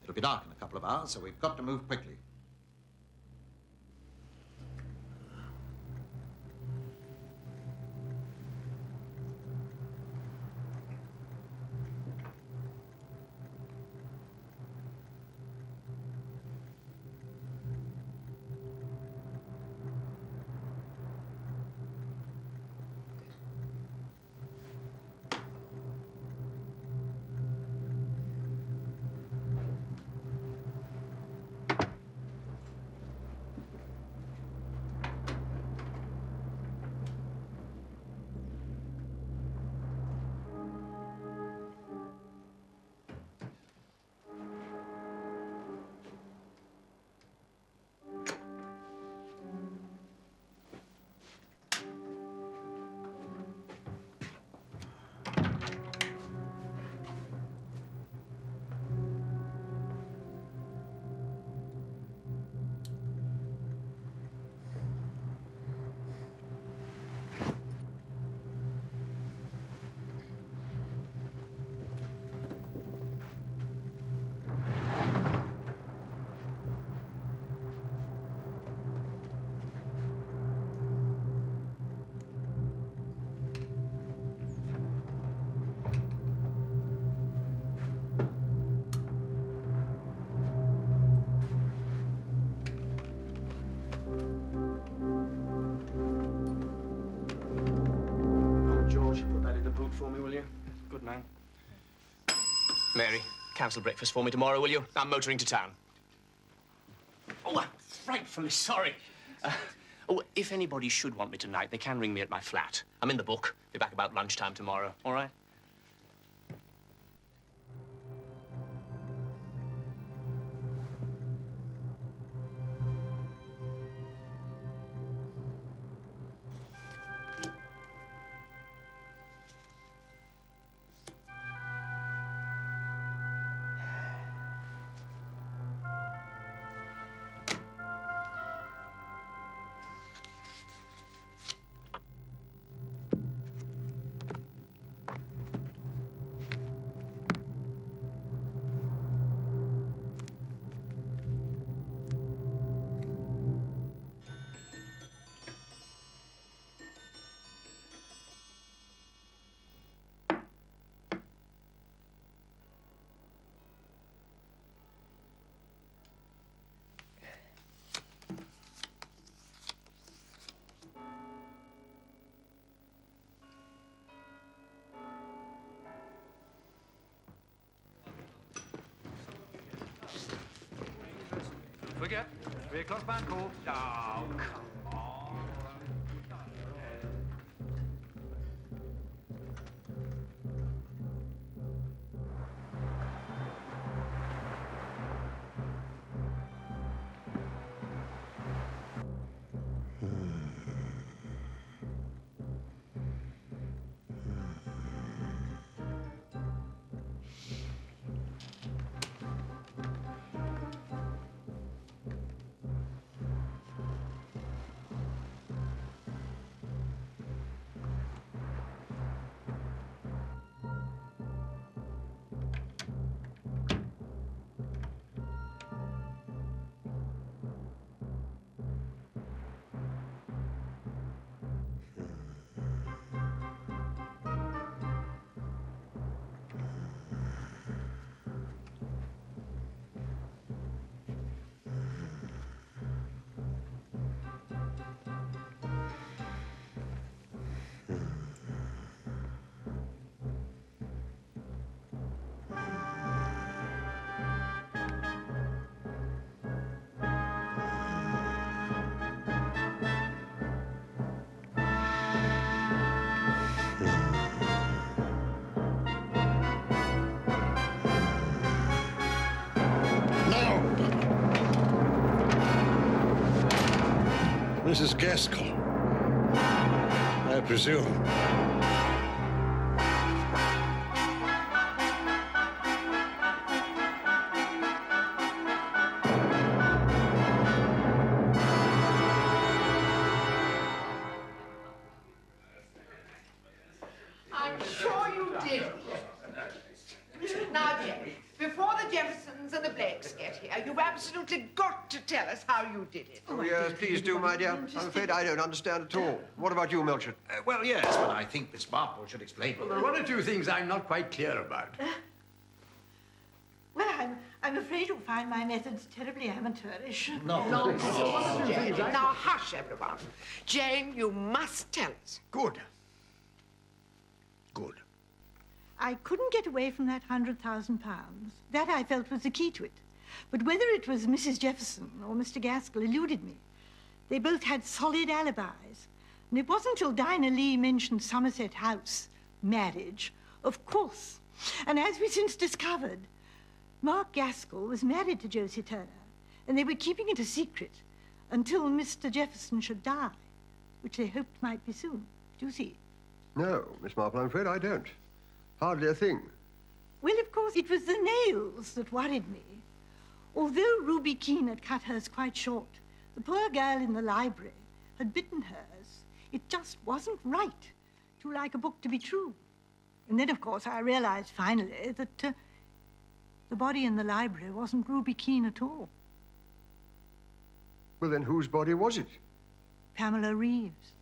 It'll be dark in a couple of hours, so we've got to move quickly. For me, will you? Good man. Mary, cancel breakfast for me tomorrow, will you? I'm motoring to town. Oh, I'm frightfully sorry. If anybody should want me tonight, they can ring me at my flat. I'm in the book. Be back about lunchtime tomorrow, all right? Forget. 3 o'clock band call. Oh, come on. Mrs. Gaskell, I presume. I'm sure you did. Now, Jeff, before the Jeffersons and the Blakes get here, you've absolutely got to tell us how you did it. Oh, yes, please do, my dear. I'm afraid I don't understand at all. What about you, Milchard? Well, yes, but I think Miss Marple should explain. Well, there are one or two things I'm not quite clear about. Well, I'm afraid you'll find my methods terribly amateurish. No. Jane. Now, hush, everyone. Jane, you must tell us. Good. Good. I couldn't get away from that £100,000. That I felt was the key to it. But whether it was Mrs. Jefferson or Mr. Gaskell eluded me. They both had solid alibis. And it wasn't till Dinah Lee mentioned Somerset House, marriage, of course. And as we since discovered, Mark Gaskell was married to Josie Turner, and they were keeping it a secret until Mr. Jefferson should die, which they hoped might be soon. Do you see? No, Miss Marple, I'm afraid I don't. Hardly a thing. Well, of course, it was the nails that worried me. Although Ruby Keene had cut hers quite short, the poor girl in the library had bitten hers. It just wasn't right to like a book to be true. And then, of course, I realized finally that the body in the library wasn't Ruby Keene at all. Well, then whose body was it? Pamela Reeves.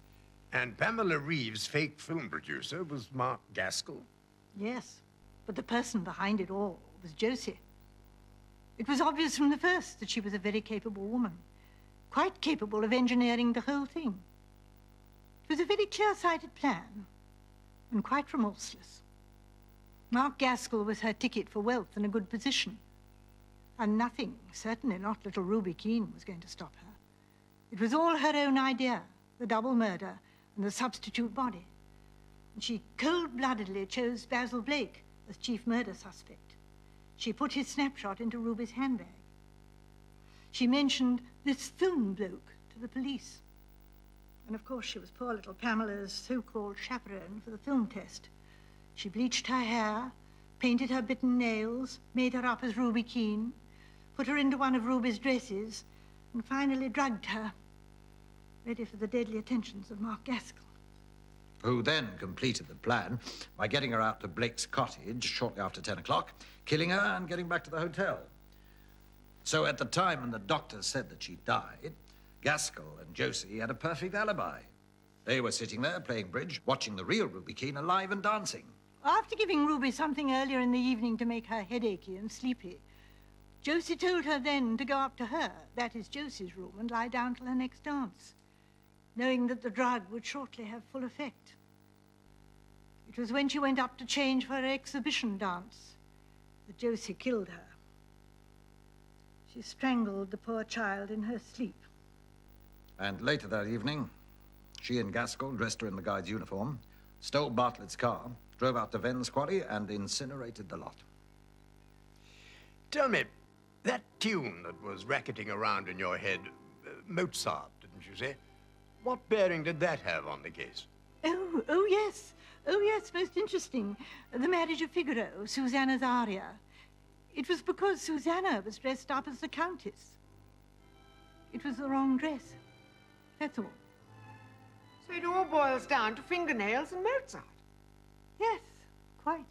And Pamela Reeves' fake film producer was Mark Gaskell? Yes, but the person behind it all was Josie. It was obvious from the first that she was a very capable woman, quite capable of engineering the whole thing. It was a very clear-sighted plan, and quite remorseless. Mark Gaskell was her ticket for wealth and a good position. And nothing, certainly not little Ruby Keene, was going to stop her. It was all her own idea, the double murder and the substitute body. And she cold-bloodedly chose Basil Blake as chief murder suspect. She put his snapshot into Ruby's handbag. She mentioned this film bloke to the police. And of course she was poor little Pamela's so-called chaperone for the film test. She bleached her hair, painted her bitten nails, made her up as Ruby Keene, put her into one of Ruby's dresses, and finally drugged her, ready for the deadly attentions of Mark Gaskell. Who then completed the plan by getting her out to Blake's cottage shortly after 10 o'clock, killing her and getting back to the hotel. So at the time when the doctor said that she died, Gaskell and Josie had a perfect alibi. They were sitting there playing bridge, watching the real Ruby Keene alive and dancing. After giving Ruby something earlier in the evening to make her headachy and sleepy, Josie told her then to go up to her, that is Josie's room, and lie down till her next dance, knowing that the drug would shortly have full effect. It was when she went up to change for her exhibition dance that Josie killed her. She strangled the poor child in her sleep. And later that evening, she and Gaskell dressed her in the guide's uniform, stole Bartlett's car, drove out to Venn's Quarry, and incinerated the lot. Tell me, that tune that was racketing around in your head, Mozart, didn't you say? What bearing did that have on the case? Oh, yes. Oh, yes, most interesting. The Marriage of Figaro, Susanna's aria. It was because Susanna was dressed up as the Countess. It was the wrong dress. That's all. So it all boils down to fingernails and Mozart. Yes, quite.